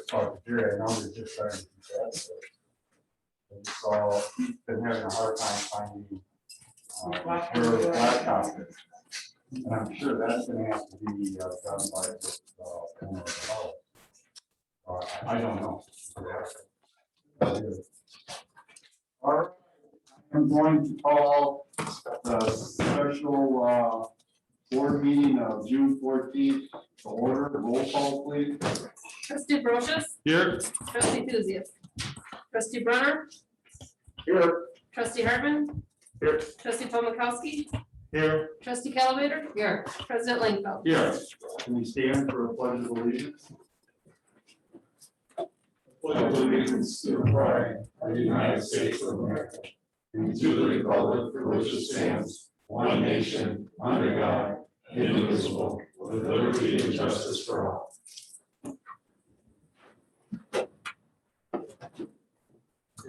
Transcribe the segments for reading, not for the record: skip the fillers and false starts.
Talk to Jerry. I know they're just starting to do that. So he's been having a hard time finding where the laptop is. And I'm sure that's going to have to be done by the owner of the house. I don't know. All right. I'm going to call the special board meeting of June 14th to order. Roll call, please. Trustee Brochus. Here. Trustee Thuzius. Trustee Brunner. Here. Trustee Hartman. Here. Trustee Pomykowski. Here. Trustee Calibrator. Here. President Langfeld. Here. Can we stand for a pledge of allegiance? Pledge allegiance to the flag of the United States of America and to the republic for which it stands, one nation, under God, indivisible, with liberty and justice for all.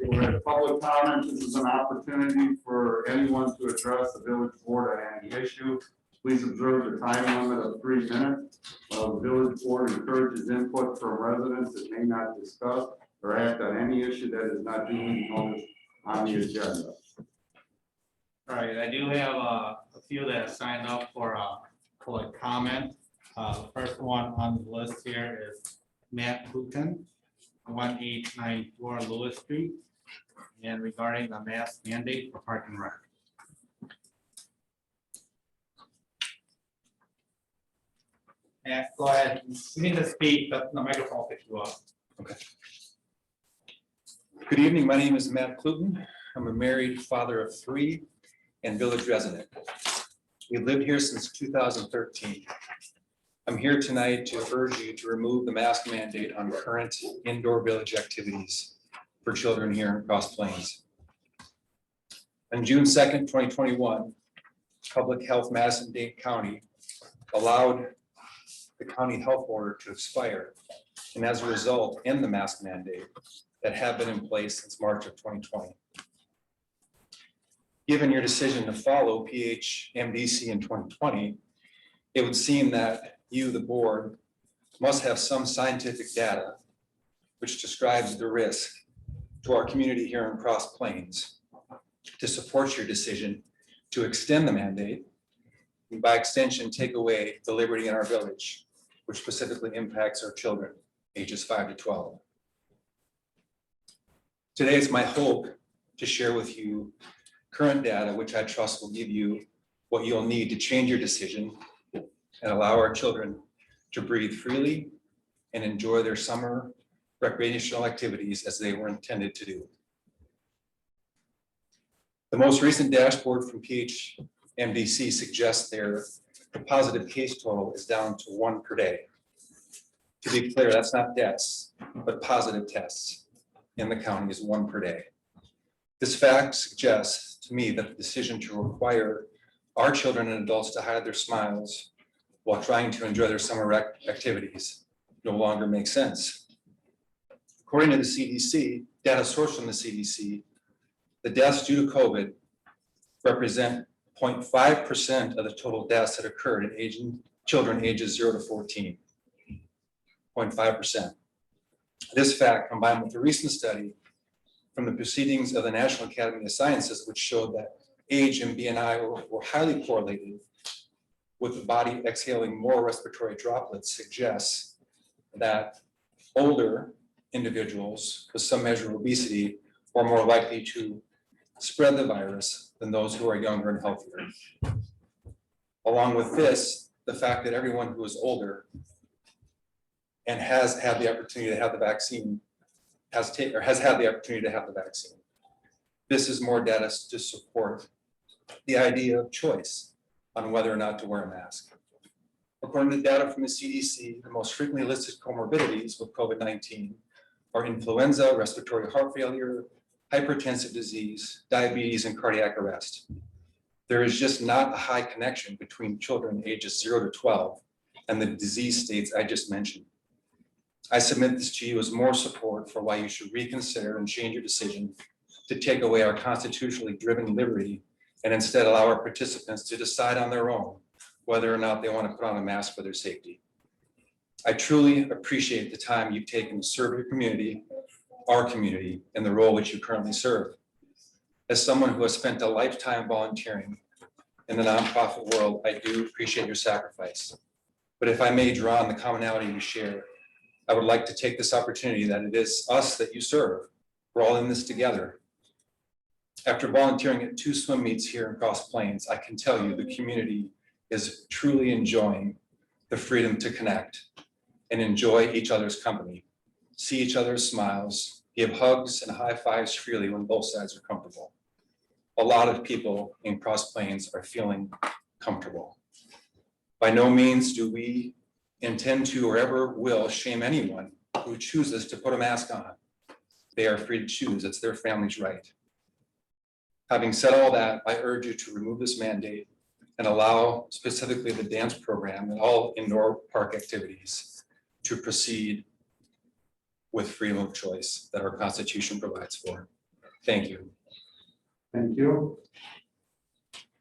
We're at public comment. This is an opportunity for anyone to address the village board on any issue. Please observe the time limit of 3 minutes. The village board encourages input from residents that may not discuss or act on any issue that is not duly noticed on the agenda. All right, I do have a few that have signed up for public comment. The first one on the list here is Matt Putin, 1894 Lewis Street, and regarding the mask mandate for Park and Rec. Matt, go ahead. You need to speak, but the microphone will pick you up. Okay. Good evening. My name is Matt Cluton. I'm a married father of 3 and village resident. We've lived here since 2013. I'm here tonight to urge you to remove the mask mandate on current indoor village activities for children here in Cross Plains. On June 2nd, 2021, Public Health Madison-Dade County allowed the county health order to expire, and as a result, end the mask mandate that have been in place since March of 2020. Given your decision to follow PHMDC in 2020, it would seem that you, the board, must have some scientific data which describes the risk to our community here in Cross Plains to support your decision to extend the mandate, and by extension, take away the liberty in our village, which specifically impacts our children, ages 5 to 12. Today, it's my hope to share with you current data, which I trust will give you what you'll need to change your decision and allow our children to breathe freely and enjoy their summer recreational activities as they were intended to do. The most recent dashboard from PHMDC suggests the positive case total is down to 1 per day. To be clear, that's not deaths, but positive tests in the county is 1 per day. This fact suggests to me that the decision to require our children and adults to hide their smiles while trying to enjoy their summer activities no longer makes sense. According to the CDC, data sourced from the CDC, the deaths due to COVID represent 0.5% of the total deaths that occurred in children ages 0 to 14. 0.5%. This fact, combined with the recent study from the proceedings of the National Academy of Sciences, which showed that age and BNI were highly correlated with the body exhaling more respiratory droplets, suggests that older individuals with some measure of obesity are more likely to spread the virus than those who are younger and healthier. Along with this, the fact that everyone who is older and has had the opportunity to have the vaccine has had the opportunity to have the vaccine. This is more data to support the idea of choice on whether or not to wear a mask. According to data from the CDC, the most frequently listed comorbidities with COVID-19 are influenza, respiratory heart failure, hypertensive disease, diabetes, and cardiac arrest. There is just not a high connection between children ages 0 to 12 and the disease states I just mentioned. I submit this to you as more support for why you should reconsider and change your decision to take away our constitutionally driven liberty and instead allow our participants to decide on their own whether or not they want to put on a mask for their safety. I truly appreciate the time you've taken to serve your community, our community, and the role which you currently serve. As someone who has spent a lifetime volunteering in the nonprofit world, I do appreciate your sacrifice. But if I may draw on the commonality you share, I would like to take this opportunity that it is us that you serve. We're all in this together. After volunteering at 2 swim meets here in Cross Plains, I can tell you the community is truly enjoying the freedom to connect and enjoy each other's company, see each other's smiles, give hugs and high fives freely when both sides are comfortable. A lot of people in Cross Plains are feeling comfortable. By no means do we intend to or ever will shame anyone who chooses to put a mask on. They are free to choose, it's their family's right. Having said all that, I urge you to remove this mandate and allow specifically the dance program and all indoor park activities to proceed with freedom of choice that our Constitution provides for. Thank you. Thank you.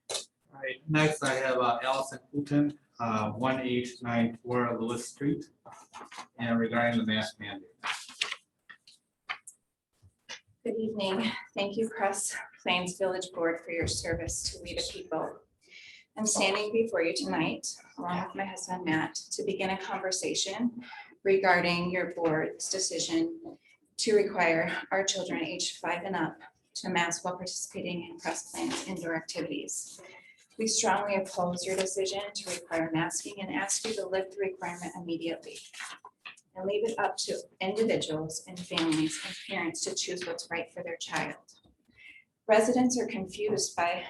All right, next I have Allison Houghton, 1894 Lewis Street, and regarding the mask mandate. Good evening. Thank you, Cross Plains Village Board, for your service to we the people. I'm standing before you tonight, along with my husband, Matt, to begin a conversation regarding your board's decision to require our children aged 5 and up to mask while participating in Cross Plains indoor activities. We strongly oppose your decision to require masking and ask you to lift the requirement immediately and leave it up to individuals and families and parents to choose what's right for their child. Residents are confused by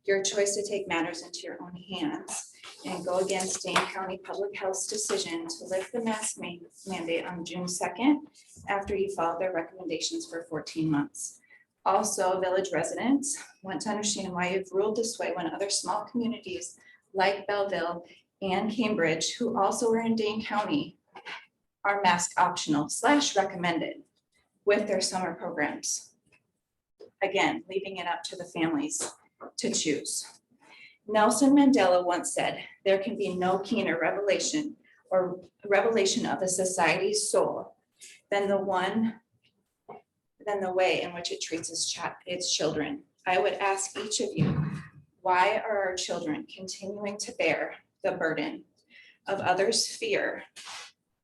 your choice to take matters into your own hands and go against Dane County Public Health's decision to lift the mask mandate on June 2nd after you followed their recommendations for 14 months. Also, village residents want to understand why you've ruled this way when other small communities like Belleville and Cambridge, who also are in Dane County, are mask optional / recommended with their summer programs. Again, leaving it up to the families to choose. Nelson Mandela once said, there can be no keener revelation of a society's soul than the way in which it treats its children. I would ask each of you, why are our children continuing to bear the burden of others' fear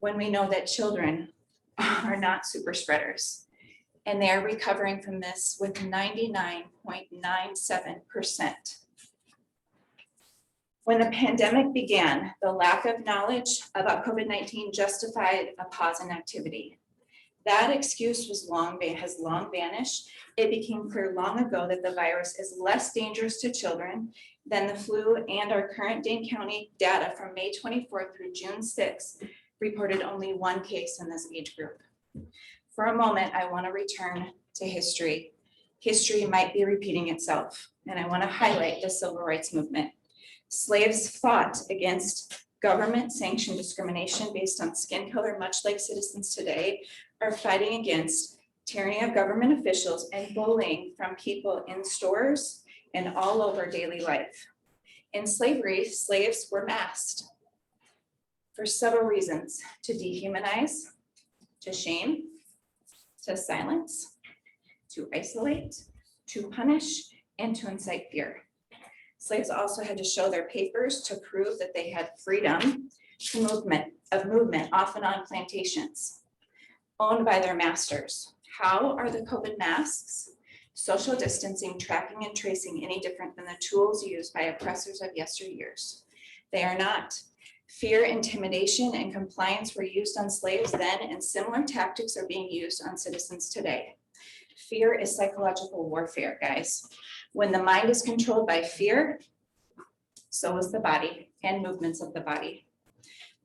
when we know that children are not super spreaders and they are recovering from this with 99.97%. When the pandemic began, the lack of knowledge about COVID-19 justified a pause in activity. That excuse has long vanished. It became clear long ago that the virus is less dangerous to children than the flu, and our current Dane County data from May 24th through June 6th reported only 1 case in this age group. For a moment, I want to return to history. History might be repeating itself, and I want to highlight the civil rights movement. Slaves fought against government-sanctioned discrimination based on skin color, much like citizens today are fighting against tyranny of government officials and bullying from people in stores and all over daily life. In slavery, slaves were masked for several reasons: to dehumanize, to shame, to silence, to isolate, to punish, and to incite fear. Slaves also had to show their papers to prove that they had freedom of movement, often on plantations, owned by their masters. How are the COVID masks, social distancing, tracking, and tracing any different than the tools used by oppressors of yesteryears? They are not. Fear, intimidation, and compliance were used on slaves then, and similar tactics are being used on citizens today. Fear is psychological warfare, guys. When the mind is controlled by fear, so is the body and movements of the body.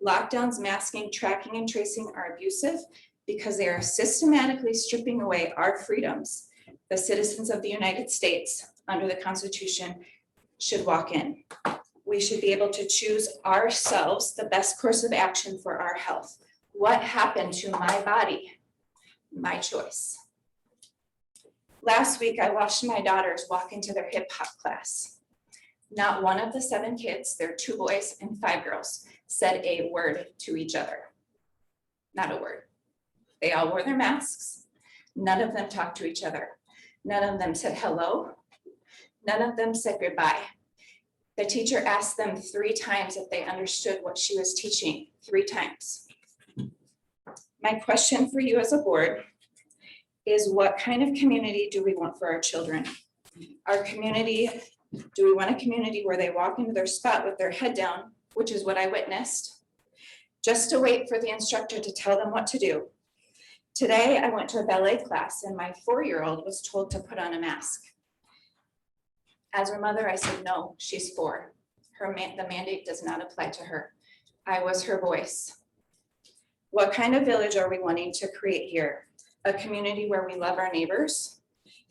Lockdowns, masking, tracking, and tracing are abusive because they are systematically stripping away our freedoms. The citizens of the United States under the Constitution should walk in. We should be able to choose ourselves the best course of action for our health. What happened to my body? My choice. Last week, I watched my daughters walk into their hip hop class. Not one of the 7 kids, there are 2 boys and 5 girls, said a word to each other. Not a word. They all wore their masks. None of them talked to each other. None of them said hello. None of them said goodbye. The teacher asked them 3 times if they understood what she was teaching, 3 times. My question for you as a board is, what kind of community do we want for our children? Our community, do we want a community where they walk into their spot with their head down, which is what I witnessed, just to wait for the instructor to tell them what to do? Today, I went to a ballet class and my 4-year-old was told to put on a mask. As her mother, I said, no, she's 4. The mandate does not apply to her. I was her voice. What kind of village are we wanting to create here? A community where we love our neighbors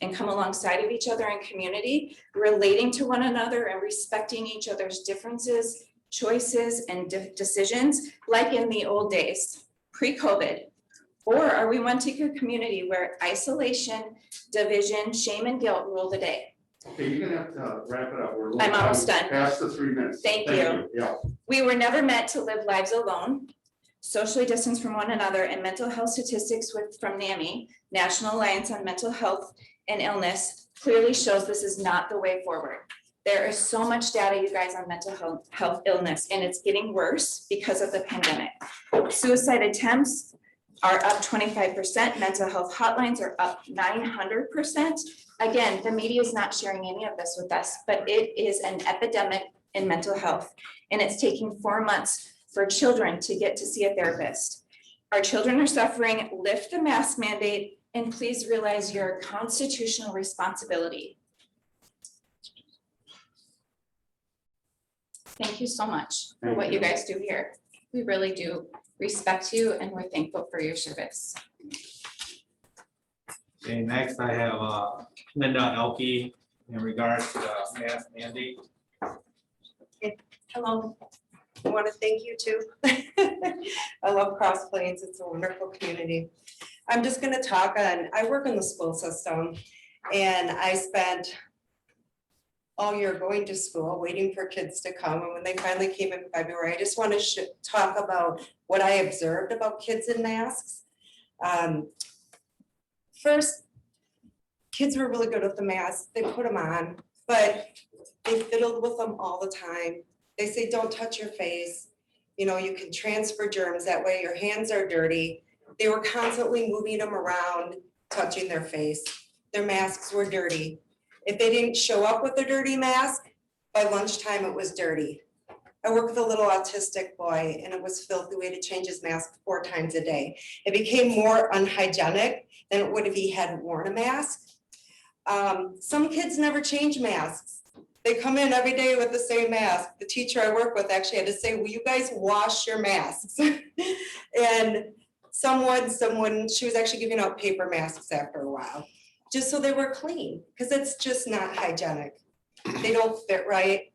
and come alongside of each other in community, relating to one another and respecting each other's differences, choices, and decisions, like in the old days, pre-COVID? Or are we wanting a community where isolation, division, shame, and guilt rule the day? Okay, you're gonna have to wrap it up. We're I'm almost done. Past the 3 minutes. Thank you. Yeah. We were never meant to live lives alone, socially distanced from one another, and mental health statistics from NAMI, National Alliance on Mental Health and Illness, clearly shows this is not the way forward. There is so much data, you guys, on mental health illness, and it's getting worse because of the pandemic. Suicide attempts are up 25%. Mental health hotlines are up 900%. Again, the media is not sharing any of this with us, but it is an epidemic in mental health, and it's taking 4 months for children to get to see a therapist. Our children are suffering. Lift the mask mandate, and please realize your constitutional responsibility. Thank you so much for what you guys do here. We really do respect you, and we're thankful for your service. Okay, next I have Linda Elke in regards to the mask mandate. Hello, I want to thank you too. I love Cross Plains, it's a wonderful community. I'm just going to talk on, I work in the school system and I spent all year going to school, waiting for kids to come. And when they finally came in February, I just want to talk about what I observed about kids in masks. First, kids were really good with the masks. They put them on, but they fiddled with them all the time. They say, don't touch your face. You know, you can transfer germs that way. Your hands are dirty. They were constantly moving them around, touching their face. Their masks were dirty. If they didn't show up with a dirty mask, by lunchtime it was dirty. I work with a little autistic boy and it was filthy. We had to change his mask 4 times a day. It became more unhygienic than it would if he hadn't worn a mask. Some kids never change masks. They come in every day with the same mask. The teacher I work with actually had to say, will you guys wash your masks? And someone, she was actually giving out paper masks after a while, just so they were clean, because it's just not hygienic. They don't fit right.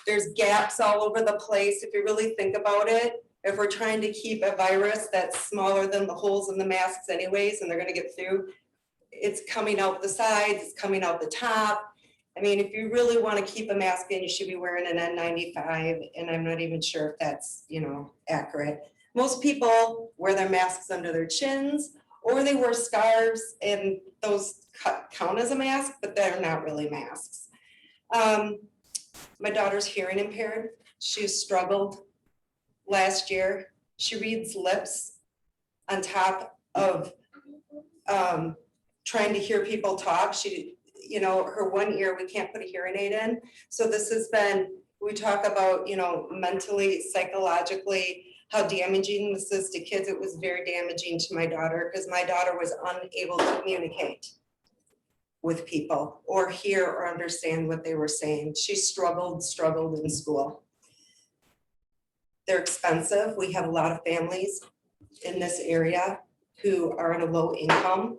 There's gaps all over the place. If you really think about it, if we're trying to keep a virus that's smaller than the holes in the masks anyways, and they're gonna get through, it's coming out the sides, it's coming out the top. I mean, if you really want to keep a mask in, you should be wearing an N95, and I'm not even sure if that's, you know, accurate. Most people wear their masks under their chins, or they wear scarves, and those count as a mask, but they're not really masks. My daughter's hearing impaired. She struggled last year. She reads lips on top of trying to hear people talk. She, you know, her one ear, we can't put a hearing aid in. So this has been, we talk about, you know, mentally, psychologically, how damaging this is to kids. It was very damaging to my daughter because my daughter was unable to communicate with people or hear or understand what they were saying. She struggled in school. They're expensive. We have a lot of families in this area who are on a low income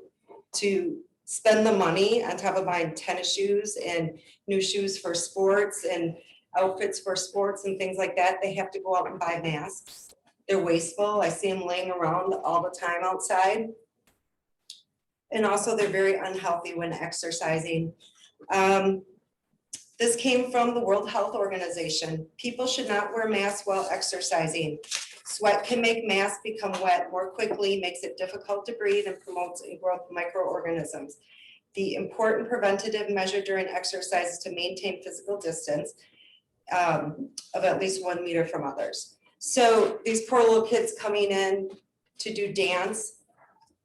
to spend the money on top of buying tennis shoes and new shoes for sports and outfits for sports and things like that. They have to go out and buy masks. They're wasteful. I see them laying around all the time outside. And also they're very unhealthy when exercising. This came from the World Health Organization. People should not wear masks while exercising. Sweat can make masks become wet more quickly, makes it difficult to breathe, and promotes a growth of microorganisms. The important preventative measure during exercise is to maintain physical distance of at least 1 meter from others. So these poor little kids coming in to do dance.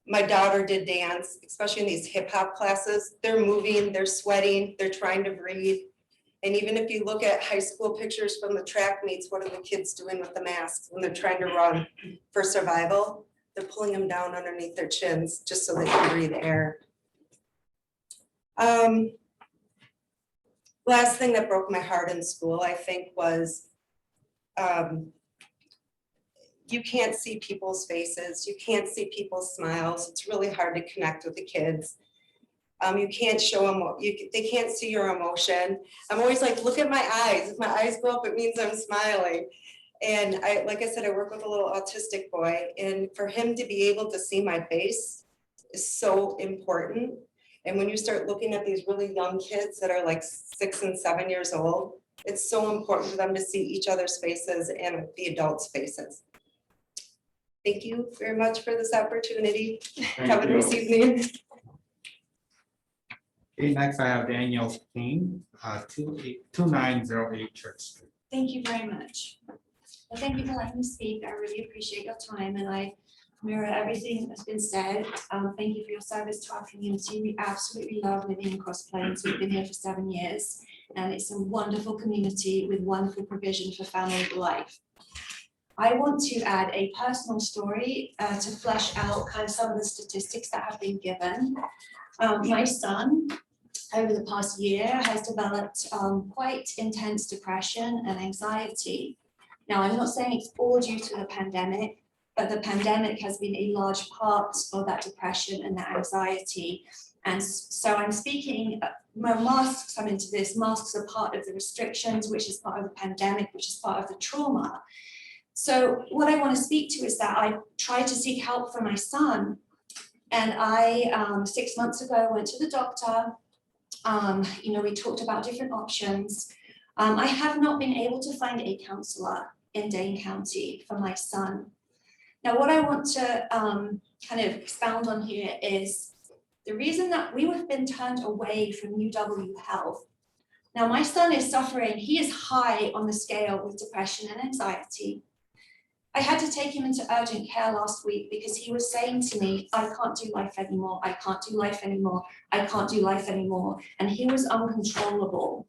My daughter did dance, especially in these hip hop classes. They're moving, they're sweating, they're trying to breathe. And even if you look at high school pictures from the track meets, what are the kids doing with the masks when they're trying to run for survival? They're pulling them down underneath their chins just so they can breathe air. Last thing that broke my heart in school, I think, was you can't see people's faces. You can't see people's smiles. It's really hard to connect with the kids. You can't show them, they can't see your emotion. I'm always like, look at my eyes. If my eyes go up, it means I'm smiling. And like I said, I work with a little autistic boy, and for him to be able to see my face is so important. And when you start looking at these really young kids that are like 6 and 7 years old, it's so important for them to see each other's faces and the adults' faces. Thank you very much for this opportunity. Have a nice evening. Okay, next I have Daniel King, 2908 Church Street. Thank you very much. Well, thank you for letting me speak. I really appreciate your time, and I mirror everything that's been said. Thank you for your service to our community. We absolutely love living in Cross Plains. We've been here for 7 years, and it's a wonderful community with wonderful provision for family life. I want to add a personal story to flesh out kind of some of the statistics that have been given. My son, over the past year, has developed quite intense depression and anxiety. Now, I'm not saying it's all due to the pandemic, but the pandemic has been a large part of that depression and that anxiety. And so I'm speaking, when masks come into this, masks are part of the restrictions, which is part of the pandemic, which is part of the trauma. So what I want to speak to is that I tried to seek help for my son. And I, 6 months ago, went to the doctor. We talked about different options. I have not been able to find a counselor in Dane County for my son. Now, what I want to kind of expound on here is the reason that we have been turned away from UW Health. Now, my son is suffering, he is high on the scale with depression and anxiety. I had to take him into urgent care last week because he was saying to me, I can't do life anymore, I can't do life anymore, I can't do life anymore. And he was uncontrollable.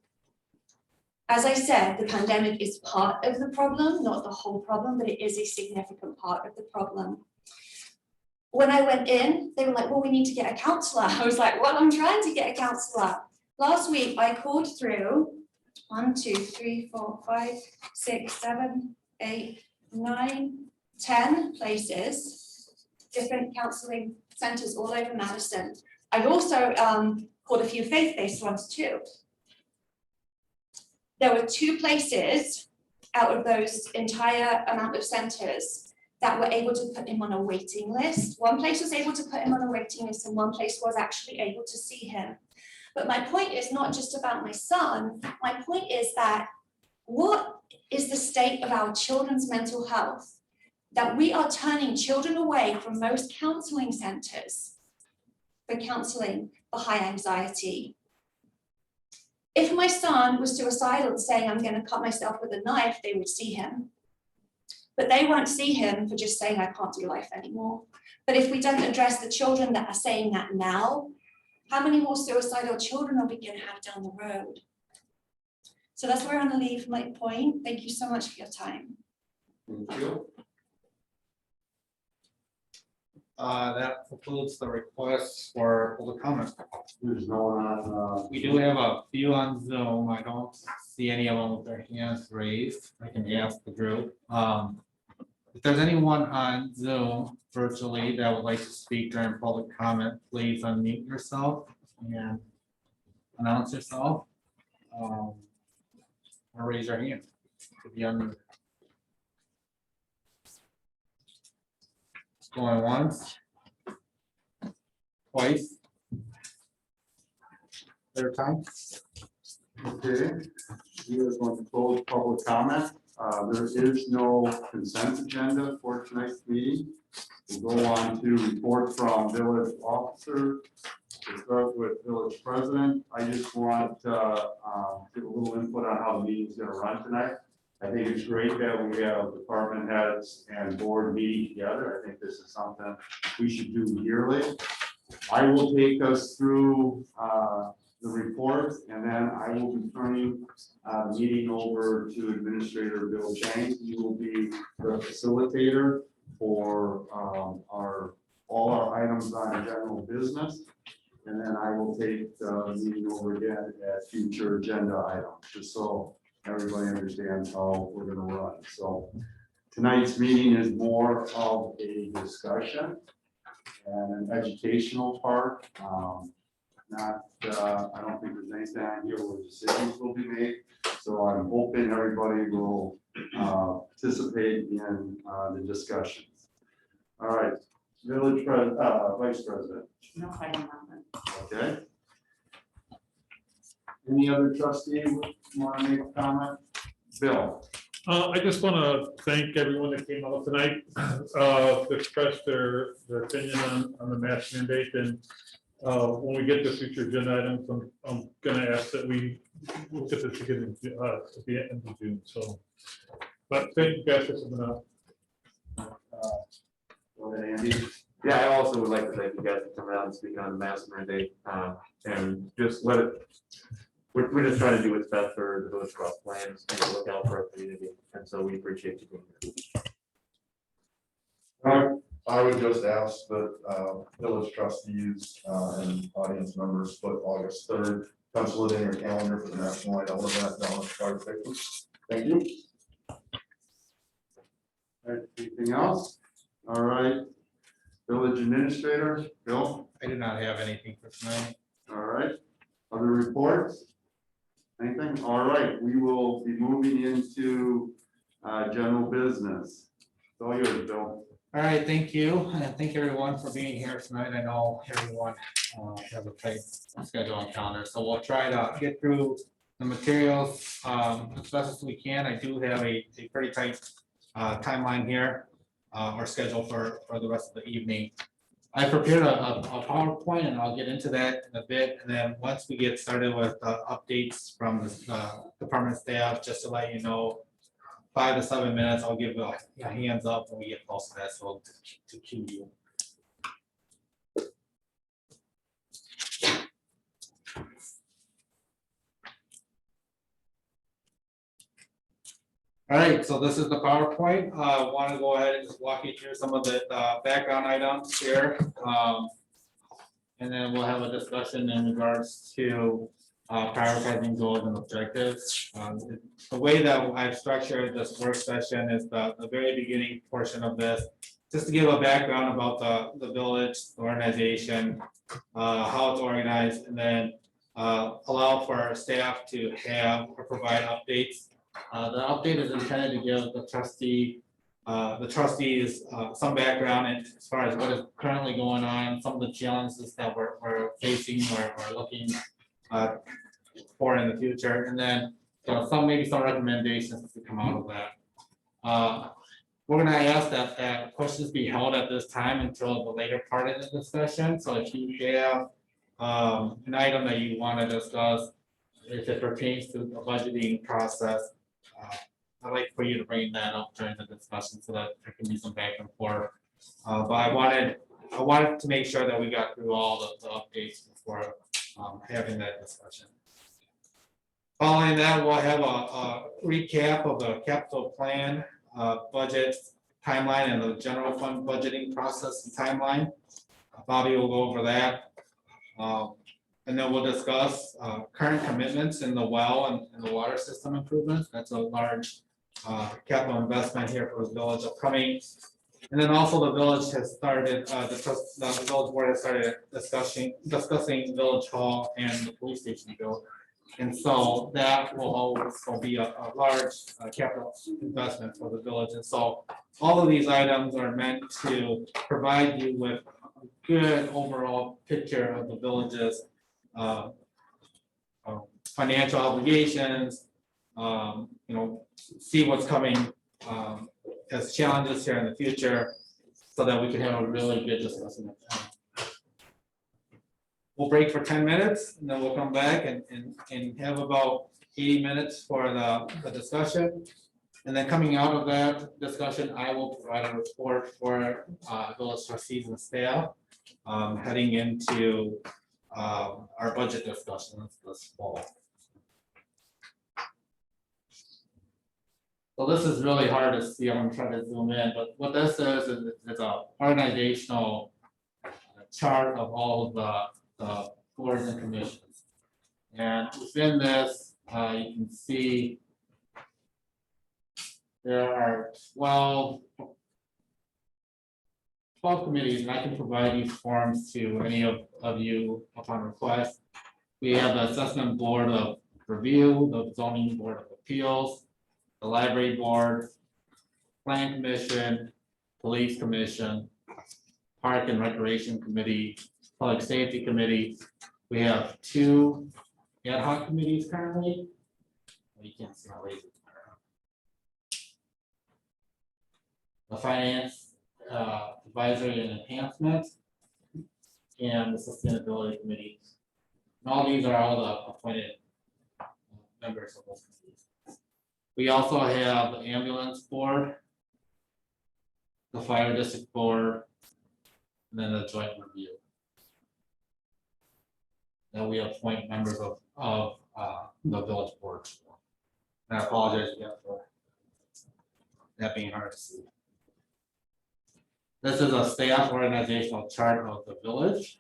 As I said, the pandemic is part of the problem, not the whole problem, but it is a significant part of the problem. When I went in, they were like, well, we need to get a counselor. I was like, well, I'm trying to get a counselor. Last week, I called through 1, 2, 3, 4, 5, 6, 7, 8, 9, 10 places, different counseling centers all over Madison. I've also called a few faith-based ones too. There were 2 places out of those entire amount of centers that were able to put him on a waiting list. One place was able to put him on a waiting list, and one place was actually able to see him. But my point is not just about my son. My point is that what is the state of our children's mental health, that we are turning children away from most counseling centers for counseling for high anxiety. If my son was suicidal saying, I'm going to cut myself with a knife, they would see him. But they won't see him for just saying, I can't do life anymore. But if we don't address the children that are saying that now, how many more suicidal children are we going to have down the road? So that's where I'm going to leave my point. Thank you so much for your time. Thank you. That concludes the requests for public comment. There's no one on. We do have a few on Zoom. I don't see any of them with their hands raised. I can ask the group. If there's anyone on Zoom virtually that would like to speak during public comment, please unmute yourself and announce yourself. Or raise your hand to be unmuted. Going once, twice. Third time. Okay, we are going to close public comment. There is no consent agenda for tonight's meeting. We'll go on to report from village officer. We'll start with village president. I just want to give a little input on how the meeting's gonna run tonight. I think it's great that we have department heads and board meeting together. I think this is something we should do yearly. I will take us through the report, and then I will be turning the meeting over to Administrator Bill Chang. He will be the facilitator for all our items on general business. And then I will take the meeting over again at future agenda items, just so everybody understands how we're gonna run. So tonight's meeting is more of a discussion and an educational part. I don't think there's anything on here where decisions will be made. So I'm hoping everybody will participate in the discussions. All right, vice president. No fighting on that. Okay. Any other trustee want to make a comment? Bill? I just want to thank everyone that came out tonight, to express their opinion on the mask mandate. And when we get to future agenda items, I'm going to ask that we look at this again at the end of June. So, but thank you guys for coming out. Go ahead, Andy. Yeah, I also would like to thank you guys for coming out and speaking on the mask mandate, and just we're just trying to do what's best for the village cross plans and to look out for our community, and so we appreciate you being here. I would just ask that village trustees and audience members put August 3rd, pencil it in your calendar for the National Night Out event down at Fire Station. Thank you. All right, anything else? All right, village administrator, Bill? I do not have anything for tonight. All right, other reports? Anything? All right, we will be moving into general business. It's all yours, Bill. All right, thank you, and thank everyone for being here tonight. I know everyone has a tight schedule on calendar, so we'll try to get through the materials as best as we can. I do have a pretty tight timeline here, or schedule for the rest of the evening. I prepared a PowerPoint, and I'll get into that in a bit. And then once we get started with updates from the department staff, just to let you know, 5 to 7 minutes, I'll give a hands up when we get close to that, so to cue you. All right, so this is the PowerPoint. I want to go ahead and just walk you through some of the background items here. And then we'll have a discussion in regards to prioritizing goals and objectives. The way that I've structured this work session is the very beginning portion of this, just to give a background about the village, the organization, how it's organized, and then allow for our staff to have or provide updates. The update is intended to give the trustees some background as far as what is currently going on, some of the challenges that we're facing or looking for in the future, and then maybe some recommendations to come out of that. We're going to ask that questions be held at this time until the later part of the discussion. So if you have an item that you want to discuss, if it pertains to the budgeting process, I'd like for you to bring that up during the discussion so that there can be some back and forth. But I wanted to make sure that we got through all the updates before having that discussion. Following that, we'll have a recap of the capital plan, budget timeline, and the general fund budgeting process and timeline. Bobby will go over that. And then we'll discuss current commitments in the well and the water system improvements. That's a large capital investment here for the village upcoming. And then also the village has started, the village board has started discussing village hall and the police station build. And so that will also be a large capital investment for the village. And so all of these items are meant to provide you with a good overall picture of the village's financial obligations, see what's coming as challenges here in the future, so that we can have a really good discussion. We'll break for 10 minutes, and then we'll come back and have about 80 minutes for the discussion. And then coming out of that discussion, I will provide a report for village trustees and staff heading into our budget discussions this fall. So this is really hard to see. I'm gonna try to zoom in, but what this is it's a organizational chart of all of the boards and commissions. And within this, you can see there are 12 committees, and I can provide these forms to any of you upon request. We have the Assessment Board of Review, the Zoning Board of Appeals, the Library Board, Plan Commission, Police Commission, Park and Recreation Committee, Public Safety Committee. We have 2 ad hoc committees currently. You can't see my laser. The Finance Advisory and Enhancement, and the Sustainability Committee. And all these are all the appointed members of those committees. We also have the Ambulance Board, the Fire District Board, and then the Joint Review. Now we appoint members of the village board. And I apologize again for that being hard to see. This is a staff organizational chart of the village.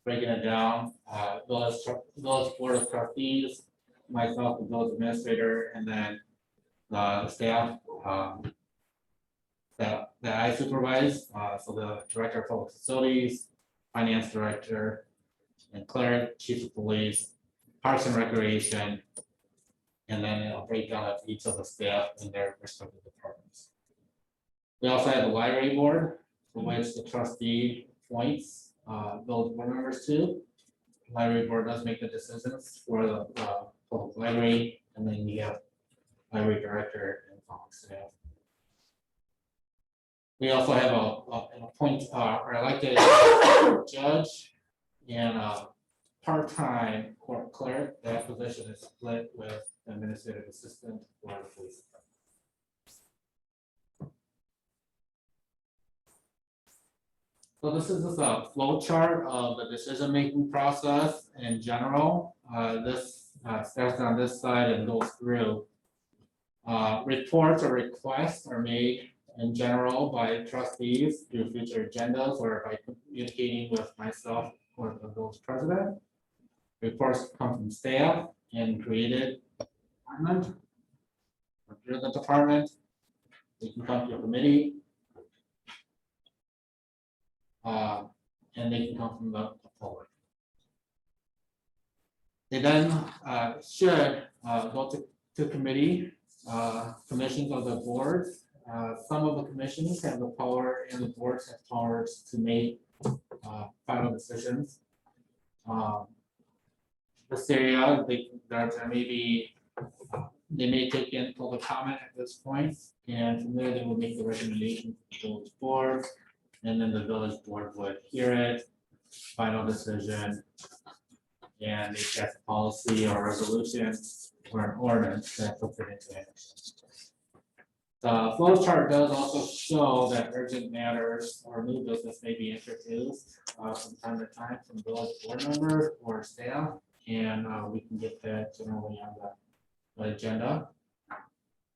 Breaking it down, village board of trustees, myself, the village administrator, and then the staff that I supervise. So the director of public facilities, finance director, and clerk, chief of police, parks and recreation, and then I'll break down each of the staff in their respective departments. We also have the library board, for which the trustee appoints village board members to. The library board does make the decisions for the public library, and then you have library director and public staff. We also have an appoint or elected judge and a part-time court clerk. That position is split with the administrative assistant for the police. So this is just a flow chart of the decision-making process in general. This starts on this side and goes through. Reports or requests are made in general by trustees through future agendas or by communicating with myself or the village president. Reports come from staff and created department or through the department. They can come to a committee. And they can come from the public. They then should go to committee, commissions of the boards. Some of the commissions have the power and the boards have powers to make final decisions. This area, there may be, they may take in public comment at this point, and from there they will make the recommendation to the village board. And then the village board would hear it, final decision, and they pass a policy or resolution or an ordinance that puts it into action. The flow chart does also show that urgent matters or new business may be introduced from time to time from village board members or staff, and we can get that generally on the agenda.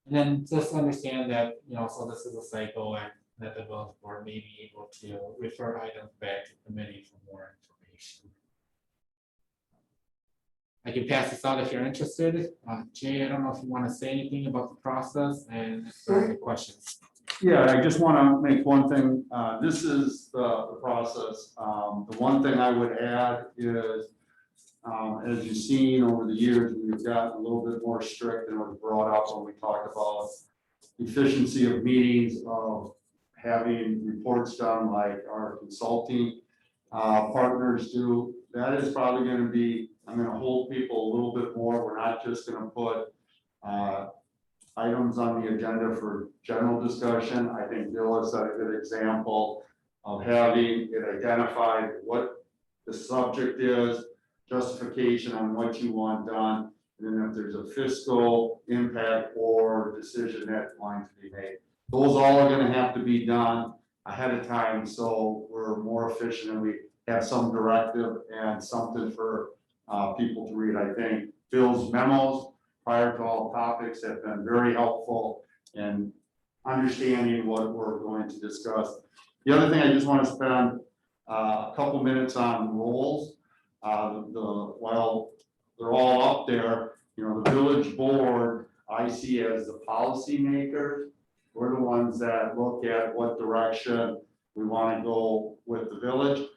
And then just understand that, so this is a cycle and that the village board may be able to refer items back to committee for more information. I can pass this out if you're interested. Jay, I don't know if you want to say anything about the process and if there are any questions. Yeah, I just want to make one thing. This is the process. The one thing I would add is, as you've seen over the years, we've gotten a little bit more strict and was brought up when we talked about efficiency of meetings, of having reports done like our consulting partners do. that is probably gonna be, I'm gonna hold people a little bit more. We're not just gonna put items on the agenda for general discussion. I think Bill has set a good example of having it identified what the subject is, justification on what you want done, and then if there's a fiscal impact or decision that's going to be made. Those all are gonna have to be done ahead of time, so we're more efficient and we have some directive and something for people to read. I think Bill's memos prior to all topics have been very helpful in understanding what we're going to discuss. The other thing I just want to spend a couple minutes on roles. While they're all up there, you know, the village board, I see as the policy makers. We're the ones that look at what direction we want to go with the village.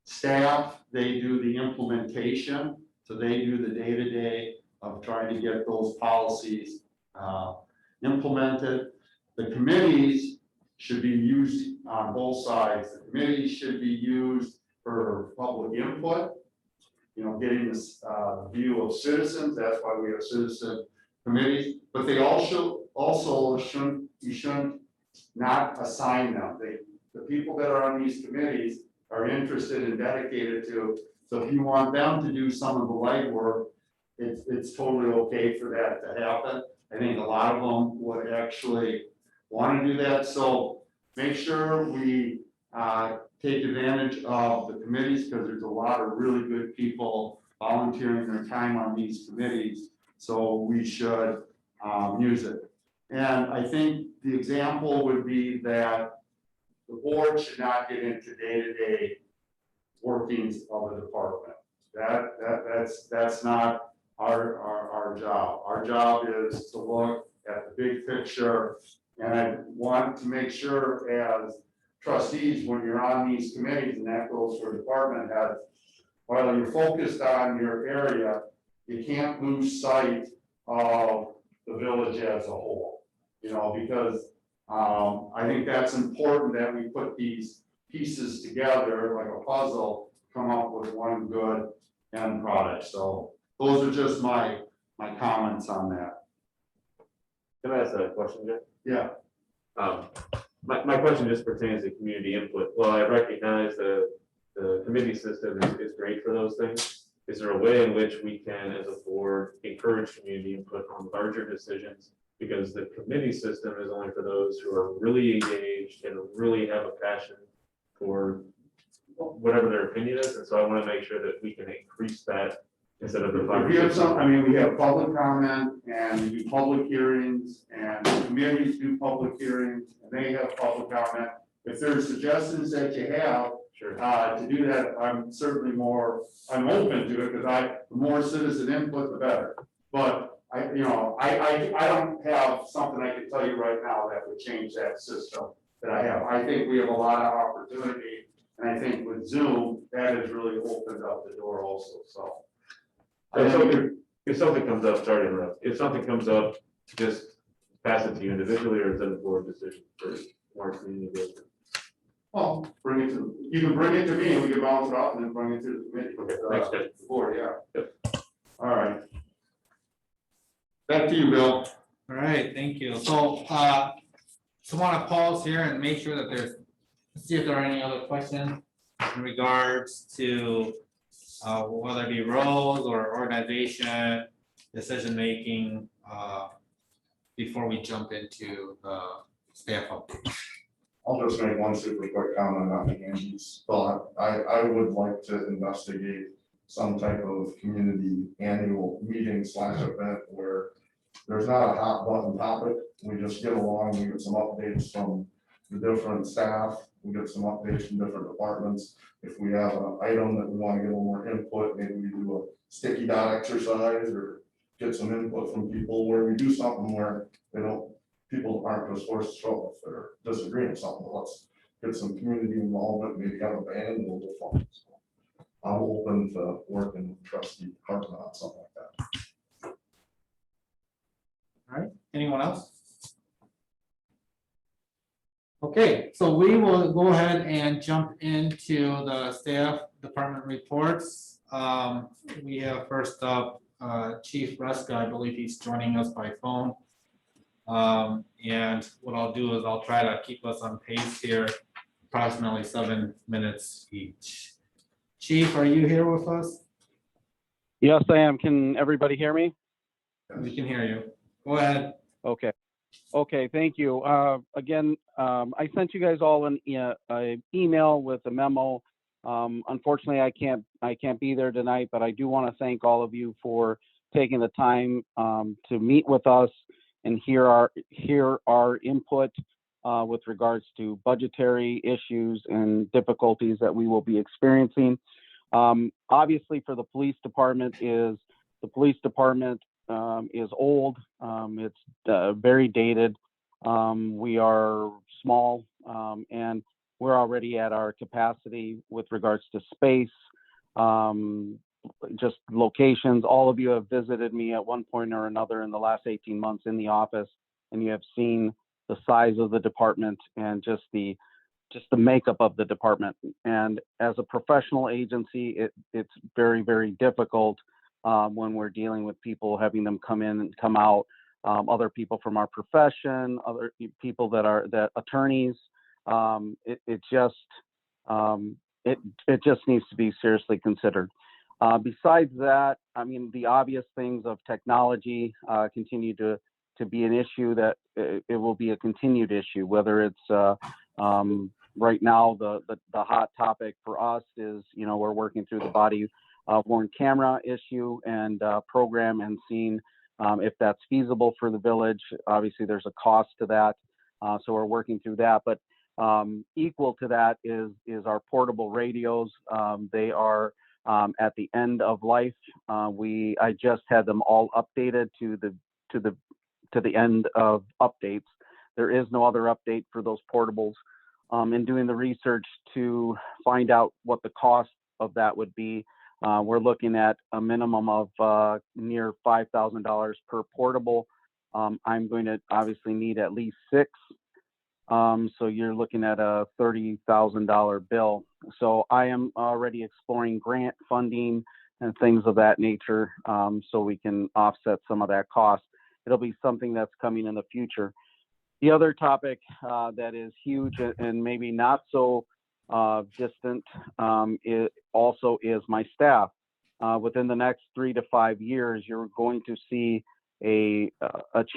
Staff, they do the implementation, so they do the day-to-day of trying to get those policies implemented. The committees should be used on both sides. The committees should be used for public input, you know, getting this view of citizens. That's why we have citizen committees, but they also shouldn't, you shouldn't not assign them. The people that are on these committees are interested and dedicated to, so if you want them to do some of the legwork, it's totally okay for that to happen. I think a lot of them would actually want to do that, so make sure we take advantage of the committees, because there's a lot of really good people volunteering their time on these committees, so we should use it. And I think the example would be that the board should not get into day-to-day workings of a department. That's not our job. Our job is to look at the big picture, and I want to make sure as trustees, when you're on these committees, and that goes for department heads, while you're focused on your area, you can't lose sight of the village as a whole, you know, because I think that's important that we put these pieces together like a puzzle, come up with one good end product. So those are just my comments on that. Can I ask a question, Jeff? Yeah. My question just pertains to community input. Well, I recognize the committee system is great for those things. Is there a way in which we can, as a board, encourage community input on larger decisions? Because the committee system is only for those who are really engaged and really have a passion for whatever their opinion is. And so I want to make sure that we can increase that instead of the. We have some, I mean, we have public comment and we do public hearings, and committees do public hearings, and they have public comment. If there's suggestions that you have, Sure. to do that, I'm open to it, because the more citizen input, the better. But I don't have something I can tell you right now that would change that system that I have. I think we have a lot of opportunity, and I think with Zoom, that has really opened up the door also, so. If something comes up, sorry to interrupt, if something comes up, just pass it to you individually, or is it a board decision for more community engagement? Well, you can bring it to me, and we can bounce it off and then bring it to the committee. Okay, thanks, Jeff. The board, yeah. Yep. All right. Back to you, Bill. All right, thank you. So, so want to pause here and make sure that see if there are any other questions in regards to whether it be roles or organization, decision-making, before we jump into the staff update. I'll just make one super quick comment on Angie's thought. I would like to investigate some type of community annual meeting / event where there's not a hot button topic. We just get along, we get some updates from the different staff, we get some updates from different departments. If we have an item that we want to get a little more input, maybe we do a sticky dot exercise or get some input from people, where we do something where people aren't just forced to show up if they're disagreeing with something. Let's get some community involvement, maybe have a band, and we'll do fun. So I'm open to working with trustee Hartman on something like that. All right, anyone else? Okay, so we will go ahead and jump into the staff department reports. We have first up, Chief Ruska. I believe he's joining us by phone. And what I'll do is I'll try to keep us on pace here, approximately 7 minutes each. Chief, are you here with us? Yes, I am. Can everybody hear me? We can hear you. Go ahead. Okay. Okay, thank you. Again, I sent you guys all an email with a memo. Unfortunately, I can't be there tonight, but I do want to thank all of you for taking the time to meet with us and hear our input with regards to budgetary issues and difficulties that we will be experiencing. Obviously, for the police department is old. It's very dated. We are small, and we're already at our capacity with regards to space, just locations. All of you have visited me at one point or another in the last 18 months in the office, and you have seen the size of the department and just the makeup of the department. And as a professional agency, it's very, very difficult when we're dealing with people, having them come in and come out, other people from our profession, other people that attorneys. It just needs to be seriously considered. Besides that, I mean, the obvious things of technology continue to be an issue that it will be a continued issue, whether it's right now, the hot topic for us is, we're working through the body worn camera issue and program and seeing if that's feasible for the village. Obviously, there's a cost to that, so we're working through that. But equal to that is our portable radios. They are at the end of life. I just had them all updated to the end of updates. There is no other update for those portables. In doing the research to find out what the cost of that would be, we're looking at a minimum of near $5,000 per portable. I'm going to obviously need at least 6. So you're looking at a $30,000 bill. So I am already exploring grant funding and things of that nature, so we can offset some of that cost. It'll be something that's coming in the future. The other topic that is huge and maybe not so distant it also is my staff. Within the next 3 to 5 years, you're going to see a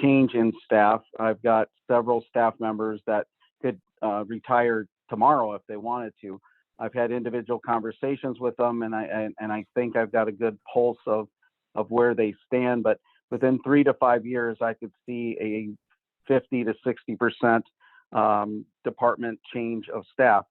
change in staff. I've got several staff members that could retire tomorrow if they wanted to. I've had individual conversations with them, and I think I've got a good pulse of where they stand. But within 3 to 5 years, I could see a 50 to 60% department change of staff.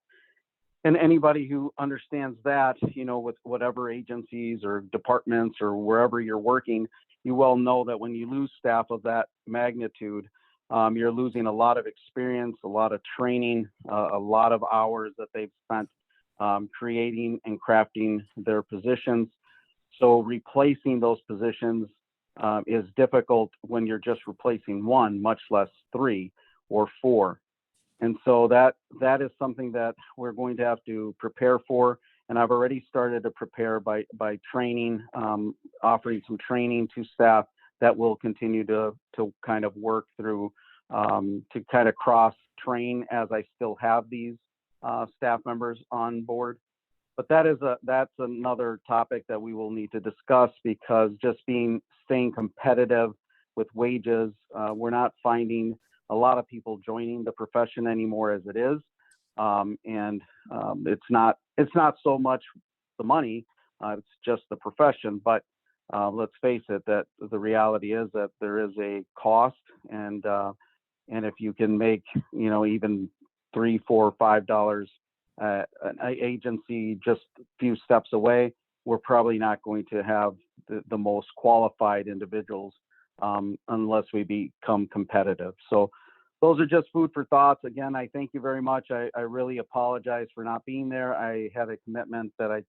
And anybody who understands that, with whatever agencies or departments or wherever you're working, you well know that when you lose staff of that magnitude, you're losing a lot of experience, a lot of training, a lot of hours that they've spent creating and crafting their positions. So replacing those positions is difficult when you're just replacing one, much less 3 or 4. And so that is something that we're going to have to prepare for. And I've already started to prepare by training, offering some training to staff that will continue to kind of work through, to kind of cross train as I still have these staff members on board. But that's another topic that we will need to discuss, because just staying competitive with wages, we're not finding a lot of people joining the profession anymore as it is, and it's not so much the money, it's just the profession. But let's face it, that the reality is that there is a cost, and if you can make even $3, $4, $5 an agency just a few steps away, we're probably not going to have the most qualified individuals unless we become competitive. So those are just food for thoughts. Again, I thank you very much. I really apologize for not being there. I had a commitment that I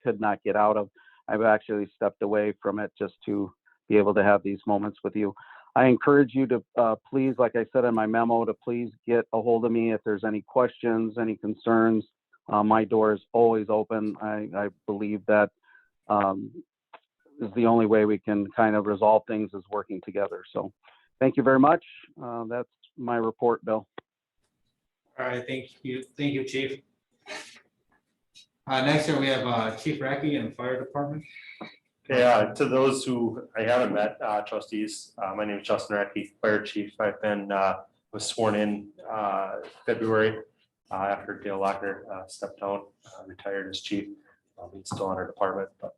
could not get out of. I've actually stepped away from it just to be able to have these moments with you. I encourage you to please, like I said in my memo, to please get a hold of me if there's any questions, any concerns. My door is always open. I believe that is the only way we can kind of resolve things, is working together. So thank you very much. That's my report, Bill. All right, thank you, Chief. Next year we have Chief Racky in the Fire Department. Okay, to those who I haven't met, trustees, my name is Justin Racky, Fire Chief. I've been was sworn in February after Dale Lochner stepped down, retired as chief. He's still in our department, but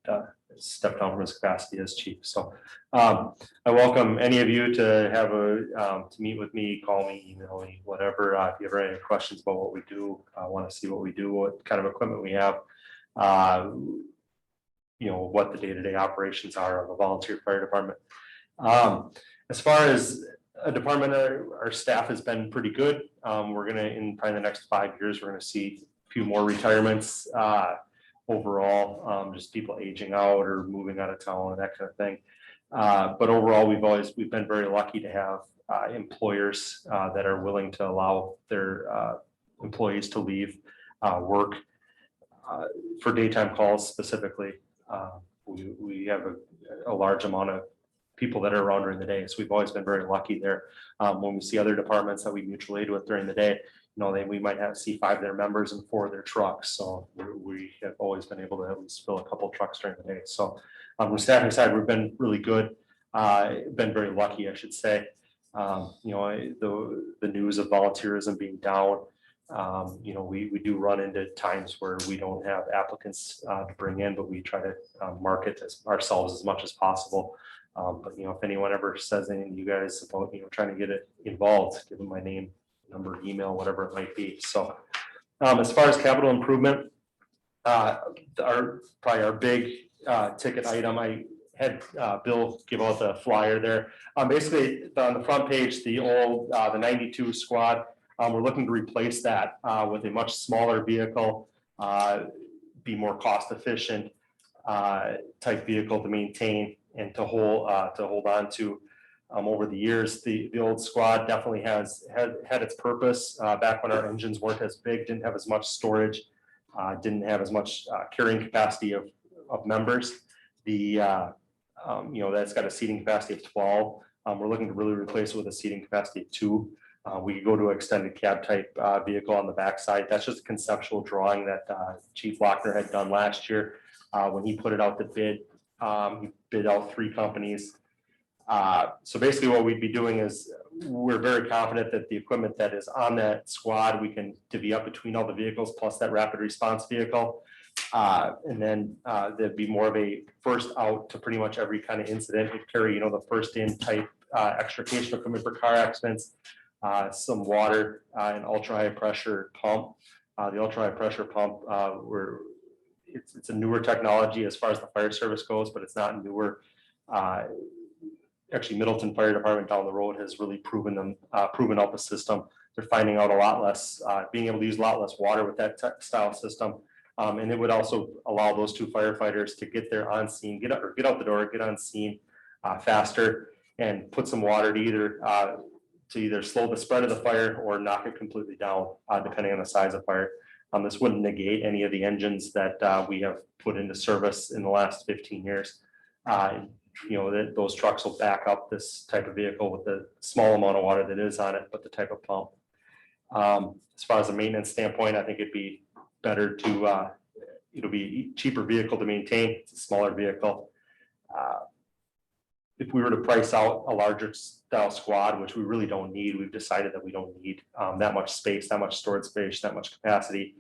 stepped down from his capacity as chief. So I welcome any of you to have to meet with me, call me, email me, whatever. If you have any questions about what we do, want to see what we do, what kind of equipment we have, what the day-to-day operations are of a volunteer fire department. As far as a department, our staff has been pretty good. We're gonna, in probably the next 5 years, we're gonna see a few more retirements overall, just people aging out or moving out of town and that kind of thing. But overall, we've been very lucky to have employers that are willing to allow their employees to leave work for daytime calls specifically. We have a large amount of people that are around during the day, so we've always been very lucky there. When we see other departments that we mutual aid with during the day, we might see 5 of their members and 4 of their trucks. So we have always been able to at least fill a couple trucks during the day. So on the staffing side, we've been really good. Been very lucky, I should say. The news of volunteerism being down. We do run into times where we don't have applicants to bring in, but we try to market ourselves as much as possible. But if anyone ever says anything to you guys about trying to get it involved, give them my name, number, email, whatever it might be. So as far as capital improvement, probably our big ticket item, I had Bill give out the flyer there. Basically on the front page, the old the 92 squad. We're looking to replace that with a much smaller vehicle, be more cost efficient type vehicle to maintain and to hold on to over the years. The old squad definitely had its purpose back when our engines weren't as big, didn't have as much storage, didn't have as much carrying capacity of members. That's got a seating capacity of 12. We're looking to really replace it with a seating capacity of 2. We could go to an extended cab type vehicle on the backside. That's just a conceptual drawing that Chief Lochner had done last year when he put it out to bid. He bid out 3 companies. So basically what we'd be doing is we're very confident that the equipment that is on that squad, we can divvy up between all the vehicles plus that rapid response vehicle. And then there'd be more of a first out to pretty much every kind of incident. We'd carry, the first in type extrication equipment for car accidents, some water, an ultra high pressure pump. The ultra high pressure pump, it's a newer technology as far as the fire service goes, but it's not newer. Actually, Middleton Fire Department down the road has really proven out the system. They're finding out a lot less, being able to use a lot less water with that style system. And it would also allow those 2 firefighters to get there on scene, get out the door, get on scene faster, and put some water to either slow the spread of the fire or knock it completely down, depending on the size of fire. This wouldn't negate any of the engines that we have put into service in the last 15 years. Those trucks will back up this type of vehicle with the small amount of water that is on it, but the type of pump. As far as a maintenance standpoint, I think it'd be better to, it'll be a cheaper vehicle to maintain. It's a smaller vehicle. If we were to price out a larger style squad, which we really don't need, we've decided that we don't need that much space, that much storage space, that much capacity.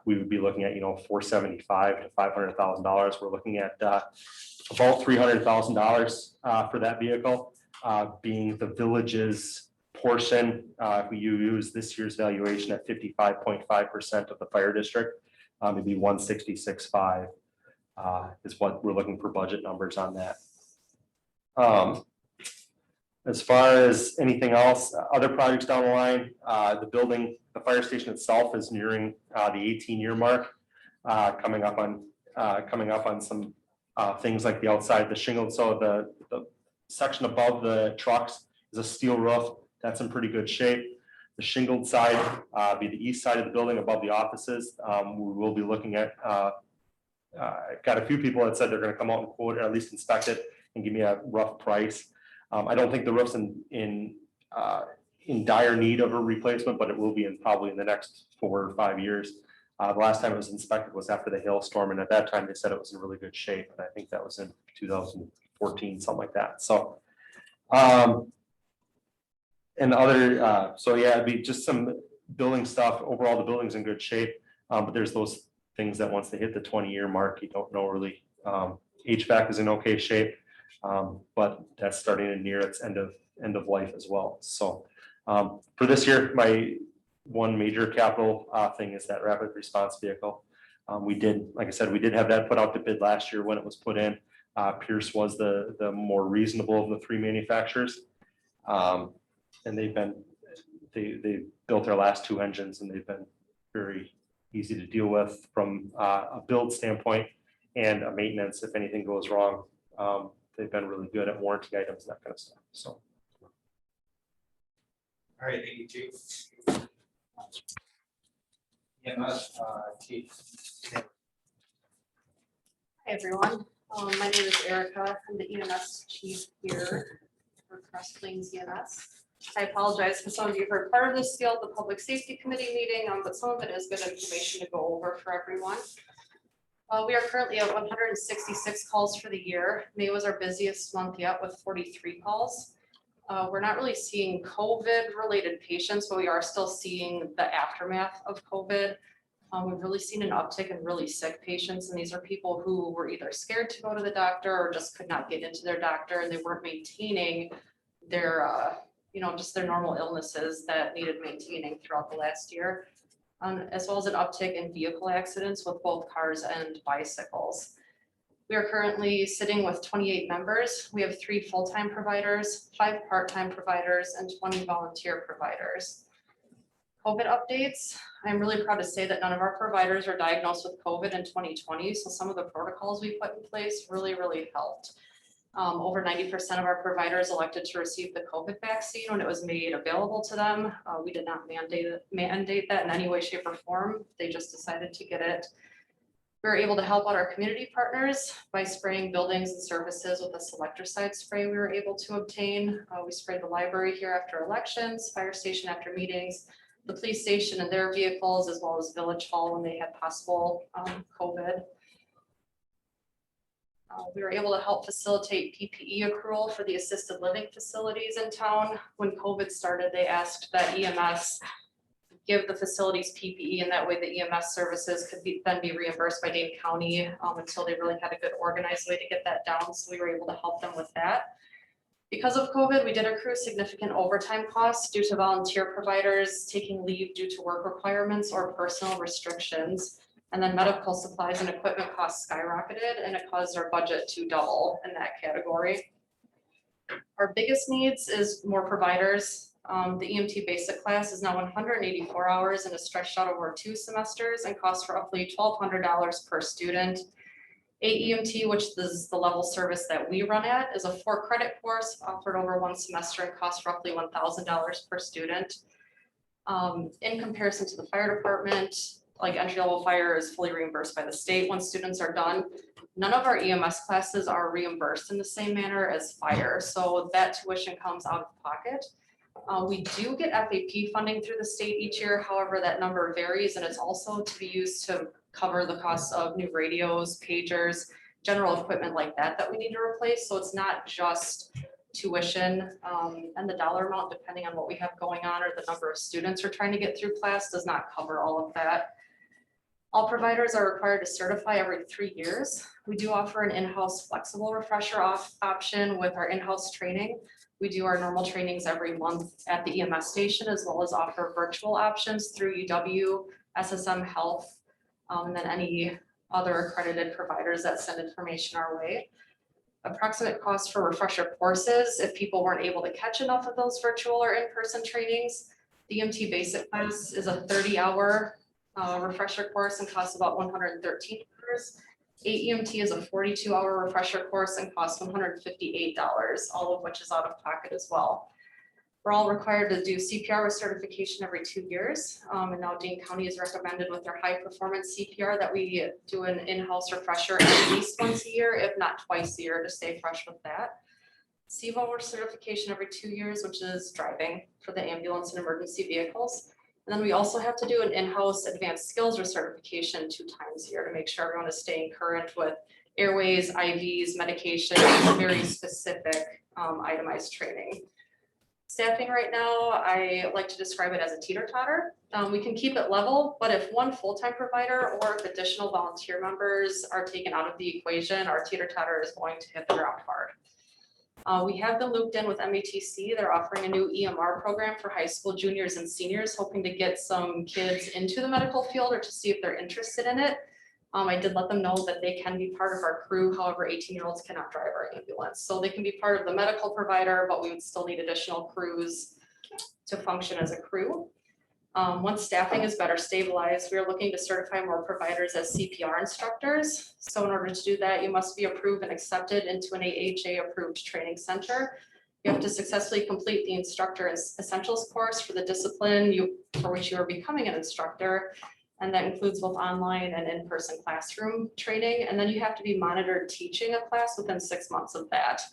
We would be looking at, $475,000 to $500,000. We're looking at about $300,000 for that vehicle, being the village's portion. If we use this year's valuation at 55.5% of the fire district, it'd be 166.5 is what we're looking for budget numbers on that. As far as anything else, other projects down the line, the fire station itself is nearing the 18-year mark, coming up on some things like the outside, the shingle. So the section above the trucks is a steel roof. That's in pretty good shape. The shingled side be the east side of the building above the offices. We will be looking at I've got a few people that said they're gonna come out and quote, or at least inspect it and give me a rough price. I don't think the roof's in dire need of a replacement, but it will be probably in the next 4 or 5 years. The last time it was inspected was after the hailstorm, and at that time they said it was in really good shape, and I think that was in 2014, something like that. So, and other, so yeah, it'd be just some building stuff. Overall, the building's in good shape, but there's those things that once they hit the 20-year mark, you don't know really. HVAC is in okay shape, but that's starting to near its end of life as well. So for this year, my one major capital thing is that rapid response vehicle. We did, like I said, we did have that put out to bid last year when it was put in. Pierce was the more reasonable of the 3 manufacturers. And they built their last 2 engines, and they've been very easy to deal with from a build standpoint and a maintenance. If anything goes wrong, they've been really good at warranty items, that kind of stuff. So. All right, thank you, Chief. Chief. Hi, everyone. My name is Erica. I'm the EMS chief here for Crest Plains EMS. I apologize for some of you heard part of this still at the Public Safety Committee meeting, but some of it is good information to go over for everyone. We are currently at 166 calls for the year. May was our busiest month yet with 43 calls. We're not really seeing COVID-related patients, but we are still seeing the aftermath of COVID. We've really seen an uptick in really sick patients, and these are people who were either scared to go to the doctor or just could not get into their doctor, and they weren't maintaining their, just their normal illnesses that needed maintaining throughout the last year, as well as an uptick in vehicle accidents with both cars and bicycles. We are currently sitting with 28 members. We have 3 full-time providers, 5 part-time providers, and 20 volunteer providers. COVID updates. I'm really proud to say that none of our providers were diagnosed with COVID in 2020. So some of the protocols we put in place really helped. Over 90% of our providers elected to receive the COVID vaccine when it was made available to them. We did not mandate that in any way, shape, or form. They just decided to get it. We were able to help out our community partners by spraying buildings and services with a selectricide spray we were able to obtain. We sprayed the library here after elections, fire station after meetings, the police station and their vehicles, as well as Village Hall when they had possible COVID. We were able to help facilitate PPE accrual for the assisted living facilities in town. When COVID started, they asked that EMS give the facilities PPE, and that way the EMS services could then be reimbursed by Dane County until they really had a good organized way to get that down. So we were able to help them with that. Because of COVID, we did accrue significant overtime costs due to volunteer providers taking leave due to work requirements or personal restrictions. And then medical supplies and equipment costs skyrocketed, and it caused our budget to double in that category. Our biggest needs is more providers. The EMT basic class is now 184 hours and is stretched out over 2 semesters and costs roughly $1,200 per student. AEMT, which is the level service that we run at, is a 4-credit course offered over 1 semester and costs roughly $1,000 per student. In comparison to the fire department, like entry-level fire is fully reimbursed by the state when students are done. None of our EMS classes are reimbursed in the same manner as fire, so that tuition comes out of pocket. We do get FAP funding through the state each year. However, that number varies, and it's also to be used to cover the costs of new radios, pagers, general equipment like that we need to replace. So it's not just tuition, and the dollar amount, depending on what we have going on or the number of students we're trying to get through class, does not cover all of that. All providers are required to certify every 3 years. We do offer an in-house flexible refresher option with our in-house training. We do our normal trainings every month at the EMS station, as well as offer virtual options through UW, SSM Health, and then any other accredited providers that send information our way. Approximate cost for refresher courses, if people weren't able to catch enough of those virtual or in-person trainings. The EMT basic class is a 30-hour refresher course and costs about $113. AEMT is a 42-hour refresher course and costs $158, all of which is out of pocket as well. We're all required to do CPR with certification every 2 years. And now Dane County is recommended with their high performance CPR that we do an in-house refresher at least once a year, if not twice a year, to stay fresh with that. CVO certification every 2 years, which is driving for the ambulance and emergency vehicles. And then we also have to do an in-house advanced skills recertification 2 times a year to make sure everyone is staying current with airways, IVs, medication, very specific itemized training. Staffing right now, I like to describe it as a teeter-totter. We can keep it level, but if one full-time provider or if additional volunteer members are taken out of the equation, our teeter-totter is going to hit the ground hard. We have been looped in with METC. They're offering a new EMR program for high school juniors and seniors, hoping to get some kids into the medical field or to see if they're interested in it. I did let them know that they can be part of our crew. However, 18-year-olds cannot drive our ambulance. So they can be part of the medical provider, but we would still need additional crews to function as a crew. Once staffing is better stabilized, we are looking to certify more providers as CPR instructors. So in order to do that, you must be approved and accepted into an AHA-approved training center. You have to successfully complete the instructor essentials course for the discipline for which you are becoming an instructor. And that includes both online and in-person classroom training. And then you have to be monitored teaching a class within 6 months of that.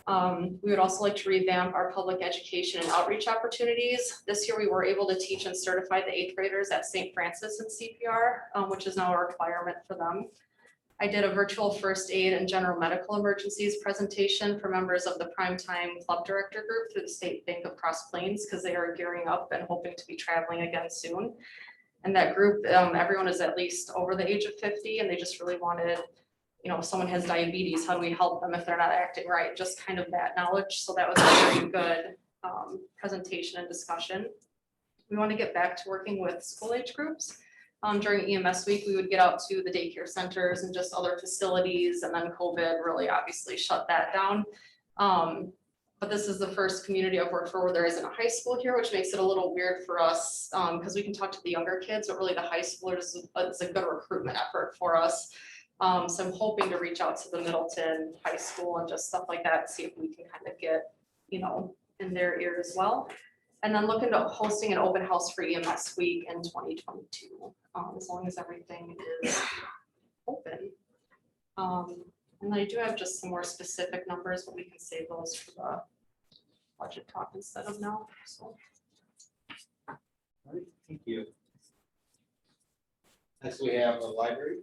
We would also like to revamp our public education and outreach opportunities. This year we were able to teach and certify the 8th graders at St. Francis in CPR, which is now a requirement for them. I did a virtual first aid and general medical emergencies presentation for members of the Primetime Club Director Group through the State Bank of Cross Plains because they are gearing up and hoping to be traveling again soon. And that group, everyone is at least over the age of 50 and they just really wanted, if someone has diabetes, how do we help them if they're not acting right? Just kind of that knowledge. So that was a very good presentation and discussion. We want to get back to working with school age groups. During EMS week, we would get out to the daycare centers and just other facilities. And then COVID really obviously shut that down. But this is the first community I've worked for where there isn't a high school here, which makes it a little weird for us because we can talk to the younger kids, but really the high schoolers is a good recruitment effort for us. So I'm hoping to reach out to the Middleton High School and just stuff like that, see if we can kind of get, in their ear as well. And then look into hosting an open house for EMS week in 2022, as long as everything is open. And I do have just some more specific numbers, but we can save those for the budget talk instead of now. So. All right, thank you. Next, we have the library.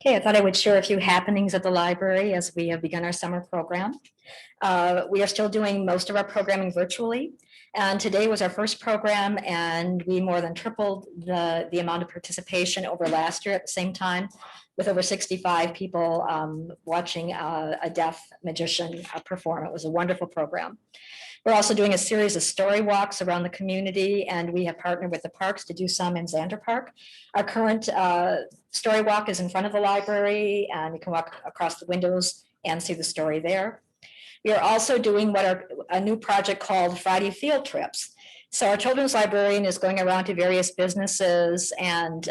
Okay, I thought I would share a few happenings at the library as we have begun our summer program. We are still doing most of our programming virtually. And today was our first program and we more than tripled the amount of participation over last year at the same time, with over 65 people watching a deaf magician perform. It was a wonderful program. We're also doing a series of story walks around the community, and we have partnered with the parks to do some in Xander Park. Our current story walk is in front of the library, and you can walk across the windows and see the story there. We are also doing a new project called Friday Field Trips. So our children's librarian is going around to various businesses and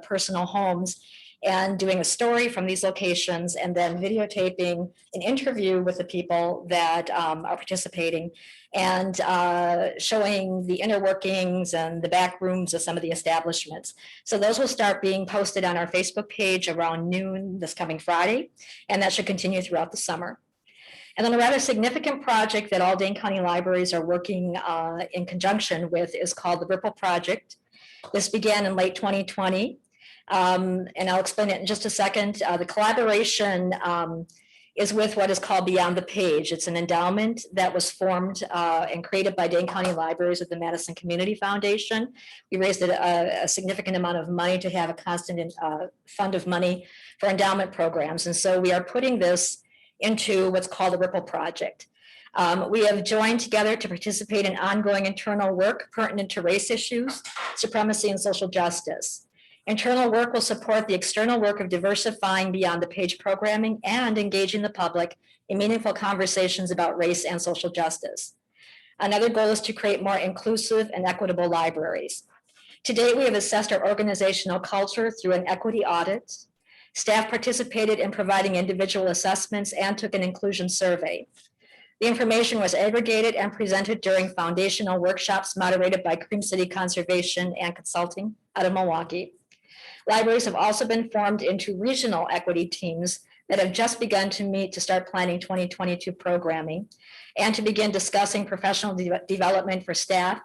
personal homes and doing a story from these locations and then videotaping an interview with the people that are participating and showing the inner workings and the back rooms of some of the establishments. So those will start being posted on our Facebook page around noon this coming Friday, and that should continue throughout the summer. And then a rather significant project that all Dane County libraries are working in conjunction with is called the Ripple Project. This began in late 2020. And I'll explain it in just a second. The collaboration is with what is called Beyond the Page. It's an endowment that was formed and created by Dane County Libraries with the Madison Community Foundation. We raised a significant amount of money to have a constant fund of money for endowment programs. And so we are putting this into what's called the Ripple Project. We have joined together to participate in ongoing internal work pertinent to race issues, supremacy, and social justice. Internal work will support the external work of diversifying Beyond the Page programming and engaging the public in meaningful conversations about race and social justice. Another goal is to create more inclusive and equitable libraries. To date, we have assessed our organizational culture through an equity audit. Staff participated in providing individual assessments and took an inclusion survey. The information was aggregated and presented during foundational workshops moderated by Cream City Conservation and Consulting out of Milwaukee. Libraries have also been formed into regional equity teams that have just begun to meet to start planning 2022 programming and to begin discussing professional development for staff,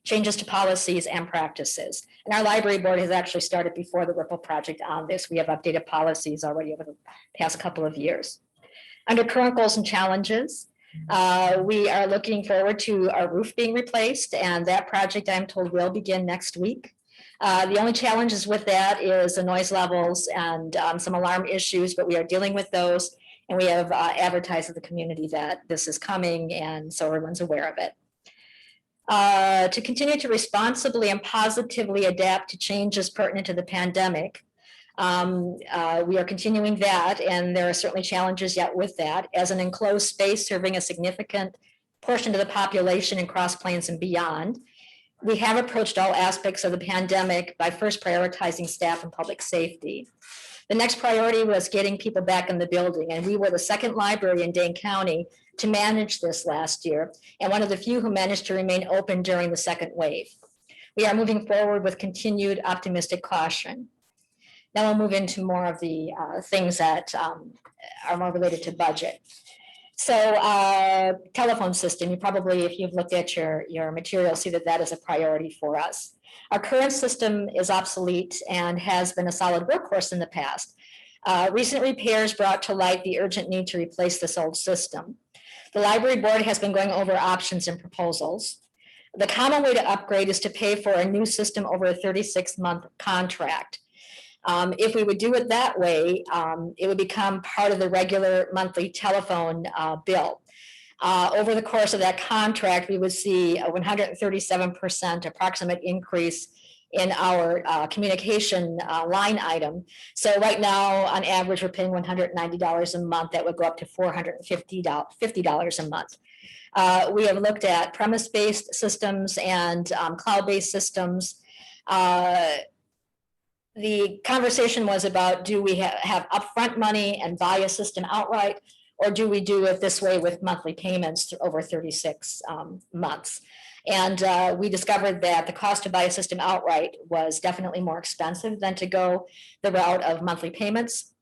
changes to policies and practices. And our library board has actually started before the Ripple Project on this. We have updated policies already over the past couple of years. Under current goals and challenges, we are looking forward to our roof being replaced, and that project, I'm told, will begin next week. The only challenges with that is the noise levels and some alarm issues, but we are dealing with those. And we have advertised to the community that this is coming, and so everyone's aware of it. To continue to responsibly and positively adapt to changes pertinent to the pandemic, we are continuing that, and there are certainly challenges yet with that. As an enclosed space serving a significant portion of the population in Cross Plains and beyond, we have approached all aspects of the pandemic by first prioritizing staff and public safety. The next priority was getting people back in the building, and we were the second library in Dane County to manage this last year, and one of the few who managed to remain open during the second wave. We are moving forward with continued optimistic caution. Now we'll move into more of the things that are more related to budget. So telephone system, you probably, if you've looked at your material, see that that is a priority for us. Our current system is obsolete and has been a solid workhorse in the past. Recent repairs brought to light the urgent need to replace this old system. The library board has been going over options and proposals. The common way to upgrade is to pay for a new system over a 36-month contract. If we would do it that way, it would become part of the regular monthly telephone bill. Over the course of that contract, we would see a 137% approximate increase in our communication line item. So right now, on average, we're paying $190 a month. That would go up to $450 a month. We have looked at premise-based systems and cloud-based systems. The conversation was about, do we have upfront money and buy a system outright, or do we do it this way with monthly payments over 36 months? And we discovered that the cost to buy a system outright was definitely more expensive than to go the route of monthly payments.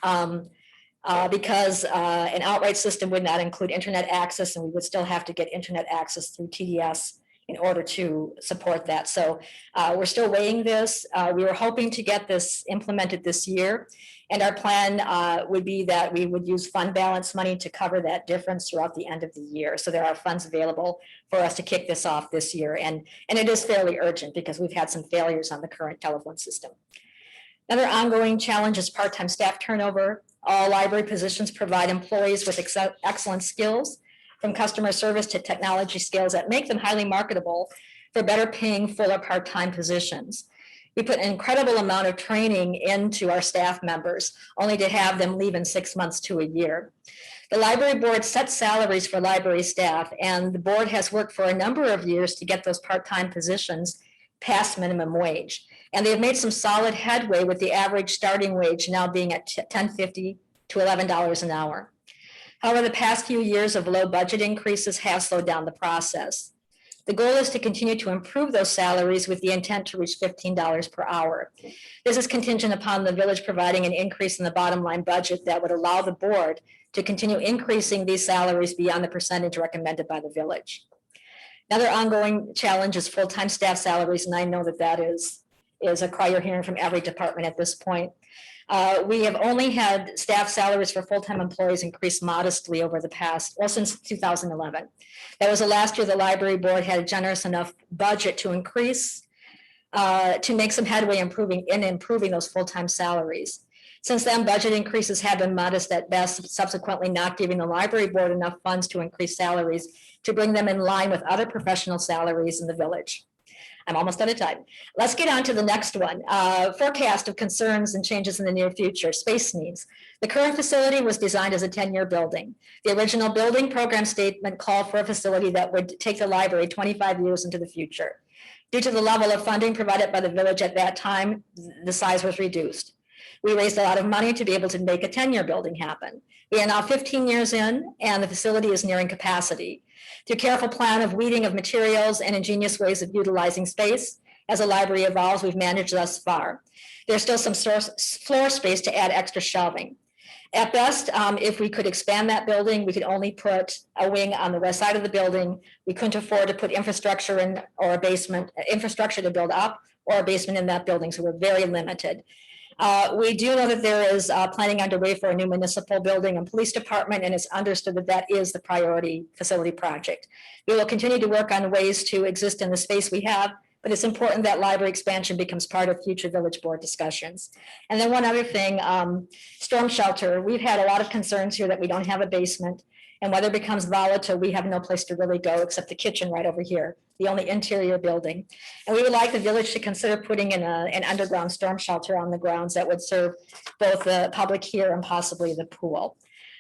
Because an outright system would not include internet access, and we would still have to get internet access through TDS in order to support that. So we're still weighing this. We were hoping to get this implemented this year. And our plan would be that we would use fund balance money to cover that difference throughout the end of the year. So there are funds available for us to kick this off this year. And it is fairly urgent because we've had some failures on the current telephone system. Another ongoing challenge is part-time staff turnover. All library positions provide employees with excellent skills, from customer service to technology skills that make them highly marketable for better paying full or part-time positions. We put an incredible amount of training into our staff members, only to have them leave in 6 months to a year. The library board sets salaries for library staff, and the board has worked for a number of years to get those part-time positions past minimum wage. And they've made some solid headway, with the average starting wage now being at $10.50 to $11 an hour. However, the past few years of low budget increases have slowed down the process. The goal is to continue to improve those salaries with the intent to reach $15 per hour. This is contingent upon the village providing an increase in the bottom line budget that would allow the board to continue increasing these salaries beyond the percentage recommended by the village. Another ongoing challenge is full-time staff salaries, and I know that that is a cry you're hearing from every department at this point. We have only had staff salaries for full-time employees increase modestly over the past, well, since 2011. That was the last year the library board had a generous enough budget to increase, to make some headway improving those full-time salaries. Since then, budget increases have been modest at best, subsequently not giving the library board enough funds to increase salaries to bring them in line with other professional salaries in the village. I'm almost out of time. Let's get on to the next one. Forecast of concerns and changes in the near future, space needs. The current facility was designed as a 10-year building. The original building program statement called for a facility that would take the library 25 years into the future. Due to the level of funding provided by the village at that time, the size was reduced. We raised a lot of money to be able to make a 10-year building happen. We are now 15 years in, and the facility is nearing capacity. Through careful plan of weeding of materials and ingenious ways of utilizing space, as the library evolves, we've managed thus far. There's still some floor space to add extra shelving. At best, if we could expand that building, we could only put a wing on the west side of the building. We couldn't afford to put infrastructure in or a basement, infrastructure to build up or a basement in that building, so we're very limited. We do know that there is planning underway for a new municipal building and police department, and it's understood that that is the priority facility project. We will continue to work on ways to exist in the space we have, but it's important that library expansion becomes part of future village board discussions. And then one other thing, storm shelter. We've had a lot of concerns here that we don't have a basement, and weather becomes volatile, we have no place to really go except the kitchen right over here, the only interior building. And we would like the village to consider putting in an underground storm shelter on the grounds that would serve both the public here and possibly the pool.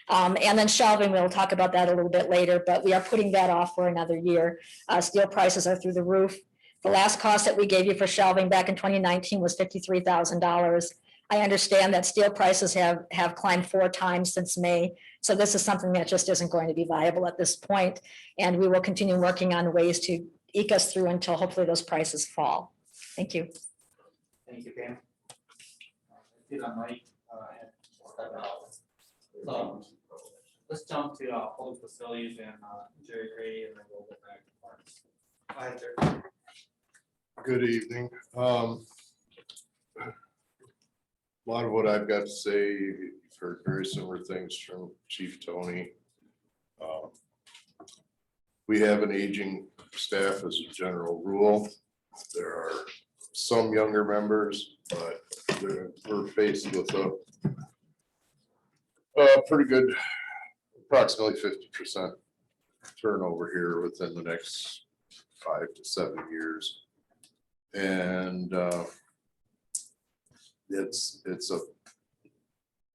And then shelving, we'll talk about that a little bit later, but we are putting that off for another year. Steel prices are through the roof. The last cost that we gave you for shelving back in 2019 was $53,000. I understand that steel prices have climbed 4 times since May. So this is something that just isn't going to be viable at this point. And we will continue working on ways to eke us through until hopefully those prices fall. Thank you. Thank you, Pam. I did on Mike, and step out. So let's jump to public facilities and Jerry Gray, and then we'll go back to parks. Go ahead, Jerry. Good evening. A lot of what I've got to say, you've heard very similar things from Chief Tony. We have an aging staff as a general rule. There are some younger members, but we're faced with a pretty good, approximately 50% turnover here within the next 5 to 7 years. And it's a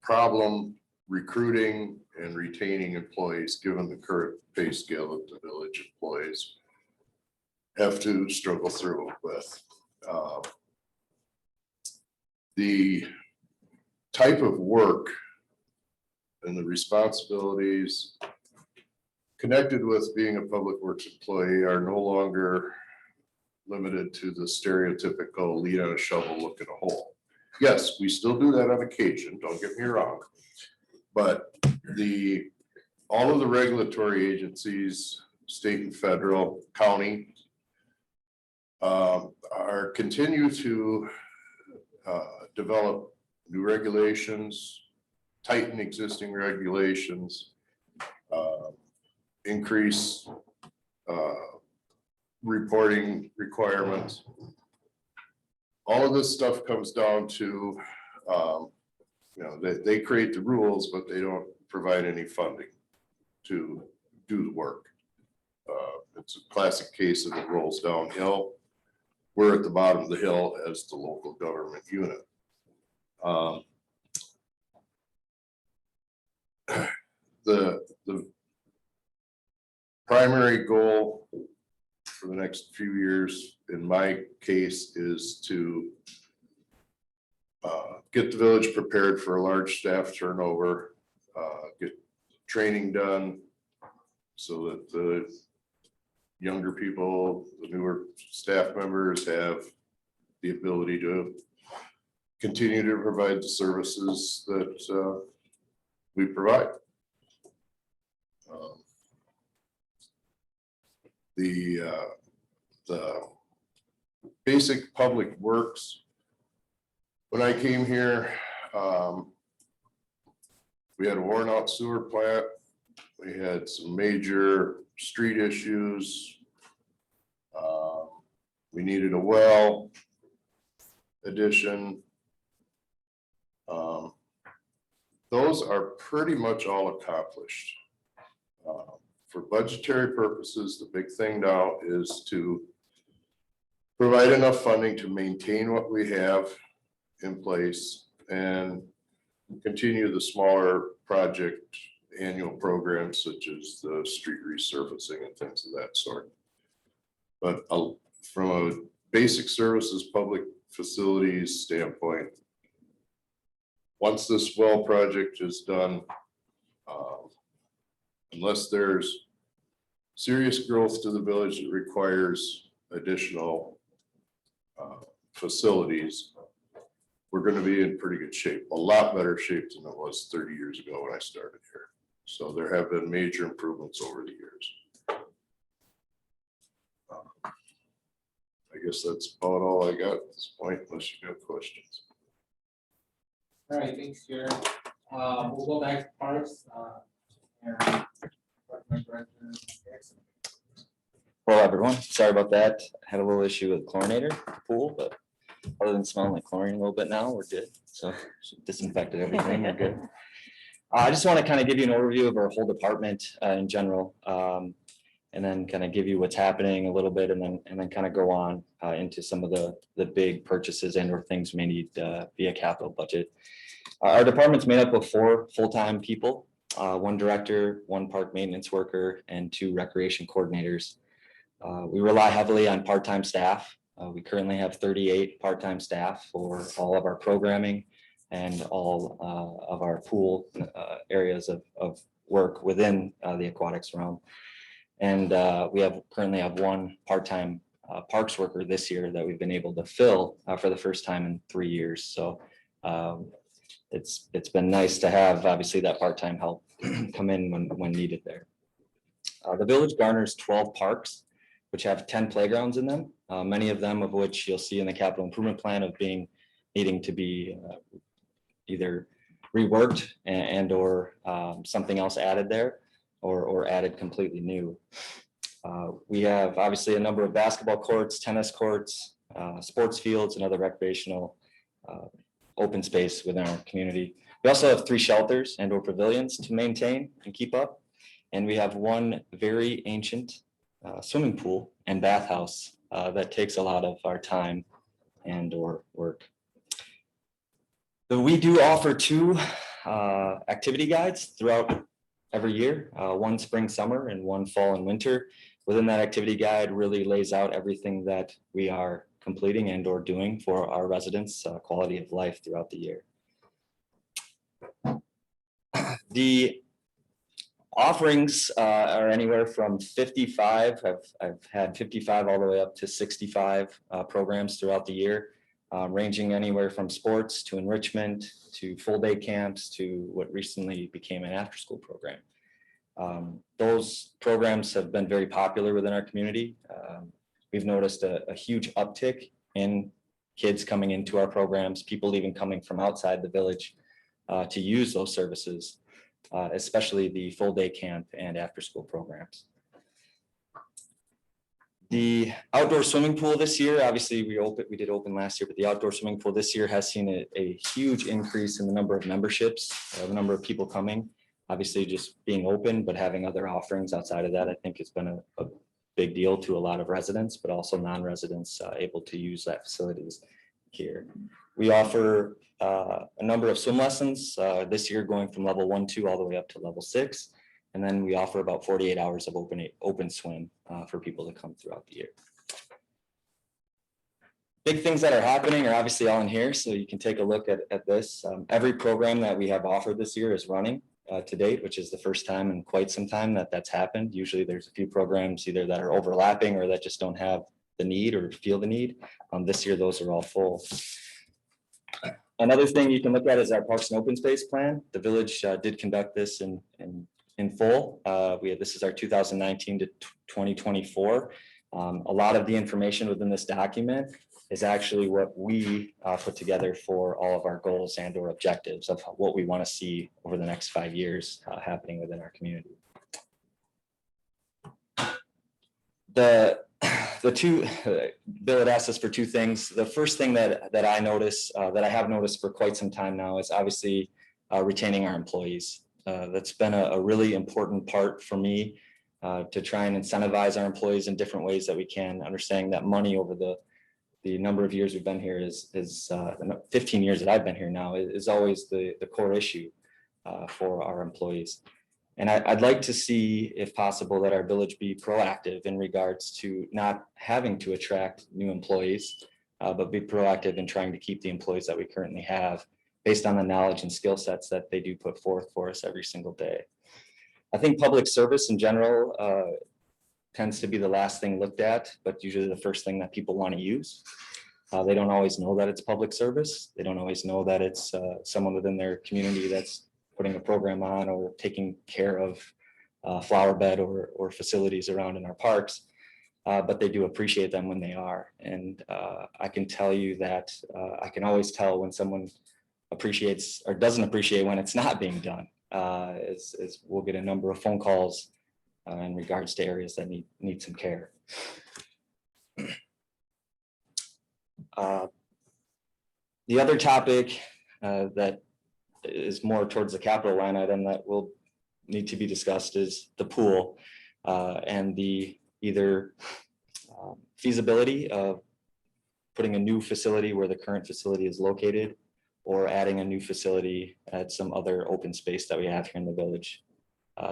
problem recruiting and retaining employees, given the current pay scale that the village employees have to struggle through with. The type of work and the responsibilities connected with being a public works employee are no longer limited to the stereotypical lead on a shovel, look at a hole. Yes, we still do that on occasion, don't get me wrong. But all of the regulatory agencies, state and federal, county, are continue to develop new regulations, tighten existing regulations, increase reporting requirements. All of this stuff comes down to, they create the rules, but they don't provide any funding to do the work. It's a classic case of it rolls downhill. We're at the bottom of the hill as the local government unit. The primary goal for the next few years, in my case, is to get the village prepared for a large staff turnover, get training done so that the younger people, the newer staff members have the ability to continue to provide the services that we provide. The basic public works. When I came here, we had a worn out sewer plant. We had some major street issues. We needed a well addition. Those are pretty much all accomplished. For budgetary purposes, the big thing now is to provide enough funding to maintain what we have in place and continue the smaller project annual programs such as the street resurfacing and things of that sort. But from a basic services, public facilities standpoint, once this well project is done, Unless there's serious growth to the village that requires additional facilities, we're gonna be in pretty good shape, a lot better shape than it was 30 years ago when I started here. So there have been major improvements over the years. I guess that's about all I got at this point, unless you have questions. All right, thanks, Jared. We'll go back to parks. And Department Director Jackson. Hello, everyone. Sorry about that. Had a little issue with chlorinator pool, but other than smelling like chlorine a little bit now, we're good. So disinfected everything, we're good. I just want to kind of give you an overview of our whole department in general. And then kind of give you what's happening a little bit and then kind of go on into some of the big purchases and or things we may need via capital budget. Our department's made up of 4 full-time people, 1 director, 1 park maintenance worker, and 2 recreation coordinators. We rely heavily on part-time staff. We currently have 38 part-time staff for all of our programming and all of our pool areas of work within the aquatics realm. And we currently have 1 part-time parks worker this year that we've been able to fill for the first time in 3 years. So it's been nice to have obviously that part-time help come in when needed there. The village garners 12 parks, which have 10 playgrounds in them, many of them of which you'll see in the capital improvement plan of needing to be either reworked and or something else added there or added completely new. We have obviously a number of basketball courts, tennis courts, sports fields, and other recreational open space within our community. We also have 3 shelters and or pavilions to maintain and keep up. And we have 1 very ancient swimming pool and bathhouse that takes a lot of our time and or work. So we do offer 2 activity guides throughout every year, 1 spring, summer, and 1 fall and winter. Within that activity guide really lays out everything that we are completing and or doing for our residents' quality of life throughout the year. The offerings are anywhere from 55. I've had 55 all the way up to 65 programs throughout the year, ranging anywhere from sports to enrichment to full day camps to what recently became an after-school program. Those programs have been very popular within our community. We've noticed a huge uptick in kids coming into our programs, people even coming from outside the village to use those services, especially the full day camp and after school programs. The outdoor swimming pool this year, obviously we did open last year, but the outdoor swimming pool this year has seen a huge increase in the number of memberships, the number of people coming. Obviously just being open, but having other offerings outside of that, I think it's been a big deal to a lot of residents, but also non-residents able to use that facilities here. We offer a number of swim lessons this year, going from level 1, 2 all the way up to level 6. And then we offer about 48 hours of open swim for people to come throughout the year. Big things that are happening are obviously all in here, so you can take a look at this. Every program that we have offered this year is running to date, which is the first time in quite some time that's happened. Usually there's a few programs either that are overlapping or that just don't have the need or feel the need. This year, those are all full. Another thing you can look at is our Parks and Open Space Plan. The village did conduct this in full. This is our 2019 to 2024. A lot of the information within this document is actually what we put together for all of our goals and or objectives of what we want to see over the next 5 years happening within our community. Bill had asked us for 2 things. The first thing that I notice, that I have noticed for quite some time now, is obviously retaining our employees. That's been a really important part for me to try and incentivize our employees in different ways that we can, understanding that money over the number of years we've been here is 15 years that I've been here now is always the core issue for our employees. And I'd like to see, if possible, that our village be proactive in regards to not having to attract new employees, but be proactive in trying to keep the employees that we currently have based on the knowledge and skill sets that they do put forth for us every single day. I think public service in general tends to be the last thing looked at, but usually the first thing that people want to use. They don't always know that it's public service. They don't always know that it's someone within their community that's putting a program on or taking care of flower bed or facilities around in our parks. But they do appreciate them when they are. And I can tell you that I can always tell when someone appreciates or doesn't appreciate when it's not being done. As we'll get a number of phone calls in regards to areas that need some care. The other topic that is more towards the capital line item that will need to be discussed is the pool and the either feasibility of putting a new facility where the current facility is located or adding a new facility at some other open space that we have here in the village.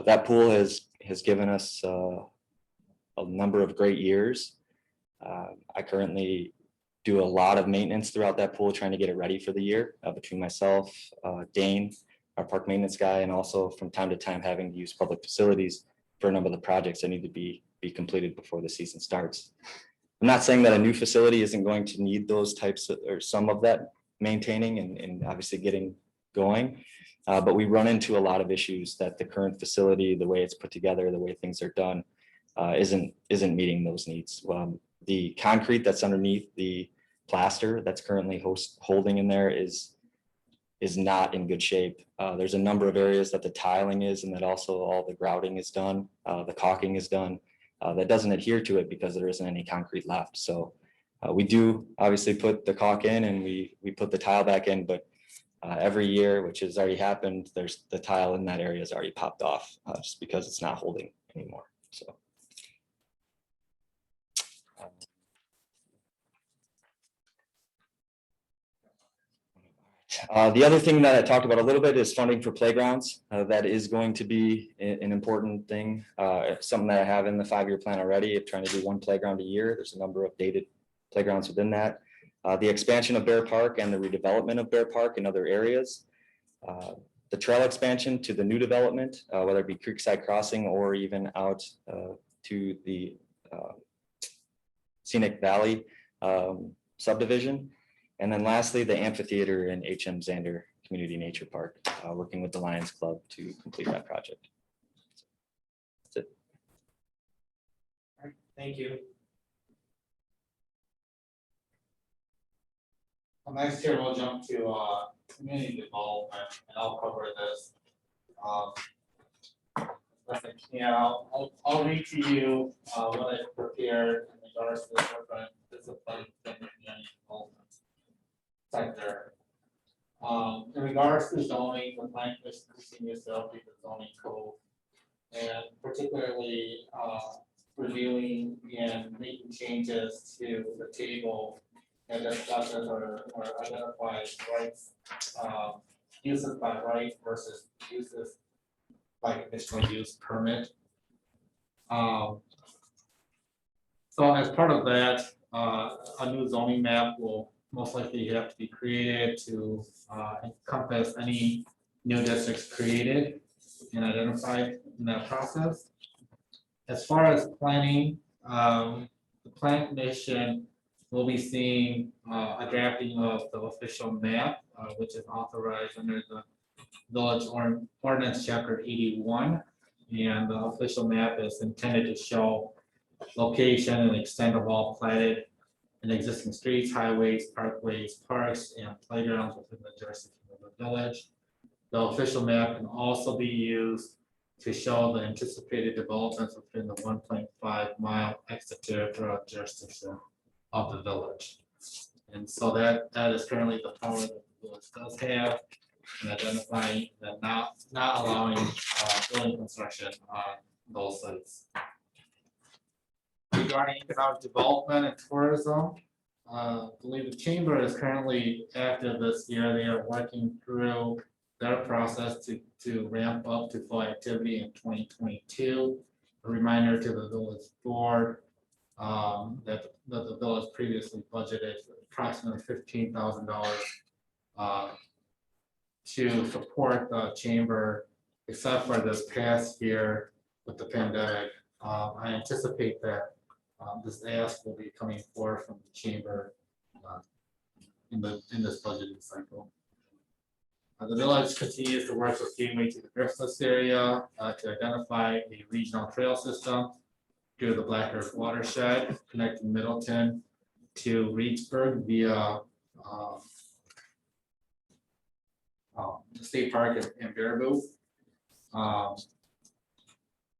That pool has given us a number of great years. I currently do a lot of maintenance throughout that pool, trying to get it ready for the year between myself, Dane, our park maintenance guy, and also from time to time having to use public facilities for a number of the projects that need to be completed before the season starts. I'm not saying that a new facility isn't going to need those types of, or some of that maintaining and obviously getting going. But we run into a lot of issues that the current facility, the way it's put together, the way things are done, isn't meeting those needs. The concrete that's underneath the plaster that's currently holding in there is not in good shape. There's a number of areas that the tiling is, and that also all the grouting is done, the caulking is done. That doesn't adhere to it because there isn't any concrete left. So we do obviously put the caulk in and we put the tile back in, but every year, which has already happened, there's the tile in that area has already popped off just because it's not holding anymore. So. The other thing that I talked about a little bit is funding for playgrounds. That is going to be an important thing. Something that I have in the 5-year plan already of trying to do one playground a year. There's a number of dated playgrounds within that. The expansion of Bear Park and the redevelopment of Bear Park in other areas. The trail expansion to the new development, whether it be Creekside Crossing or even out to the Scenic Valley subdivision. And then lastly, the amphitheater in HM Zander Community Nature Park, working with the Lions Club to complete that project. That's it. All right, thank you. Well, next here we'll jump to community development, and I'll cover this. I'll read to you what I prepared in regards to the different disciplines in the community development sector. In regards to zoning, the plan commission continues to update the zoning code, and particularly reviewing and making changes to the table and discusses or identifies rights, uses by right versus uses by conditional use permit. So as part of that, a new zoning map will most likely have to be created to encompass any new districts created and identified in that process. As far as planning, the Plan Commission will be seeing a drafting of the official map, which is authorized under the Village Ordinance Chapter 81. And the official map is intended to show location and extent of all platted and existing streets, highways, parkways, parks, and playgrounds within the jurisdiction of the village. The official map can also be used to show the anticipated developments within the 1.5 mile extraterritorial jurisdiction of the village. And so that is currently the power that the village does have in identifying and not allowing building construction on those sites. Regarding economic development and tourism, I believe the chamber is currently active this year. They are working through their process to ramp up to full activity in 2022. A reminder to the village board that the village previously budgeted approximately $15,000 to support the chamber except for this past year with the pandemic, I anticipate that this ask will be coming forth from the chamber in this budgeting cycle. The village continues to work with Gateway to the Driftless area to identify a regional trail system through the Black Earth watershed, connecting Middleton to Reedsburg via the state park in Baraboo.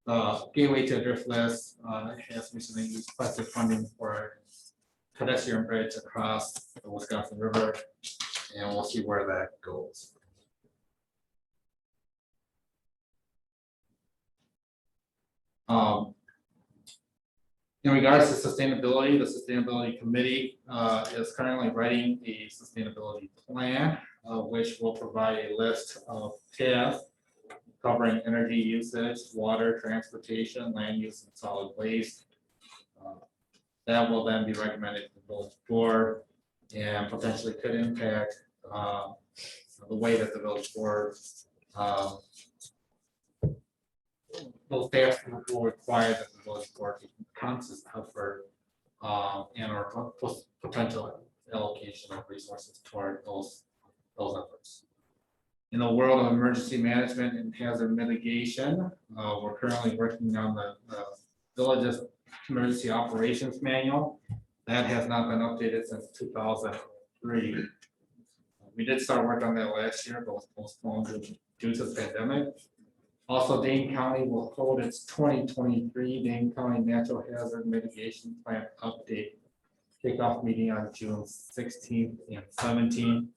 The Gateway to Driftless has recently requested funding for a pedestrian bridge across the Wisconsin River, and we'll see where that goes. In regards to sustainability, the Sustainability Committee is currently writing a sustainability plan, which will provide a list of tasks covering energy usage, water, transportation, land use, and solid waste. That will then be recommended to the village board and potentially could impact the way that the village board those tasks will require that the village board take conscious effort and or potential allocation of resources toward those efforts. In the world of emergency management and hazard mitigation, we're currently working on the village's emergency operations manual. That has not been updated since 2003. We did start work on that last year, but was postponed due to the pandemic. Also, Dane County will hold its 2023 Dane County Natural Hazard Mitigation Plan update kickoff meeting on June 16th and 17th.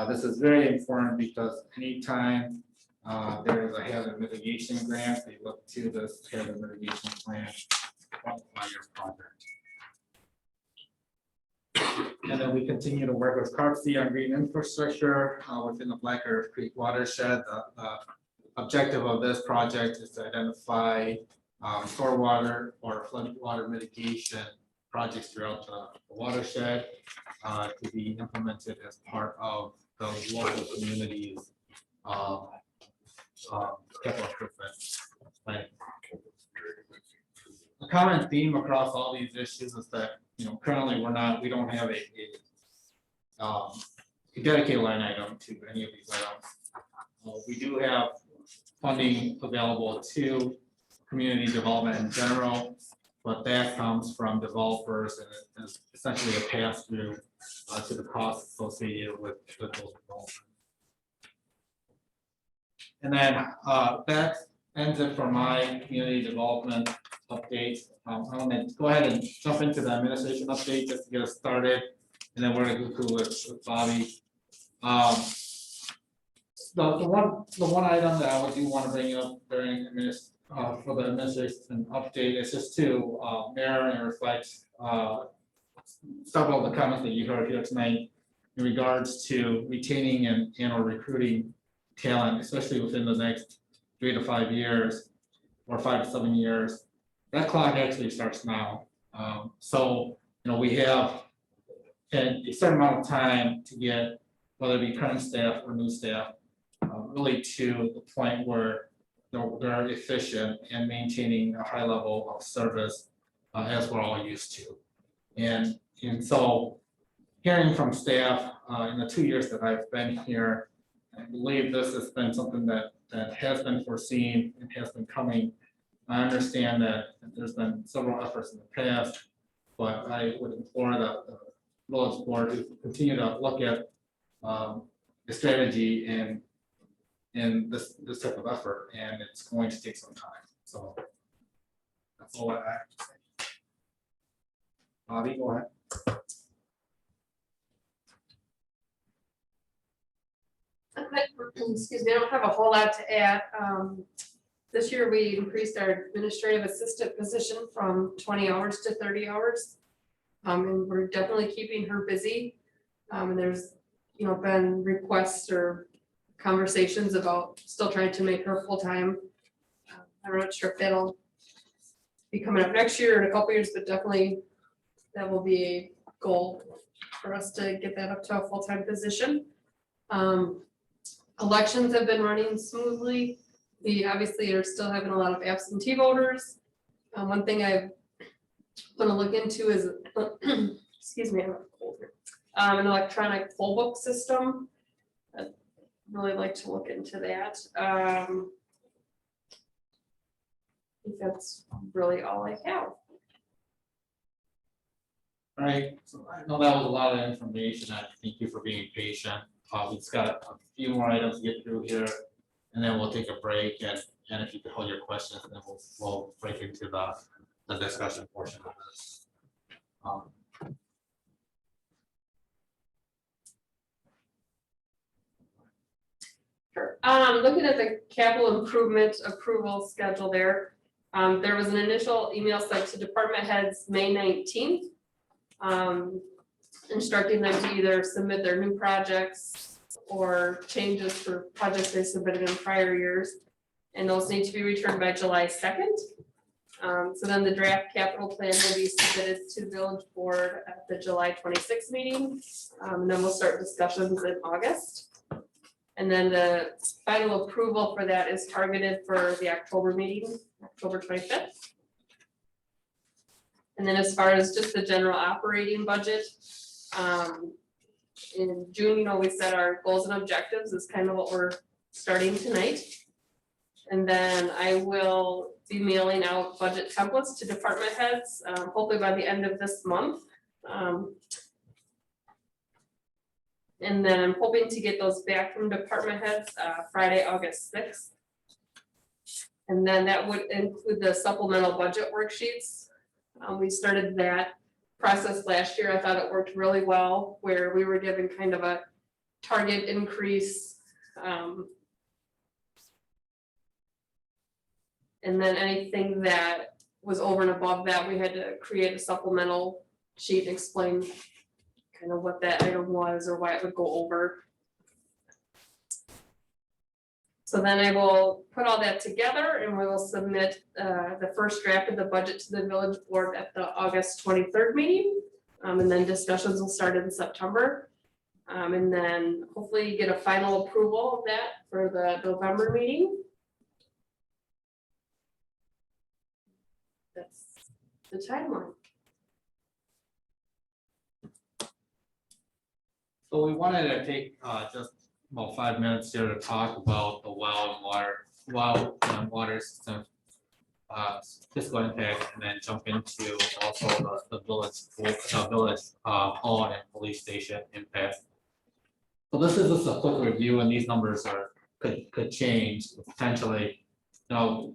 This is very important because anytime there is a hazard mitigation grant, they look to this hazard mitigation plan to qualify your project. And then we continue to work with CARC on green infrastructure within the Black Earth Creek watershed. The objective of this project is to identify stormwater or flood water mitigation projects throughout the watershed to be implemented as part of those local communities capital improvement planning. A common theme across all these issues is that, currently we don't have a dedicated line item to any of these items. We do have funding available to community development in general, but that comes from developers and it is essentially a pass through to the costs associated with those developments. And then that ends it for my community development update. I'm going to go ahead and jump into the administration update just to get us started, and then we're going to go through with Bobby. The one item that I do want to bring up during for the administration update is just to mirror and reflect several of the comments that you heard here tonight in regards to retaining and or recruiting talent, especially within the next 3 to 5 years or 5 to 7 years. That clock actually starts now. So we have a certain amount of time to get whether it be current staff or new staff really to the point where they're efficient and maintaining a high level of service as we're all used to. And so hearing from staff in the 2 years that I've been here, I believe this has been something that has been foreseen and has been coming. I understand that there's been several efforts in the past, but I would implore the village board to continue to look at the strategy and this type of effort, and it's going to take some time. So that's all I have to say. Bobby, go ahead. Excuse me, I don't have a whole lot to add. This year we increased our administrative assistant position from 20 hours to 30 hours. And we're definitely keeping her busy. And there's, been requests or conversations about still trying to make her full-time. I'm not sure if that'll be coming up next year or in a couple years, but definitely that will be a goal for us to get that up to a full-time position. Elections have been running smoothly. We obviously are still having a lot of absentee voters. One thing I want to look into is, excuse me, I have a cold here. An electronic poll book system. I'd really like to look into that. I think that's really all I have. All right, so I know that was a lot of information. I thank you for being patient. We've just got a few more items to get through here, and then we'll take a break, and if you could hold your questions, and then we'll break into the discussion portion of this. Sure. Looking at the capital improvement approval schedule there, there was an initial email sent to department heads May 19th. Instructing them to either submit their new projects or changes for projects they submitted in prior years. And those need to be returned by July 2nd. So then the draft capital plan will be submitted to the village board at the July 26th meeting. And then we'll start discussions in August. And then the final approval for that is targeted for the October meeting, October 25th. And then as far as just the general operating budget, in June, we set our goals and objectives is kind of what we're starting tonight. And then I will be mailing out budget templates to department heads, hopefully by the end of this month. And then I'm hoping to get those back from department heads Friday, August 6th. And then that would include the supplemental budget worksheets. We started that process last year. I thought it worked really well, where we were given kind of a target increase. And then anything that was over and above that, we had to create a supplemental sheet and explain kind of what that item was or why it would go over. So then I will put all that together and we will submit the first draft of the budget to the village board at the August 23rd meeting. And then discussions will start in September. And then hopefully get a final approval of that for the November meeting. That's the timeline. So we wanted to take just about 5 minutes here to talk about the well and water system fiscal impact, and then jump into also the village hall and police station impact. So this is just a quick review, and these numbers could change potentially. Now,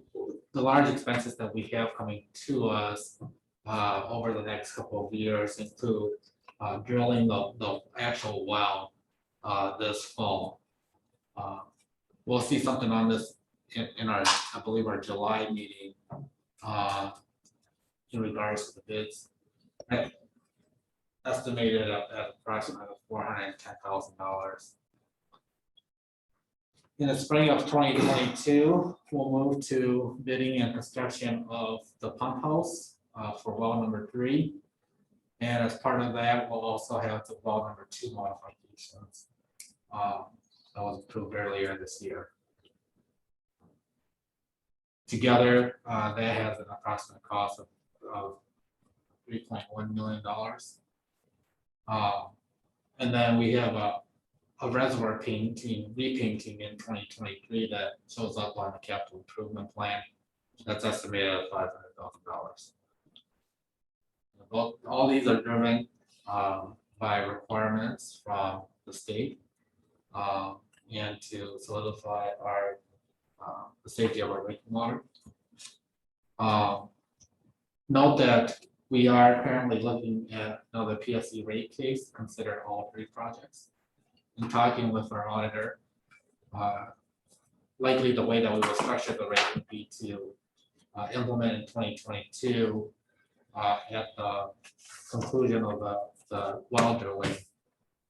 the large expenses that we have coming to us over the next couple of years include drilling the actual well this fall. We'll see something on this in our, I believe, our July meeting in regards to the bids. Estimated at approximately $410,000. In the spring of 2022, we'll move to bidding and construction of the pump house for well number 3. And as part of that, we'll also have the well number 2 modifications. That was approved earlier this year. Together, that has an approximate cost of $3.1 million. And then we have a reservoir repainting in 2023 that shows up on the capital improvement plan. That's estimated at $500,000. All these are driven by requirements from the state and to solidify the safety of our drinking water. Note that we are currently looking at another PSC rate case to consider all 3 projects. In talking with our auditor, likely the way that we will structure the rate would be to implement in 2022 at the conclusion of the well drilling,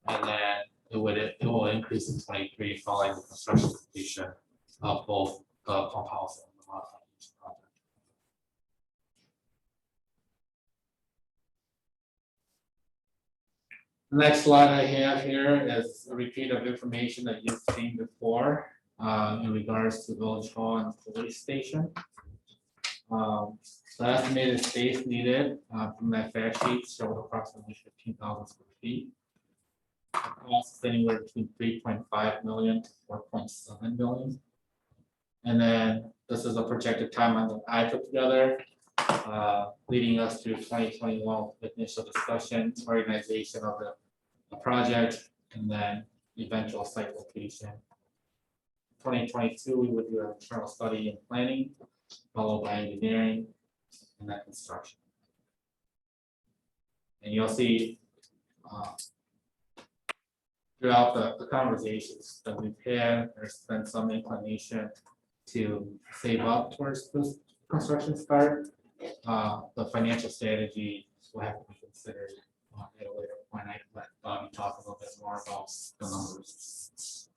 and then it will increase in 23 following the construction completion of both the pump house and the modification project. The next slide I have here is a repeat of information that you've seen before. in regards to Village Hall and Police Station. The estimated space needed from that fact sheet showed approximately 15,000 square feet. Cost anywhere between 3.5 million to 4.7 million. And then this is a projected timeline that I put together, leading us through 2021 with initial discussion, organization of the project, and then eventual site location. 2022, we would do an internal study and planning, followed by engineering, and then construction. And you'll see throughout the conversations that we've had, there's been some inclination to save up towards this construction start. The financial strategy will have to be considered at a later point. I let Bobby talk a little bit more about the numbers.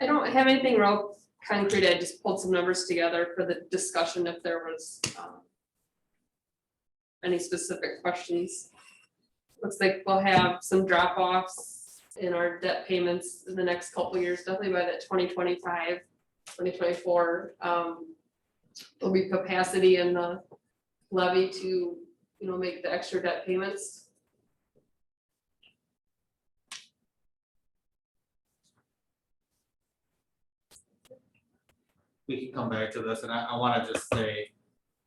I don't have anything real concrete. I just pulled some numbers together for the discussion if there was any specific questions. Looks like we'll have some drop-offs in our debt payments in the next couple of years, definitely by that 2025, 2024. There'll be capacity in the levy to, make the extra debt payments. We can come back to this, and I want to just say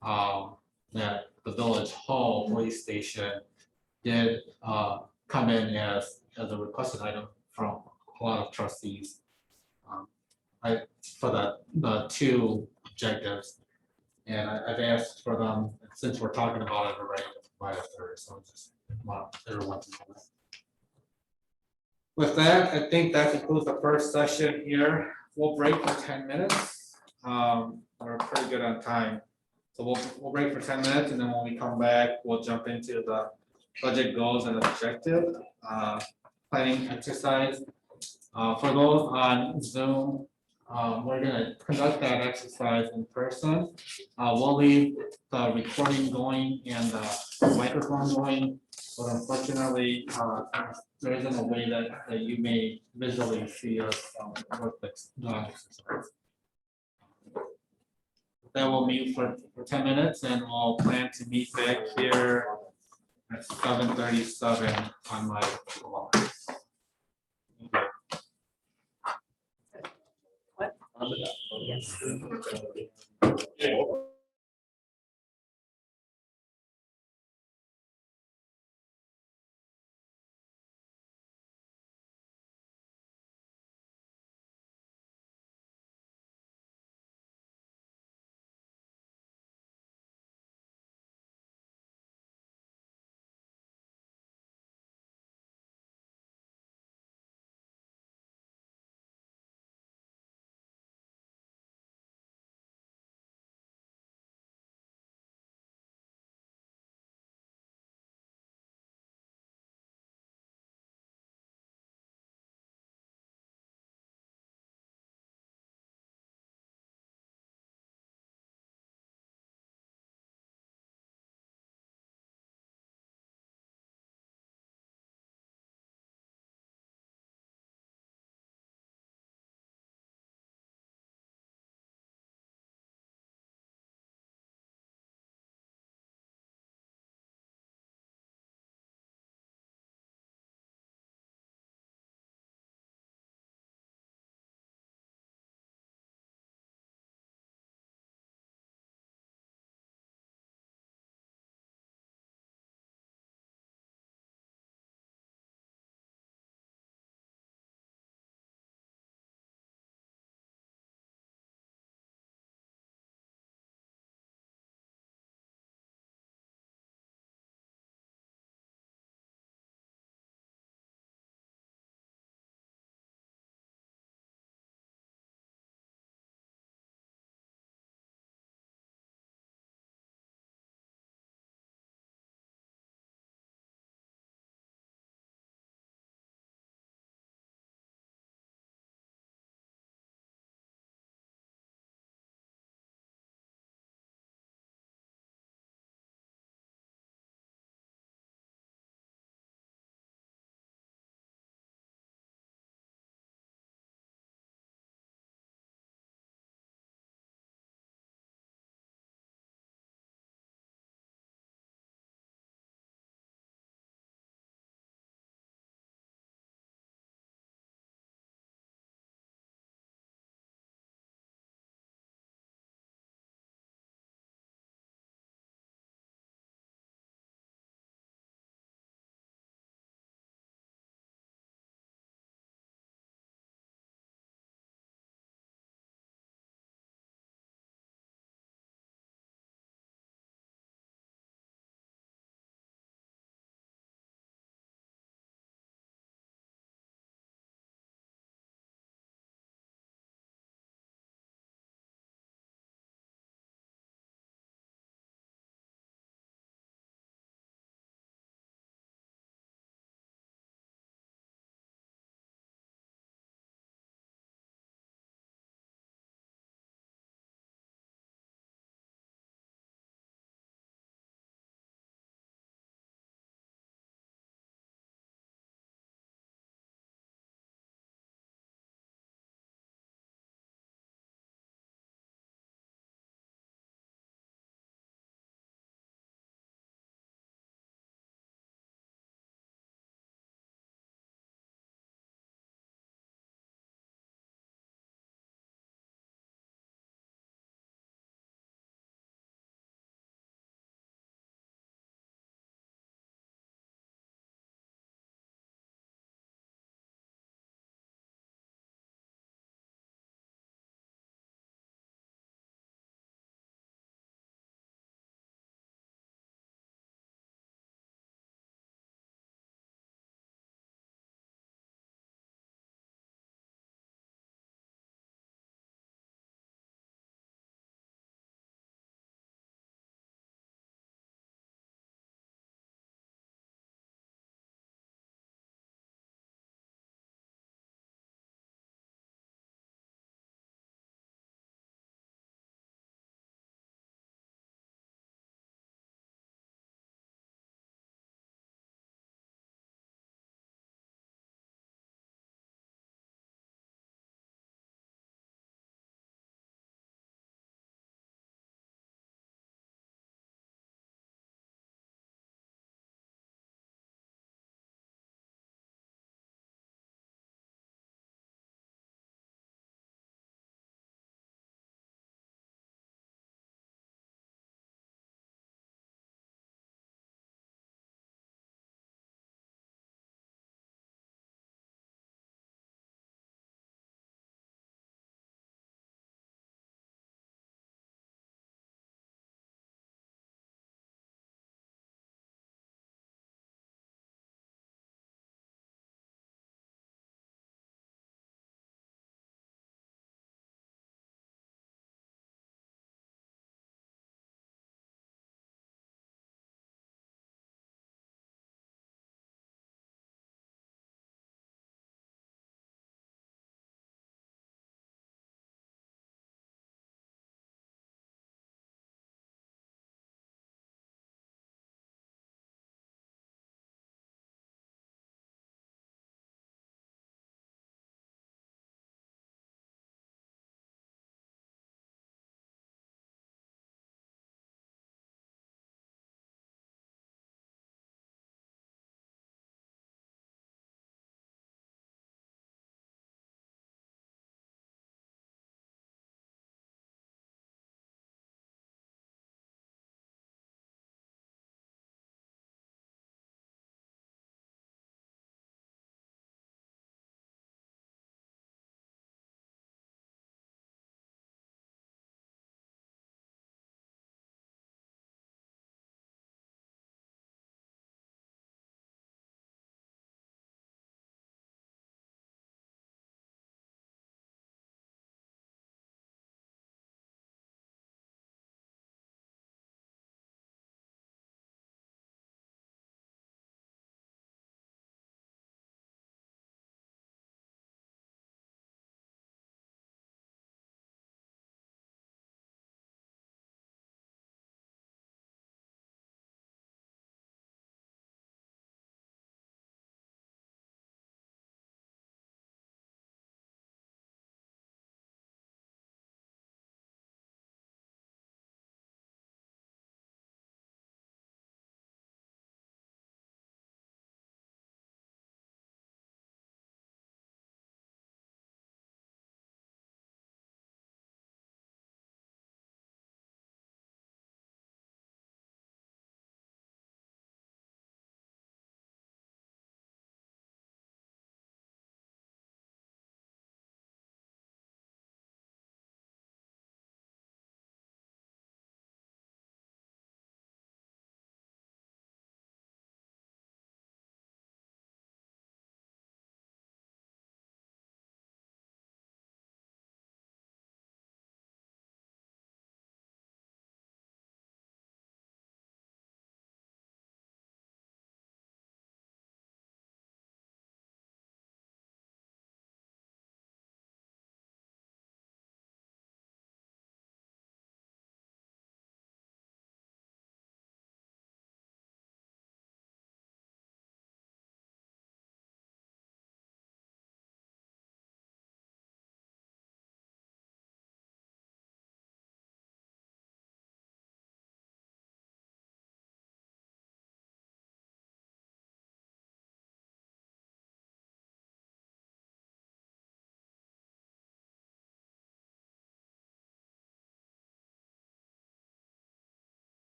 that the Village Hall Police Station did come in as a requested item from a lot of trustees. For the two objectives, and I've asked for them, since we're talking about it already, to provide a third, so I just want everyone to know that. With that, I think that concludes the first session here. We'll break for 10 minutes. We're pretty good on time. So we'll break for 10 minutes, and then when we come back, we'll jump into the budget goals and objective planning exercise. For those on Zoom, we're gonna conduct that exercise in person. We'll leave the recording going and the microphone going, but unfortunately, there isn't a way that you may visually see us work the exercise. Then we'll mute for 10 minutes, and we'll plan to meet back here at 7:37 on my clock. Yes.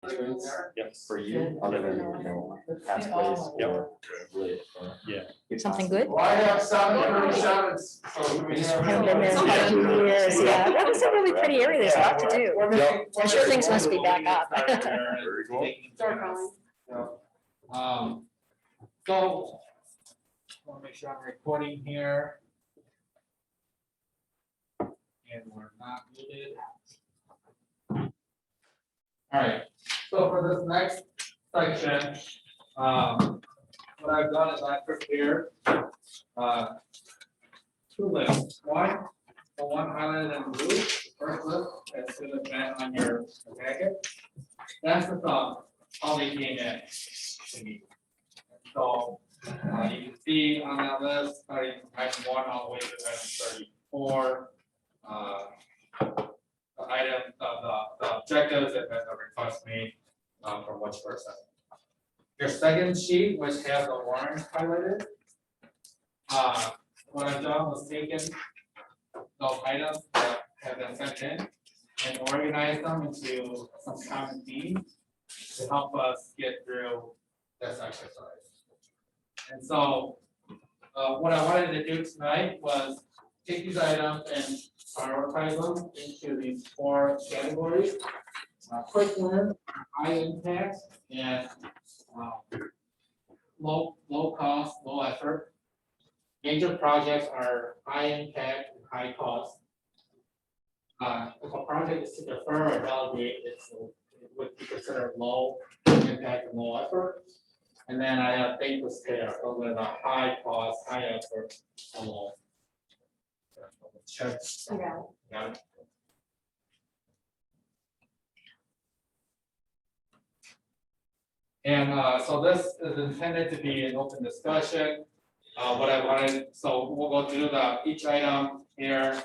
Yep, for you, other than, pathways or really. Yeah. Something good? Well, I have 737s, so we have. Haven't been there in quite a few years, yeah. That was a really pretty area, there's a lot to do. I'm sure things must be back up. Very cool. So, want to make sure I'm recording here. And we're not muted. All right, so for this next section, what I've done is I prepared two lists. The one highlighted in blue, the first list, that's in the back on your packet. That's the thought, how they came in to me. So you can see on that list, starting from item 1 all the way to item 34. The item, the objectives and then the request made from which person. Your second sheet, which has the orange highlighted, what I've done was taken those items that have been sent in and organize them into some common themes to help us get through this exercise. And so what I wanted to do tonight was take these items and prioritize them into these 4 categories. Quick win, high impact, and low cost, low effort. Major projects are high impact and high cost. If a project is to defer or delegate, it would be considered low impact and low effort. And then I have thankless care, those are the high cost, high effort, and low. Check. Got it. And so this is intended to be an open discussion. What I wanted, so we'll go through each item here,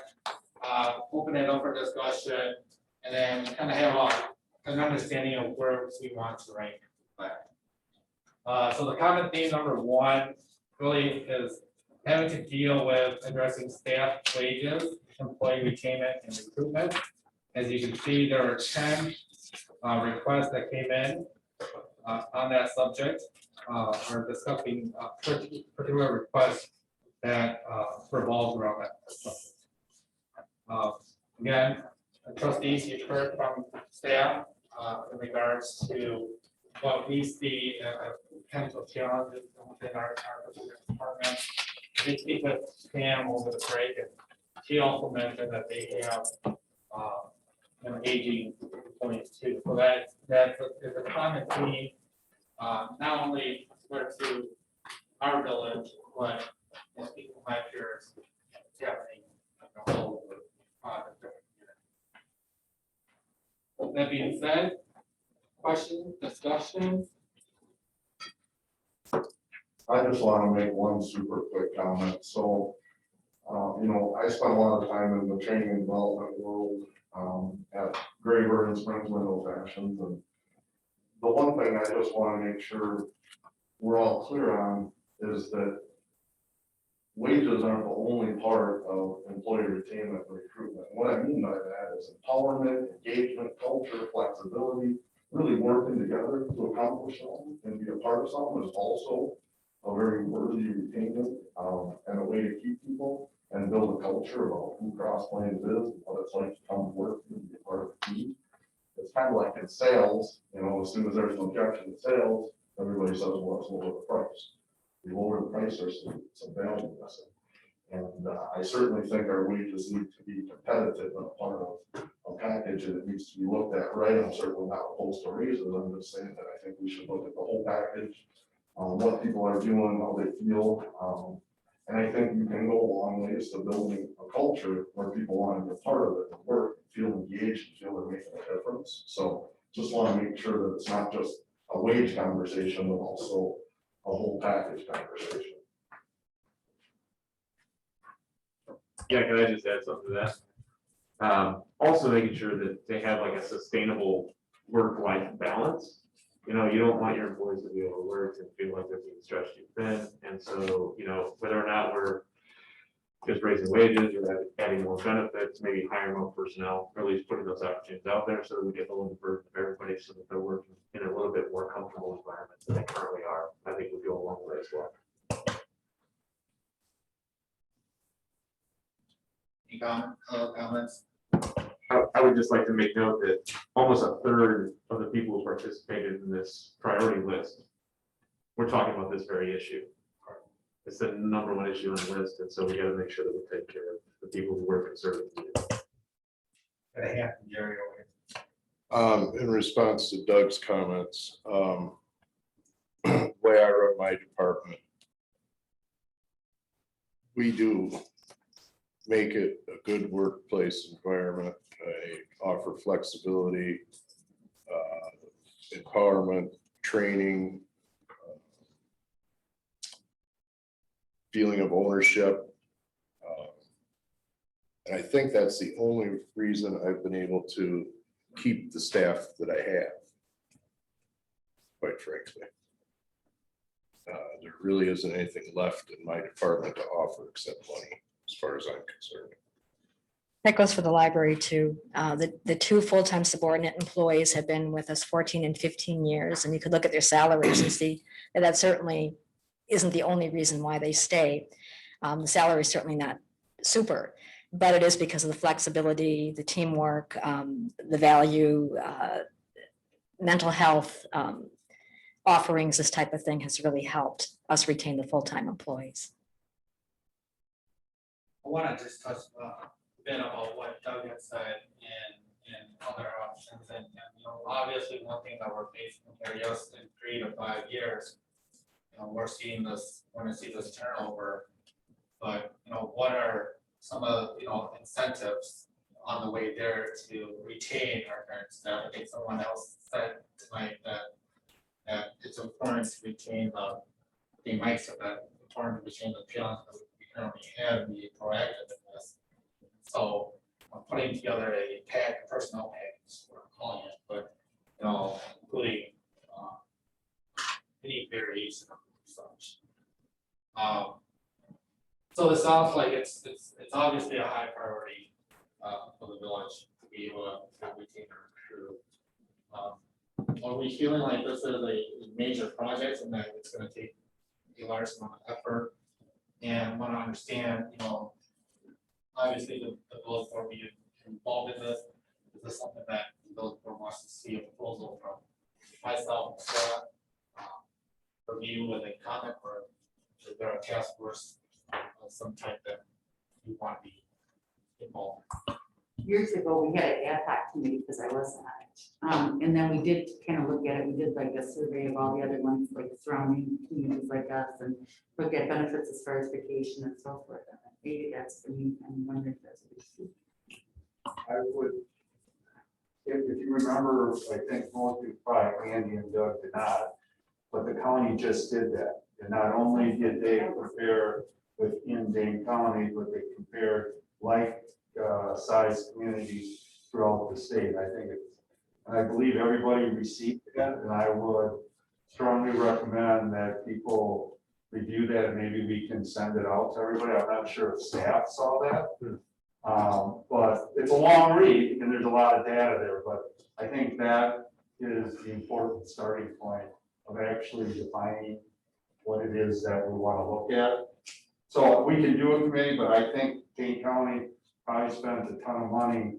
open it up for discussion, and then kind of have an understanding of where we want to rank that. So the common theme number 1 really is having to deal with addressing staff wages, employee retainment, and recruitment. As you can see, there are 10 requests that came in on that subject, or discussing particular requests that revolve around that subject. Again, trustees, you've heard from staff in regards to what we see potential challenges within our department. We speak with Pam over the break, and she also mentioned that they have aging employees too. So that is a common theme, not only to our village, but people my peers happening all over the community. That being said, questions, discussion? I just want to make one super quick comment. So, I spent a lot of time in the training and development world at Graver and Springs Window Fashions. And the one thing I just want to make sure we're all clear on is that wages aren't the only part of employee retainment and recruitment. What I mean by that is empowerment, engagement, culture, flexibility, really working together to accomplish something and be a part of something is also a very worthy retainment and a way to keep people and build a culture about who Cross Plains is and what it's like to come to work and be a part of the team. It's kind of like in sales, as soon as there's an objection to sales, everybody says, well, let's lower the price. We lower the price, there's some value missing. And I certainly think our wages need to be competitive and a part of a package, and it needs to be looked at right. I'm certainly not opposed to raises. I'm just saying that I think we should look at the whole package, what people are doing, how they feel. And I think you can go a long ways to building a culture where people want to be a part of it and work, and feel engaged, and feel they're making a difference. So just want to make sure that it's not just a wage conversation, but also a whole package conversation. Yeah, can I just add something to that? Also making sure that they have like a sustainable work-life balance. You don't want your employees to be overworked and feel like they're being stretched too thin. And so, whether or not we're just raising wages or adding more benefits, maybe hiring more personnel, or at least putting those opportunities out there so that we get a little burden of everybody so that they're working in a little bit more comfortable environment than they currently are. I think would go a long way as well. Any other comments? I would just like to make note that almost a third of the people who participated in this priority list, we're talking about this very issue. It's the number one issue on the list, and so we got to make sure that we take care of the people who were concerned. Jerry over here. In response to Doug's comments, way I run my department, we do make it a good workplace environment. I offer flexibility, empowerment, training, feeling of ownership. And I think that's the only reason I've been able to keep the staff that I have, quite frankly. There really isn't anything left in my department to offer except money, as far as I'm concerned. That goes for the library too. The two full-time subordinate employees have been with us 14 and 15 years, and you could look at their salaries and see that that certainly isn't the only reason why they stay. The salary is certainly not super, but it is because of the flexibility, the teamwork, the value, mental health offerings, this type of thing has really helped us retain the full-time employees. I want to just touch a bit about what Doug had said and other options. And you know, obviously one thing that we're facing here, just in 3 to 5 years, you know, we're seeing this, we're going to see this turnover. But, you know, what are some of, you know, incentives on the way there to retain our current staff? I think someone else said tonight that it's important to retain the, I think Mike said that it's important to retain the talent that we currently have and be proactive in this. So I'm putting together a personnel package, we're calling it, but, you know, including any variation of such. So it sounds like it's obviously a high priority for the village to be able to retain our crew. Are we feeling like this is a major project and that it's going to take a large amount of effort? And want to understand, you know, obviously the village board being involved in this. Is this something that the village board wants to see a proposal from myself, Scott, review with a comment, or is there a task force of some type that you want to be involved? Years ago, we had an ad hoc committee because I wasn't on it. And then we did kind of look at it. We did like a survey of all the other ones, like surrounding communities like us, and look at benefits as far as vacation and so forth. And maybe that's the need. I'm wondering if that's what we see. I would, if you remember, I think most of you, probably Andy and Doug did not, but the county just did that. And not only did they compare within Dane County, but they compared like size communities throughout the state. I think it's, and I believe everybody received that, and I would strongly recommend that people review that, and maybe we can send it out to everybody. I'm not sure if staff saw that. But it's a long read and there's a lot of data there, but I think that is the important starting point of actually defining what it is that we want to look at. So we can do a committee, but I think Dane County probably spent a ton of money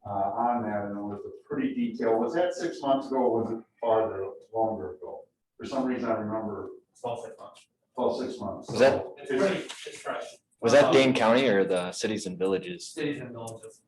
on that, and it was a pretty detailed. Was that 6 months ago, or was it farther, longer ago? For some reason, I remember. It's all 6 months. Well, 6 months. Was that- It's pretty, it's fresh. Was that Dane County or the cities and villages? Cities and villages.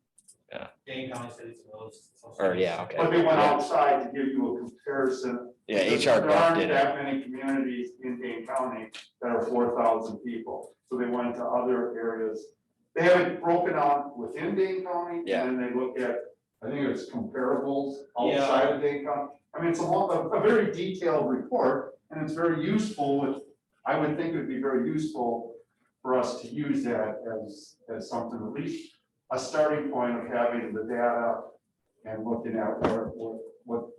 Yeah. Dane County, cities and villages. Or, yeah, okay. But they went Yeah. outside to give you a comparison. Yeah, Because HR there Buff aren't did it. that many communities in Dane County that are 4,000 people. So they went to other areas. They have it broken out within Dane County. Yeah. And then they look at, I think it's comparables outside of Dane County. I mean, it's a very detailed report, and it's very useful with, I would think it would be very useful for us to use that as something, at least a starting point of having the data and looking at what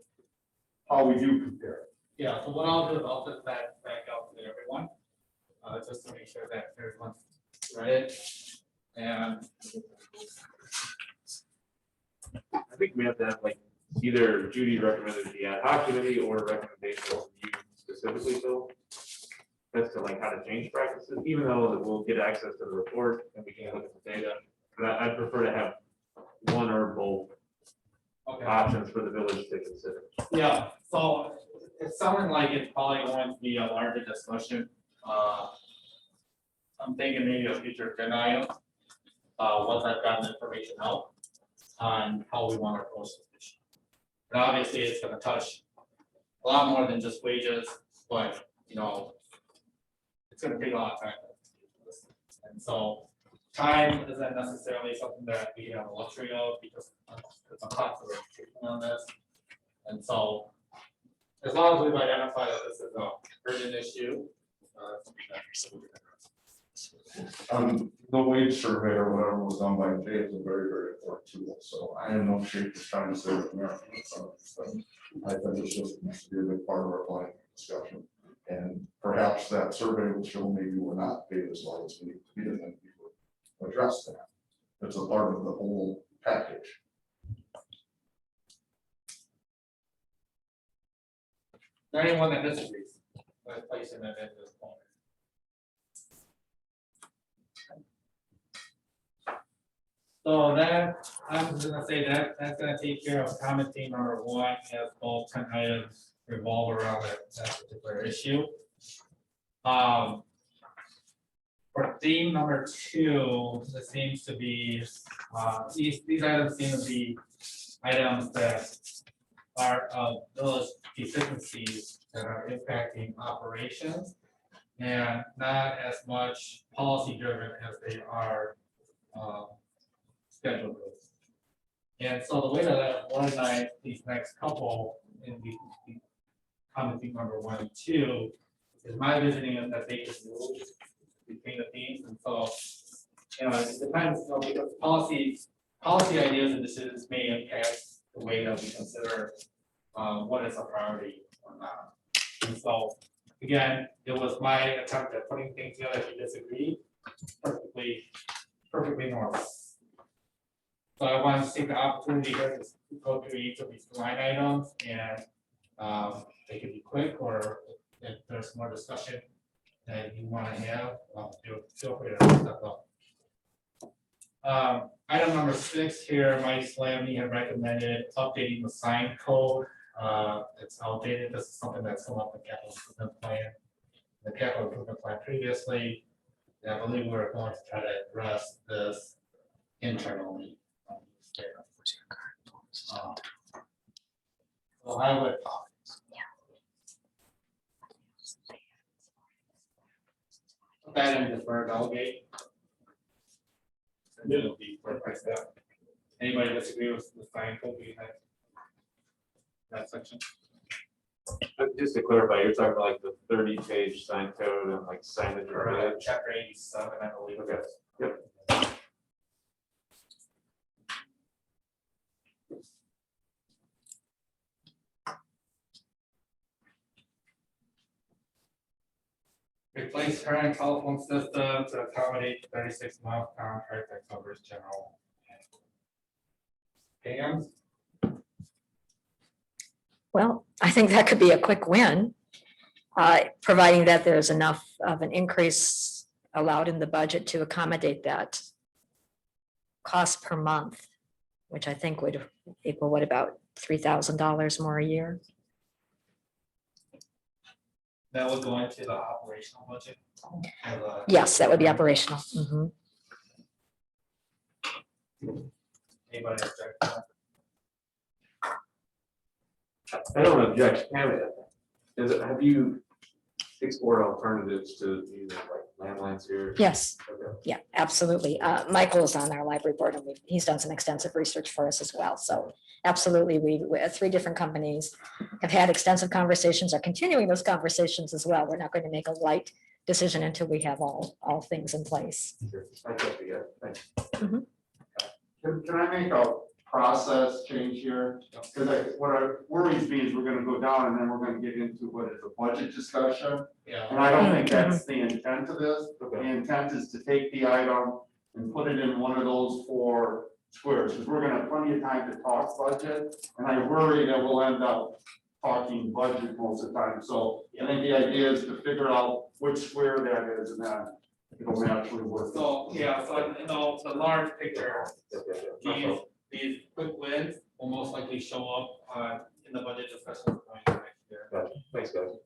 how we do compare. Yeah, so what I'll do is I'll put that back out to everyone, just to make sure that everyone's read it. And I think we have to have like either Judy recommended the ad hoc committee or a recommendation from you specifically, Phil. As to like how to change practices, even though that we'll get access to the report and we can look at the data. But I'd prefer to have one or both okay. options for the village to consider. Yeah, so it's sounding like it's probably going to be a larger discussion. I'm thinking maybe a future agenda item. Once I've gotten information out on how we want to approach this issue. And obviously, it's gonna touch a lot more than just wages, but, you know, it's gonna take a lot of time. And so time isn't necessarily something that we have a luxury of because it's a constant on this. And so as long as we've identified that this is a urgent issue. The wage survey or whatever was done by Jay is a very, very important tool, so I am no shape of trying to say that Americans. I think it's just needs to be a big part of our planning discussion. And perhaps that survey will show maybe we're not paid as well as we need to be, and then we would address that. It's a part of the whole package. Is there anyone that disagrees with placing it in this point? So that, I'm just gonna say that, that's gonna take care of comment theme number 1, as both 10 items revolve around that particular issue. For theme number 2, this seems to be, these items seem to be items that are of village deficiencies that are impacting operations and not as much policy driven as they are scheduled. And so the way that I organize these next couple in the commenting number 1 and 2 is my visioning is that they can move between the themes. And so, you know, it depends, you know, because policy ideas and decisions may impact the way that we consider what is a priority or not. And so, again, it was my attempt at putting things together. If you disagree, perfectly normal. So I want to take the opportunity here to go through each of these line items and they can be quick, or if there's more discussion that you want to have, feel free to step up. Item number 6 here, Mike Slammy had recommended updating the sign code. It's outdated. This is something that's come up in capital improvement plan. The capital improvement plan previously, and I believe we're going to try to address this internally. So I would. Put that in deferred delegate. And it'll be for price down. Anybody disagree with the sign code being that section? Just to clarify, you're talking about like the 30-page sign code and like signage. Or chapter 87, I believe. Okay. Yep. Replace current telephone system to accommodate 36-month contract that covers general scams. Well, I think that could be a quick win, providing that there's enough of an increase allowed in the budget to accommodate that cost per month, which I think would equal what, about $3,000 more a year? That would go into the operational budget. Yes, that would be operational. Mhm. Anybody object to that? I don't object. Have you explored alternatives to using like landlines here? Yes, Okay. yeah, absolutely. Michael is on our library board and he's done some extensive research for us as well. So absolutely, we 3 different companies have had extensive conversations, are continuing those conversations as well. We're not going to make a light decision until we have all things in place. Sure. I totally get it. Thanks. Can I make a process change here. Because what worries me is we're gonna go down and then we're gonna get into what is a budget discussion. Yeah. And I don't think that's the intent of this. The intent is to take the item and put it in one of those four squares, because we're gonna have plenty of time to talk budget. And I worry that we'll end up talking budget most of the time. So I think the idea is to figure out which square that is, and then it'll naturally work. So, yeah, so in the large picture, these quick wins will most likely show up in the budget discussion next year. Thanks, guys.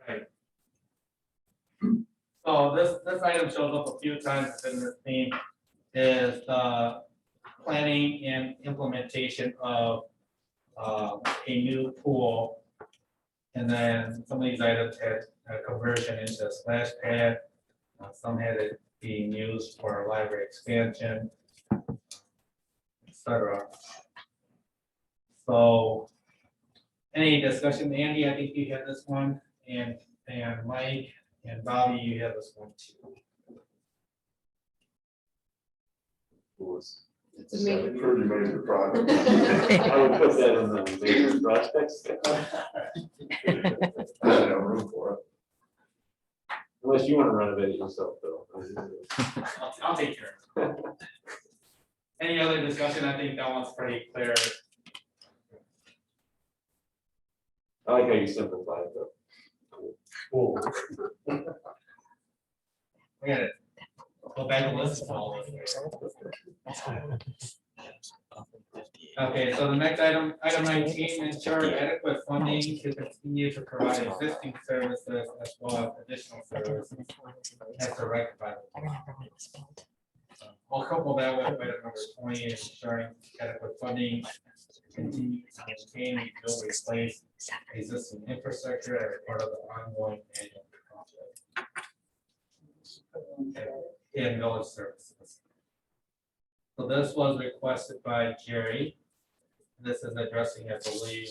Right. So this item shows up a few times in this theme, is the planning and implementation of a new pool. And then some of these items had a conversion into a splash pad. Some had it being used for library expansion, etc. So any discussion, Andy, I think you had this one, and Mike and Bobby, you have this one too. It's a major. Pretty major project. I would put that in the major prospects. I don't have room for it. Unless you want to renovate it yourself, though. I'll take care of it. Any other discussion? I think that one's pretty clear. I like how you simplified it, though. Cool. We got it. Go back and listen to all of it. Okay, so the next item, item 19, ensure adequate funding to continue to provide existing services as well as additional services as directed by the board. We'll couple that with item number 20, ensuring adequate funding to continue to maintain, rebuild, replace existing infrastructure as part of the ongoing annual project. In village services. So this was requested by Jerry. This is addressing, I believe,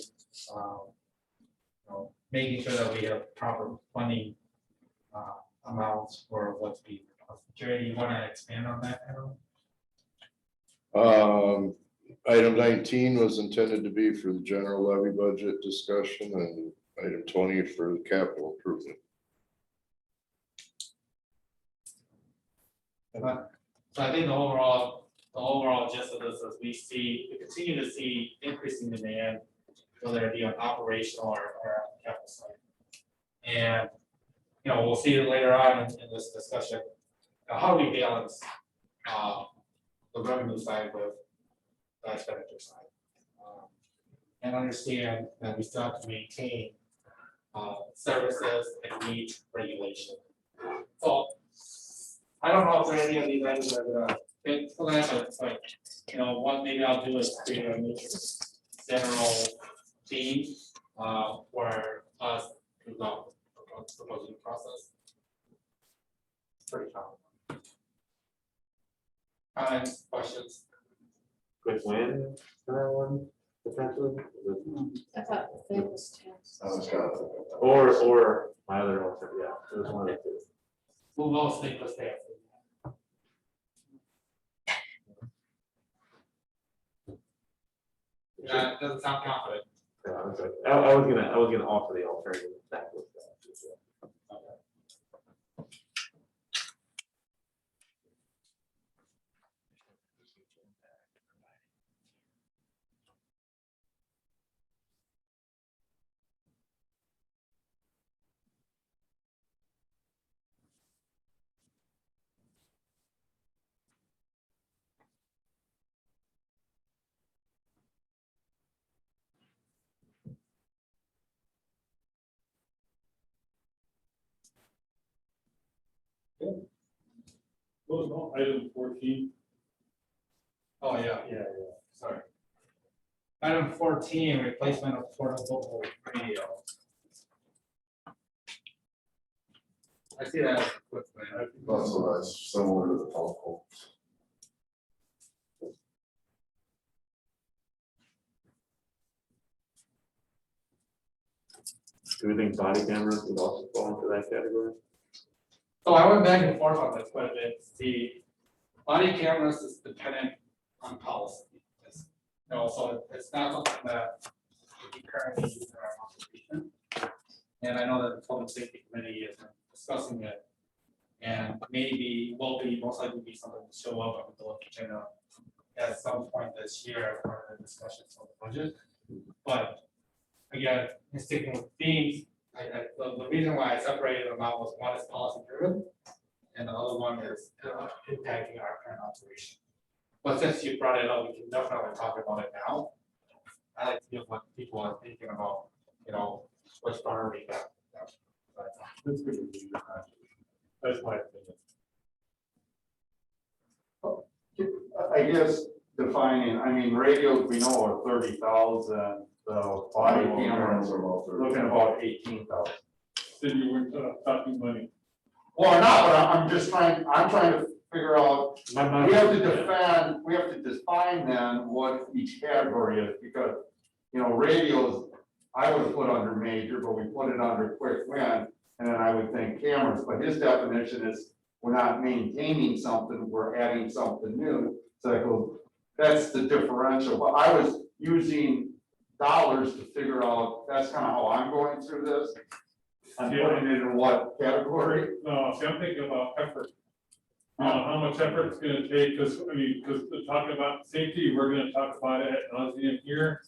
making sure that we have proper funding amounts for what's being requested. Jerry, you want to expand on that? Item 19 was intended to be for the general levy budget discussion, and item 20 for the capital improvement. So I think the overall gist of this is we continue to see increasing demand, whether it be on operational or capital side. And, we'll see it later on in this discussion, how do we balance the revenue side with the expenditure side? And understand that we still have to maintain services and meet regulation. So I don't know if there are any of these items that are gonna fit for that, but it's like, what maybe I'll do is create a new general theme for us to go proposing process. Pretty common. Comments, questions? Quick win for that one, potentially. I thought it was Or my other alternative, yeah, it was one of the two. We'll both stick with that. Doesn't sound confident. Yeah, I was gonna offer the alternative. That was that. Item 14. Oh, yeah, sorry. Item 14, replacement of portable radio. I see that as a quick thing. So that's similar to the telephone. Do we think body cameras would also fall into that category? So I went back and forth on this quite a bit. The body cameras is dependent on policy. So it's not something that we currently use in our operation. And I know that the public safety committee is discussing it. And maybe will be most likely be something to show up on the village agenda at some point this year as part of the discussions on the budget. But again, in sticking with themes, the reason why I separated them out was one is policy driven, and the other one is impacting our current operation. But since you brought it up, we can definitely talk about it now. I like to hear what people are thinking about, which priority got. That's good. That's my opinion. I guess defining, I mean, radios we know are 30,000, the body cameras are looking about 18,000. Then you weren't talking money. Well, not, but I'm trying to figure out, we have to define then what each category is, because, radios, I would have put under major, but we put it under quick win, and then I would think cameras, but his definition is we're not maintaining something, we're adding something new. So I go, that's the differential, but I was using dollars to figure out, that's kind of how I'm going through this. I'm putting it in what category? No, see, I'm thinking about effort. How much effort it's gonna take, because talking about safety, we're gonna talk about it at nauseam here.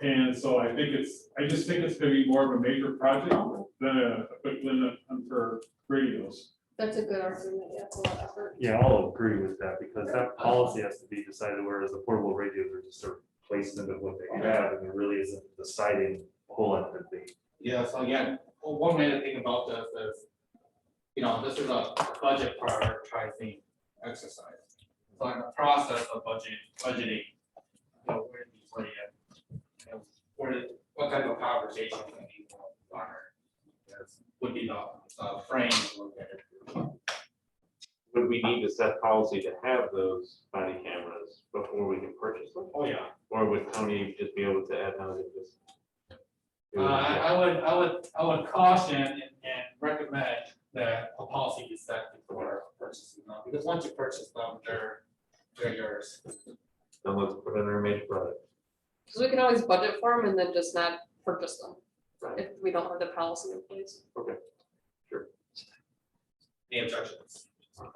And so I just think it's gonna be more of a major project than a quick win for radios. That's a good argument, yeah, it's a lot of effort. Yeah, I'll agree with that, because that policy has to be decided, whereas the portable radios are just a replacement of what they have, and it really isn't deciding whole lot of thing. Yeah, so again, one way to think about this is, this is a budget prioritizing exercise. So in the process of budgeting, where do you play it? What type of conversation can be garnered? Would be the frame to look at it. Would we need to set policy to have those body cameras before we can purchase them? Oh, yeah. Or would county just be able to add on and just? I would caution and recommend that a policy be set before purchasing them, because once you purchase them, they're yours. Then let's put in our major product. Because we can always budget for them and then just not purchase them if we don't have the policy in place. Okay, sure. Any objections? Okay,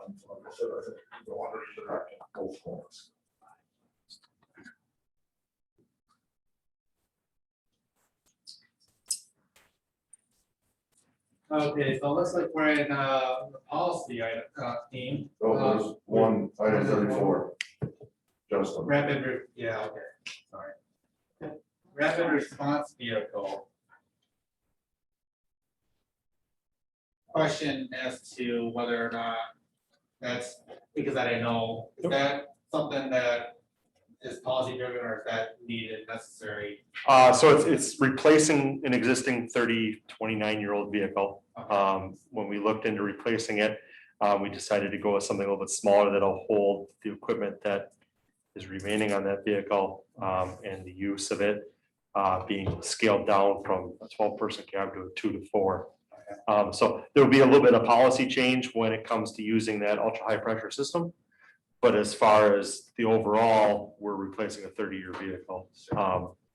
so it looks like we're in the policy item theme. Oh, there's one, item 34. Justin. Yeah, okay, sorry. Rapid response vehicle. Question as to whether or not that's, because I didn't know, is that something that is policy driven or is that needed, necessary? So it's replacing an existing 29-year-old vehicle. When we looked into replacing it, we decided to go with something a little bit smaller that'll hold the equipment that is remaining on that vehicle, and the use of it being scaled down from a 12-person cab to a 2 to 4. So there will be a little bit of policy change when it comes to using that ultra-high pressure system. But as far as the overall, we're replacing a 30-year vehicle.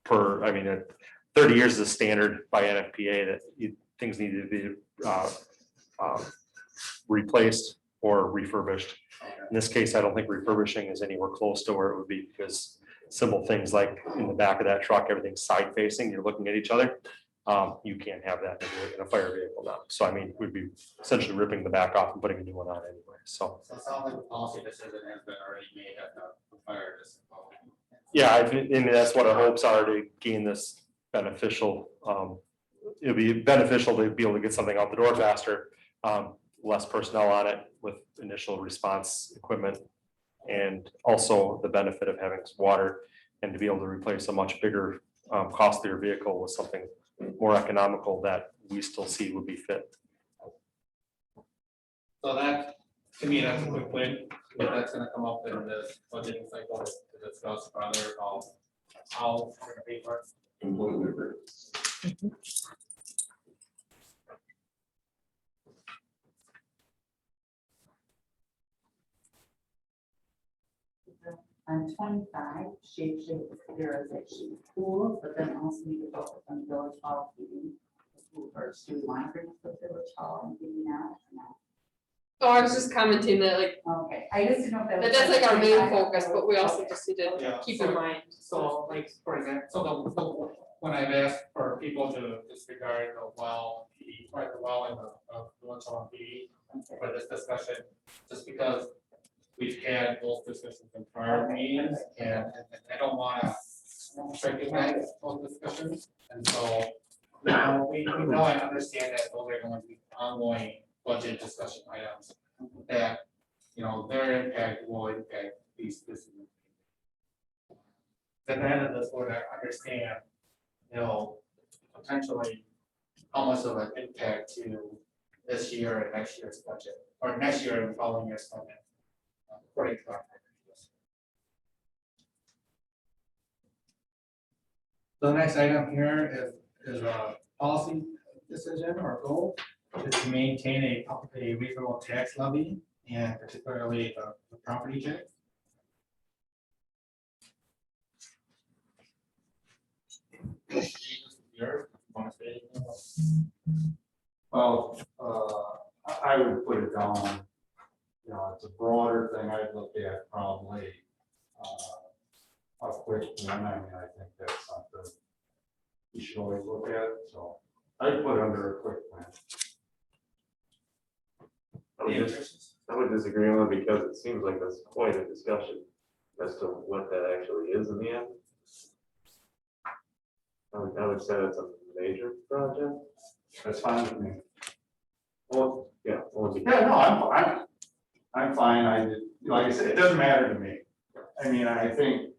30 years is a standard by NFPA that things need to be replaced or refurbished. In this case, I don't think refurbishing is anywhere close to where it would be, because simple things like in the back of that truck, everything's side facing, you're looking at each other. You can't have that in a fire vehicle now. So we'd be essentially ripping the back off and putting a new one on anyway, so. So it sounds like the policy decision has been already made at the fire district. Yeah, and that's what our hopes are, to gain this beneficial, it'll be beneficial to be able to get something out the door faster, less personnel on it with initial response equipment, and also the benefit of having some water, and to be able to replace a much bigger, costlier vehicle with something more economical that we still see would be fit. So that, to me, that's a quick win, but that's gonna come up in the budgeting cycle to discuss further about how we're gonna pay for it. Completely agree. On 25, shape sterilization pools, but then also need to focus on village hall heating. First, do we want to bring up the village hall and heating now? Oh, I was just commenting that like, Okay, I just didn't know if that was. that's like our main focus, but we also Okay. just need to Yeah, keep so- in mind. So like, for example, so when I've asked for people to disregard the well, the well in the village hall PD for this discussion, just because we've had those discussions in prior meetings, and I don't wanna recognize those discussions, and so, you know, we know and understand that those are going to be ongoing budget discussion items, that, you know, their impact will impact these. At the end of this, we're gonna understand, you know, potentially how much of an impact to this year and next year's budget, or next year and following year's budget. According to our. The next item here is a policy decision or goal, is to maintain a reasonable tax levy, and particularly the property tax. Well, I would put it down, you know, it's a broader thing. I'd look at probably a quick one. I mean, I think that's something you should always look at, so I'd put under a quick plan. I would disagree on it because it seems like that's quite a discussion as to what that actually is in the end. I would say it's a major project. That's fine with me. Well, yeah. Yeah, no, I'm fine. I did, like I said, it doesn't matter to me. I mean, I think,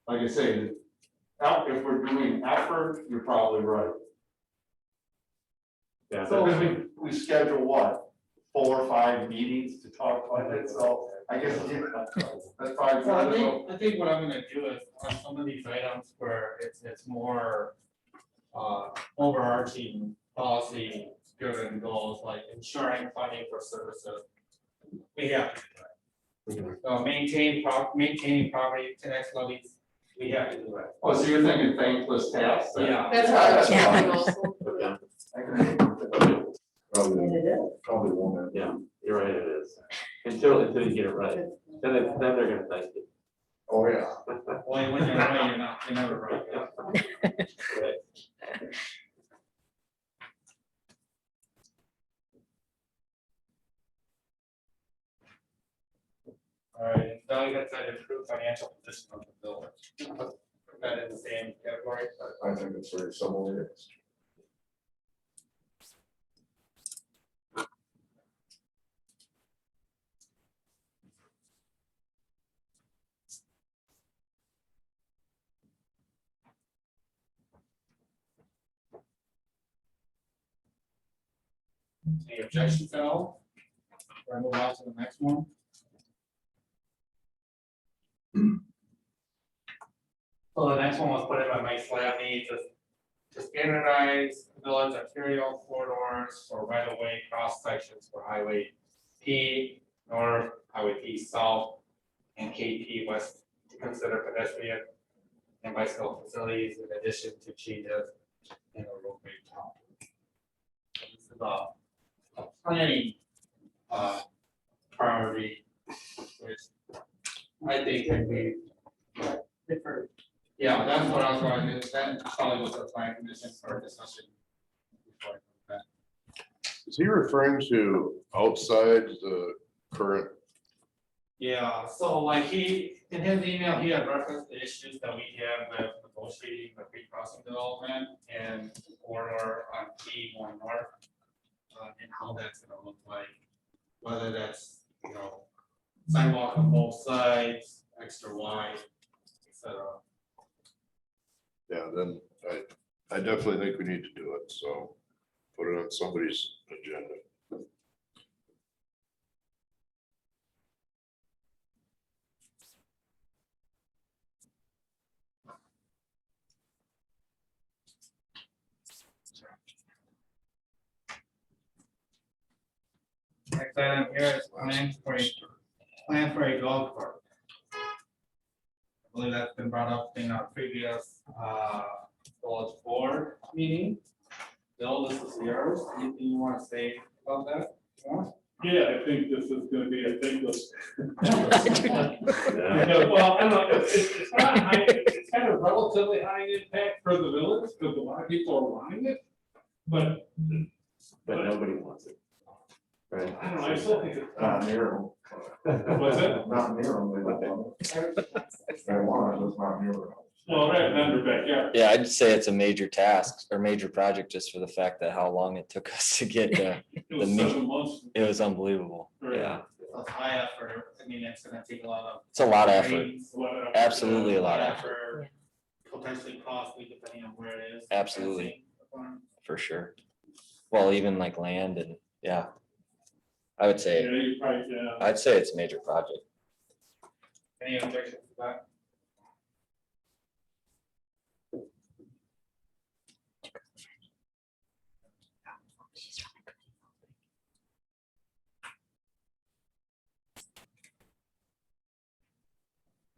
like I say, if we're doing effort, you're probably right. Yeah. So we schedule what, 4 or 5 meetings to talk about it, so I guess, yeah, that's probably. So I think what I'm gonna do is on some of these items where it's more overarching policy driven goals, like ensuring funding for services. We have to do that. So maintaining property tax levies, we have to do that. Oh, so you're thinking thankless tasks? Yeah. That's what I was Yeah. thinking also. Okay. Probably won't. Yeah, you're right, it is. Until you get it right, then they're gonna thank you. Oh, yeah. Well, when you're right, you're never right. Right. All right, now you got that improved financial position of the village. Put that in the same category. I think it's very similar. Any objections at all? Or I move on to the next one? So the next one was put in by Mike Slavny, to standardize village arterial corridors for right-of-way cross sections for Highway P North, Highway P South, and KP West to consider pedestrian and bicycle facilities in addition to changes in the roadway count. This is a planning priority, which I think can be different. Yeah, that's what I was going to do. That probably was a plan condition for discussion. before I go back. Is he referring to outside the current? Yeah, so like in his email, he had referenced the issues that we have with negotiating the free crossing development and the corridor on P going north. And how that's gonna look like, whether that's, you know, sidewalk on both sides, extra wide, et cetera. Yeah, then I definitely think we need to do it, so put it on somebody's agenda. Next item here is plan for a golf cart. believe that's been brought up in our previous village board meeting. Bill, this is yours. Anything you want to say about that? Yeah, I think this is gonna be a thankless. Well, I don't know, it's not high, it's kind of relatively high impact for the village, because a lot of people are wanting it. But nobody wants it. Right. I don't know, I still think it's. Not near them. What's that? Not near them, they don't want it. They want it, it's not near them. Well, right, in their backyard. Yeah, I'd say it's a major task or major project just for the fact that how long it took us to get It was meat. 7 months. It was unbelievable. Right. Yeah, It's high effort. I mean, it's gonna take a lot of. it's a lot of effort. brains, Absolutely a lot of effort, Potentially costly depending on where it is. Absolutely. for sure. Well, even like land and, yeah. I would Yeah, say, you probably, yeah. I'd say it's a major project. Any objections to that?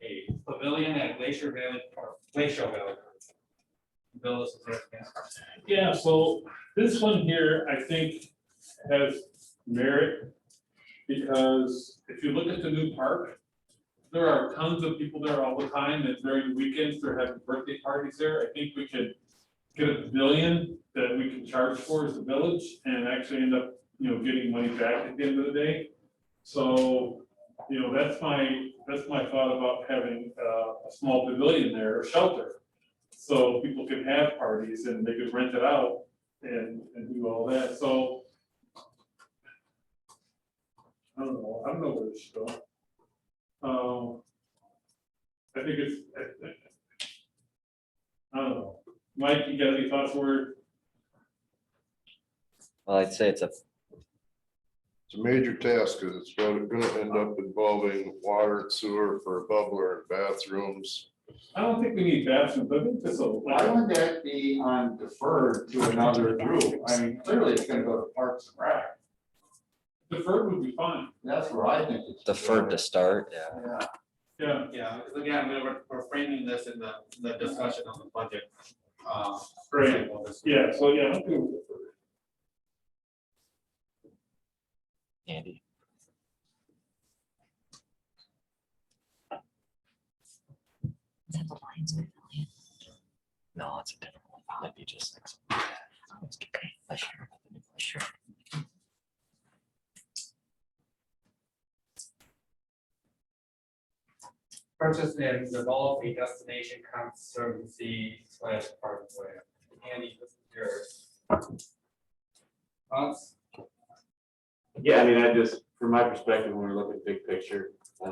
A pavilion at Glacier Valley Park, Glacial Valley. Bill, this is yours, yeah. Yeah, so this one here, I think, has merit. Because if you look at the new park, there are tons of people there all the time, and during the weekends, they're having birthday parties there. I think we could get a pavilion that we can charge for as a village and actually end up, getting money back at the end of the day. So, that's my thought about having a small pavilion there, or shelter. So people can have parties and they could rent it out and do all that, so. I don't know where this should go. I think it's, I don't know. Mike, you got any thoughts where? Well, I'd say it's a, It's a major task, because it's gonna end up involving water and sewer for a bubbler and bathrooms. I don't think we need bathrooms, I think this will. Why wouldn't that be on deferred to another group? I mean, clearly it's gonna go to Parks and Rec. Deferred would be fine. That's where I think it's. deferred to start, yeah. Yeah. Yeah, Yeah, because again, we're framing this in the discussion on the budget. Great. yeah, so yeah, I'm good with deferred. Andy. Is that the Lions Pavilion? No, it's a different one. Might be just. Okay. Sure. Purchase and develop a destination conservancy / park plan. Andy, this is yours. Thoughts? Yeah, I mean, from my perspective, when we look at big picture, I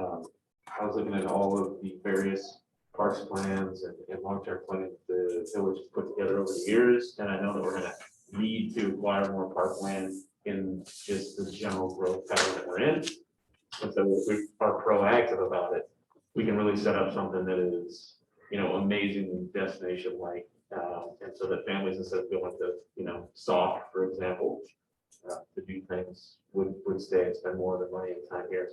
was looking at all of the various parks plans and long-term plans the village has put together over the years, and I know that we're gonna need to acquire more parkland in just the general growth pattern that we're in. And so if we are proactive about it, we can really set up something that is, amazing destination-like. And so that families, instead of going to, Soft, for example, to do things, would stay and spend more of their money and time here.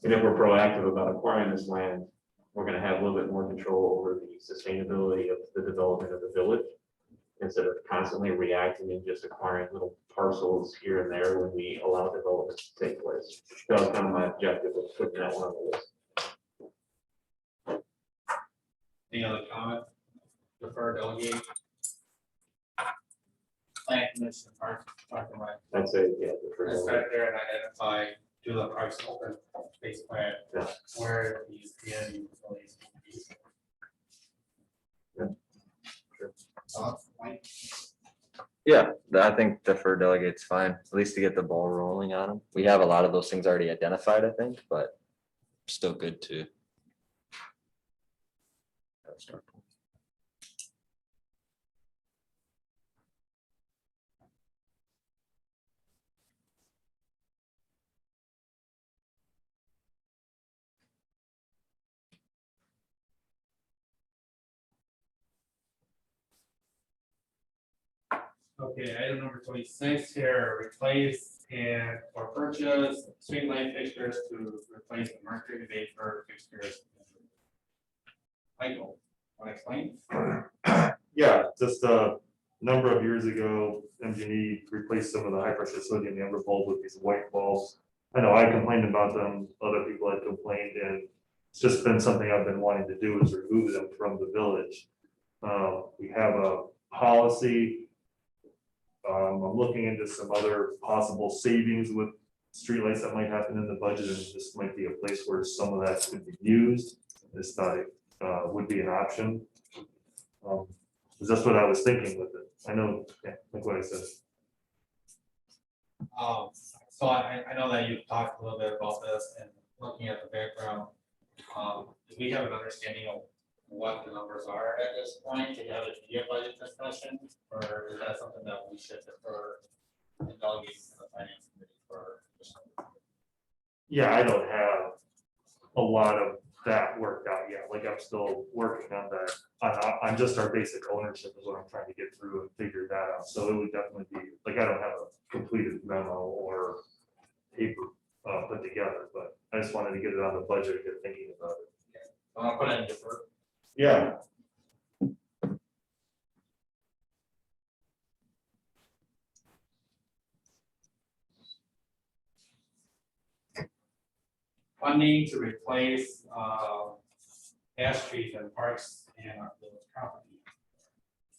And if we're proactive about acquiring this land, we're gonna have a little bit more control over the sustainability of the development of the village, instead of constantly reacting and just acquiring little parcels here and there when we allow development to take place. That was kind of my objective of putting that one on the list. Any other comment? Defer, delegate. Plan commission, park and rec. I'd say, yeah. defer. Let's start there and identify, do the parks open space plan, Yeah. where these community facilities can be. Yeah, sure. Thoughts, Mike? Yeah, I think defer delegate's fine, at least to get the ball rolling on them. We have a lot of those things already identified, I think, but still good to. Okay, item number 26 here, replace or purchase street light fixtures to replace the mercury vapor fixtures in the Michael, want to explain? Yeah, just a number of years ago, MG&E replaced some of the high pressure sodium amber bulbs with these white bulbs. I know I complained about them, other people had complained, and it's just been something I've been wanting to do is remove them from the village. We have a policy. I'm looking into some other possible savings with streetlights that might happen in the budget, and this might be a place where some of that could be used. This thought it would be an option. That's what I was thinking with it. I know, yeah, like what I said. So I know that you've talked a little bit about this and looking at the background. Do we have an understanding of what the numbers are at this point to have it be a budget discussion? Or is that something that we should defer and delegate to the finance committee for? Yeah, I don't have a lot of that worked out yet. Like I'm still working on that. On just our basic ownership is what I'm trying to get through and figure that out. So it would definitely be, like, I don't have a completed memo or paper put together, but I just wanted to get it on the budget and get thinking about it. I'll put it in defer. Yeah. Funding to replace ash trees and parks and our village property.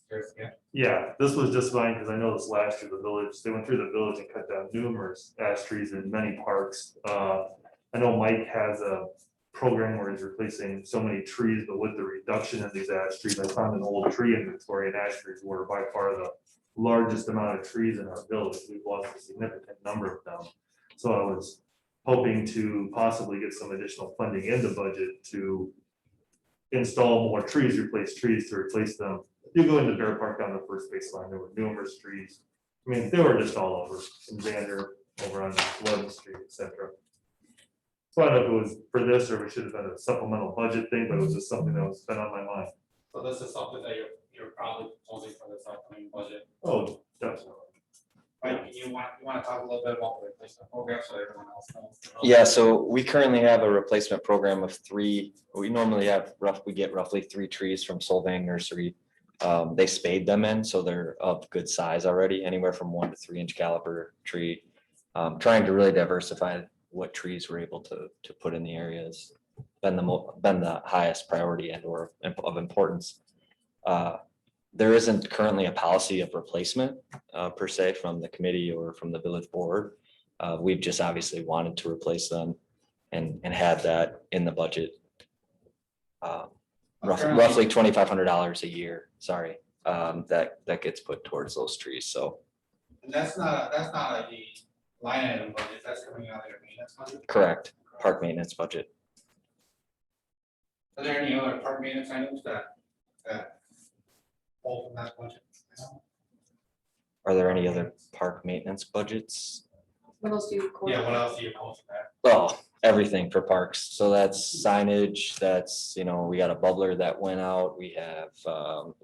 There's again. Yeah, this was just fine because I know this last year, the village, they went through the village and cut down numerous ash trees in many parks. I know Mike has a program where he's replacing so many trees, but with the reduction of these ash trees, I found an old tree inventory, and ash trees were by far the largest amount of trees in our village. We've lost a significant number of them. So I was hoping to possibly get some additional funding in the budget to install more trees, replace trees to replace them. If you go into Bear Park on the first baseline, there were numerous trees. I mean, they were just all over, in Xander, over on 11th Street, etc. So I don't know if it was for this or we should have done a supplemental budget thing, but it was just something that was been on my mind. So this is something that you're probably proposing for this upcoming budget. Oh, definitely. Right, you want to talk a little bit about the replacement program so everyone else knows? Yeah, so we currently have a replacement program of 3. We normally have we get roughly 3 trees from Solvang Nursery. They spade them in, so they're of good size already, anywhere from 1 to 3 inch caliber tree. Trying to really diversify what trees we're able to put in the areas. Been the highest priority and or of importance. There isn't currently a policy of replacement per se from the committee or from the village board. We've just obviously wanted to replace them and had that in the budget. Roughly $2,500 a year, sorry, that gets put towards those trees, so. And that's not a line item budget, that's coming out of your maintenance budget? Correct, park maintenance budget. Are there any other park maintenance items that fall from that budget? Are there any other park maintenance budgets? What else do you? Yeah, what else do you call that? Oh, everything for parks. So that's signage, that's, we got a bubbler that went out, we have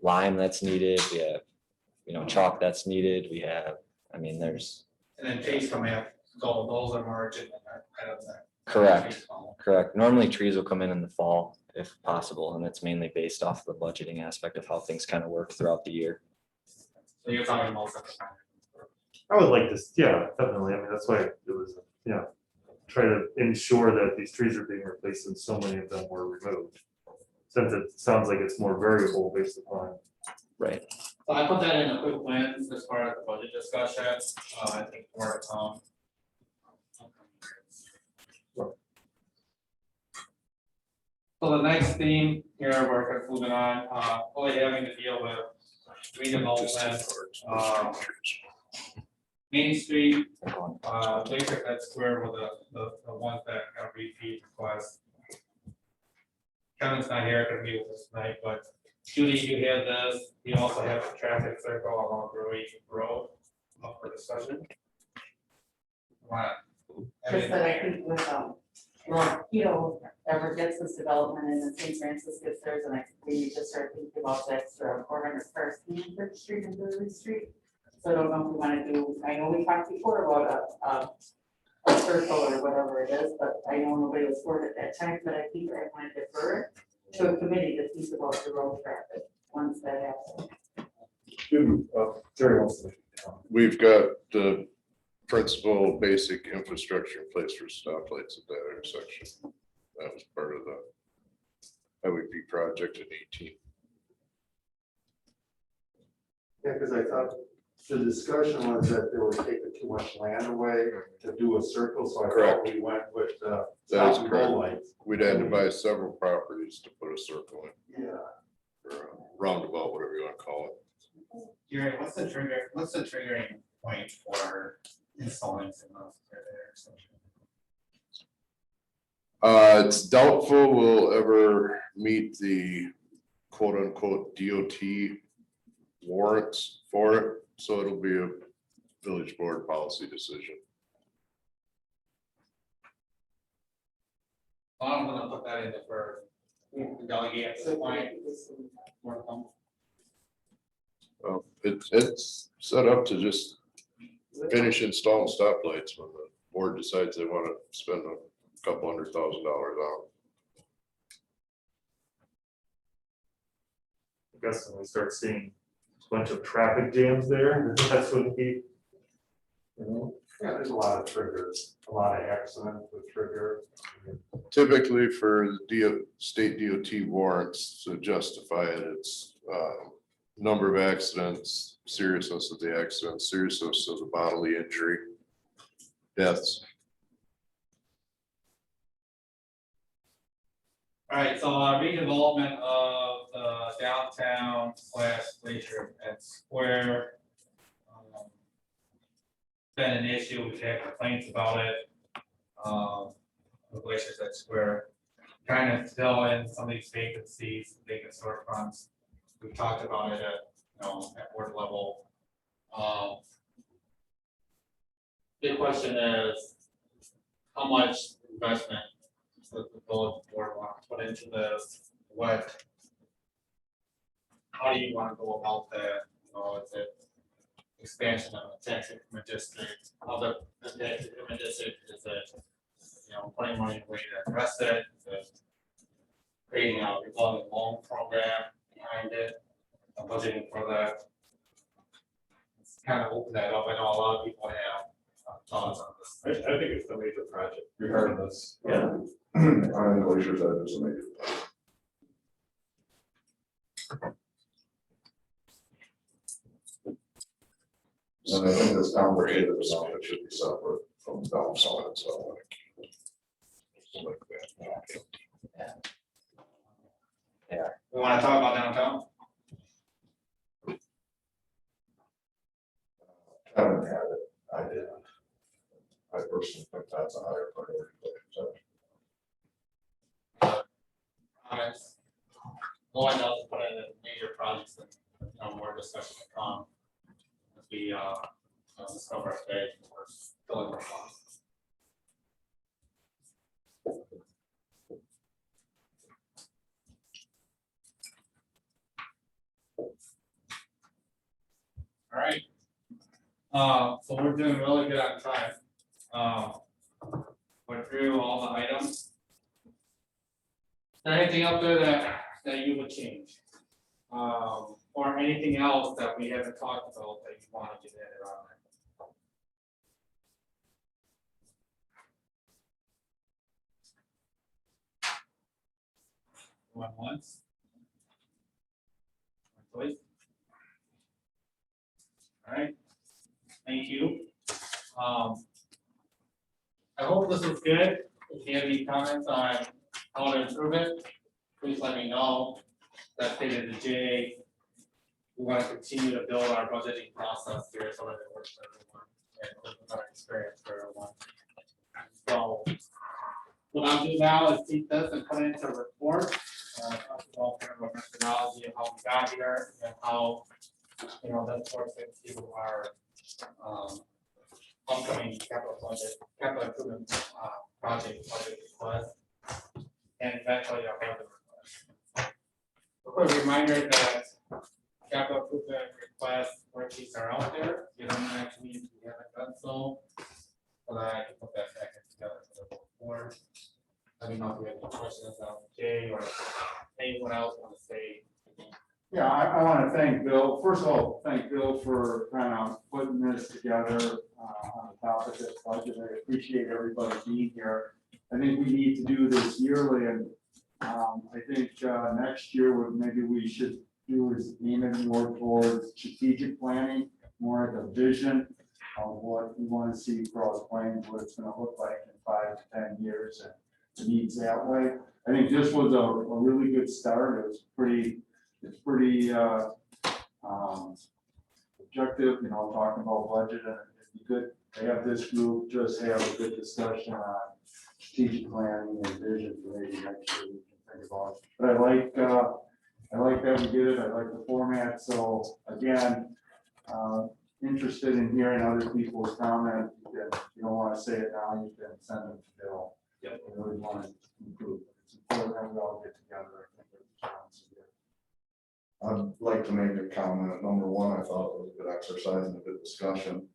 lime that's needed, we have, chalk that's needed, we have, there's. And then trees come in, so those are margin out of that. Correct. Normally trees will come in the fall if possible, and it's mainly based off the budgeting aspect of how things kind of work throughout the year. So you're talking about. I would like this, yeah, definitely. That's why it was, try to ensure that these trees are being replaced and so many of them were removed. Since it sounds like it's more variable based upon. Right. So I put that in a quick lens as part of the budget discussion. I think more to come. So the next theme here, we're moving on, really having to deal with redevelopment, Main Street, Basic Ed Square were the ones that got repeat requests. Kevin's not here to meet with us tonight, but Judy, you had this, you also have the traffic circle along Brewery Road up for discussion. Just that I think with, well, ever gets this development and then St. Francis gets theirs, and I think we need to start thinking about that extra 400 cars in Church Street and Brewery Street. So I don't know if we want to do, I know we talked before about a circle or whatever it is, but I know nobody was for it at that time, but I think I want to defer it to a committee to think about the road traffic once that happens. Jerry wants to. We've got the principal basic infrastructure in place for stoplights at that intersection. That was part of the highway project in 18. Yeah, because I thought the discussion was that they were taking too much land away to do a circle, so I thought we went with That is stop and go correct. lights. We'd had to buy several properties to put a circle in, Yeah. or a roundabout, whatever you want to call it. Jerry, what's the triggering point for installing signals for the intersection? It's doubtful we'll ever meet the quote unquote DOT warrants for it, so it'll be a village board policy decision. I'm gonna put that in the for delegate at this point. It's set up to just finish installing stoplights when the board decides they want to spend a couple $100,000 on. I guess when we start seeing a bunch of traffic jams there, that's when we, you know. Yeah, there's a lot of triggers, a lot of accidents with trigger. Typically for the state DOT warrants to justify it, it's number of accidents, seriousness of the accident, seriousness of the bodily injury, deaths. All right, so redevelopment of the downtown / Glacier at Square. Been an issue, we've had complaints about it. The Glaciers at Square, trying to fill in some of these vacancies, vacant storefronts. We've talked about it at, at board level. Big question is, how much investment does the village board want to put into this? What? How do you want to go about that? Is it expansion of the tax increment district, of the tax increment district? Is it, putting money away to address it? Is it creating a revolving loan program behind it? Budgeting for that? Let's kind of open that up. I know a lot of people have thoughts on this. I think it's a major project regardless. Yeah. On the glacier side, there's a major. And I think it's complicated enough, it should be separate from downtown, so. Like that. We want to talk about downtown? Haven't had it, I did. I personally think that's a higher priority. Comments? Going out to put in major projects and more discussion to come. As we discover our stage and we're filling our funds. All right. So we're doing really good on time. Went through all the items. Is there anything out there that you would change? Or anything else that we haven't talked about that you wanted to add on there? Going once? Twice? All right, thank you. I hope this is good. If you have any comments on how to improve it, please let me know. That stated the J. We want to continue to build our budgeting process here so that it works for everyone and with our experience for everyone. So what I'll do now is take this and put it into a report. Talk about kind of a methodology of how we got here and how that works into our upcoming capital improvement project budget request, and eventually our budget request. A quick reminder that capital improvement request worksheets are out there. You don't actually need to have it done so, but I can put that back together for the board. I don't know if we have any questions on Jay or anyone else want to say. Yeah, I want to thank Bill. First of all, thank Bill for kind of putting this together on the topic of budget. I appreciate everybody being here. I think we need to do this yearly, and I think next year, what maybe we should do is aim it more towards strategic planning, more like a vision of what we want to see Cross Plains, what it's going to look like in 5 to 10 years, and the needs that way. I think this was a really good start. It was pretty. It's pretty objective, you know, talking about budget, and it'd be good to have this group just have a good discussion on strategic planning and vision for maybe next year we can think about. But I like that we did it. I like the format. So again, interested in hearing other people's comments. If you don't want to say it now, you can send them to Bill. Yep. We really want to improve. It's important that we all get together. I think it's I'd like to make a comment. Number one, I thought it was a good exercise and a good discussion.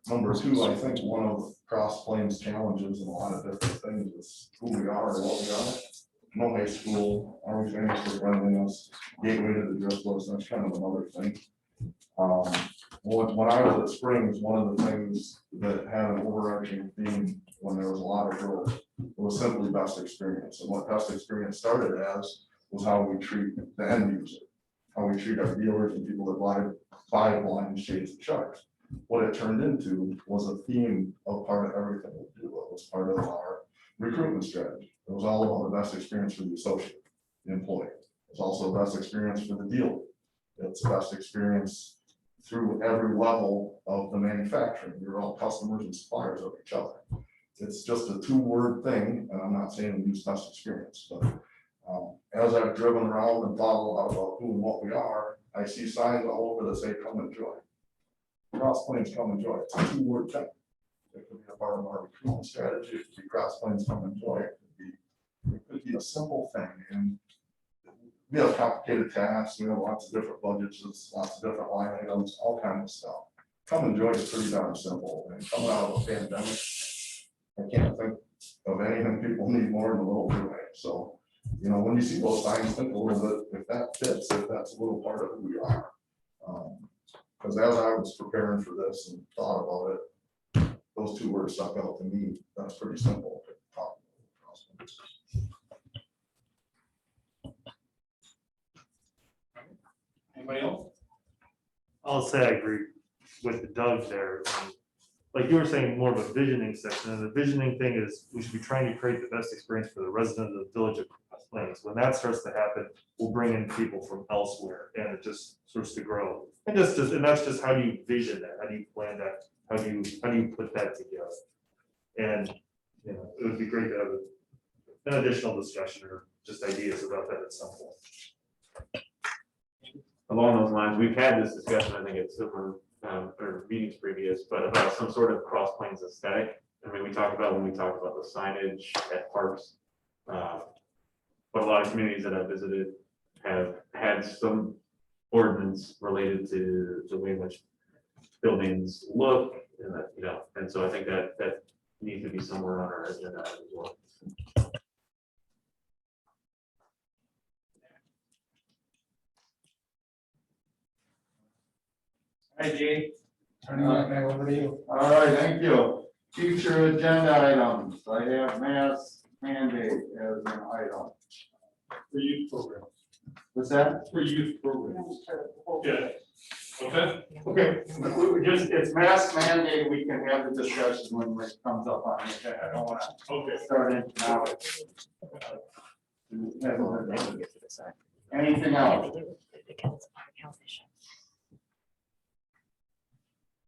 Number two, I think one of Cross Plains' challenges and a lot of different things is who we are and what we are. No high school, are we famous for friendliness, gateway to the Driftwoods, that's kind of another thing. When I was at Springs, one of the things that had an overarching theme when there was a lot of growth was simply best experience. And what best experience started as was how we treat the end user, how we treat our dealers and people that buy blind shades and sharks. What it turned into was a theme of part of everything we do. It was part of our recruitment strategy. It was all about the best experience for the associate, the employee. It's also the best experience for the dealer. It's the best experience through every level of the manufacturing. You're all customers and suppliers of each other. It's just a two-word thing, and I'm not saying we use best experience, but as I've driven around and thought a lot about who and what we are, I see signs all over that say come enjoy. Cross Plains come enjoy. It's a two-word thing. It could be a part of our recruitment strategy. It could be Cross Plains come enjoy. It could be a simple thing. And we have complicated tasks. We have lots of different budgets, there's lots of different line items, all kinds of stuff. Come enjoy is pretty darn simple. And coming out of a pandemic, I can't think of anything people need more than a little freeway. So, you know, when you see those signs, think a little bit, if that fits, if that's a little part of who we are. Because as I was preparing for this and thought about it, those two words stuck out to me. That's pretty simple. Anybody else? I'll say I agree with Doug there. Like you were saying, more of a visioning section, and the visioning thing is we should be trying to create the best experience for the resident of the village of Cross Plains. When that starts to happen, we'll bring in people from elsewhere, and it just starts to grow. And that's just how do you vision that? How do you plan that? How do you put that together? And you know, it would be great to have an additional discussion or just ideas about that at some point. Along those lines, we've had this discussion, I think it's similar, or meetings previous, but about some sort of Cross Plains aesthetic. I mean, we talked about when we talked about the signage at parks. But a lot of communities that I've visited have had some ordinance related to the way in which buildings look, and that, you know, and so I think that needs to be somewhere on our agenda as well. Hi, Jay. Turning it back over to you. All right, thank you. Future agenda items. I have mask mandate as an item. For youth programs. What's that? For youth programs. Yeah. Okay. Okay, it's mask mandate. We can have the discussion when it comes up on the agenda. I don't want to start it now. Anything else?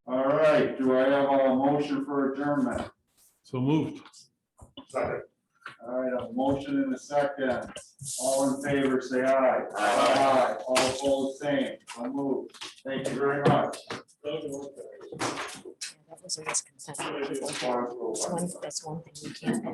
All right, do I have a motion for adjournment? So moved. Second. All right, a motion in a second. All in favor, say aye. Aye. All opposed, same. So moved. Thank you very much. That was a misconception. That's one thing you can't.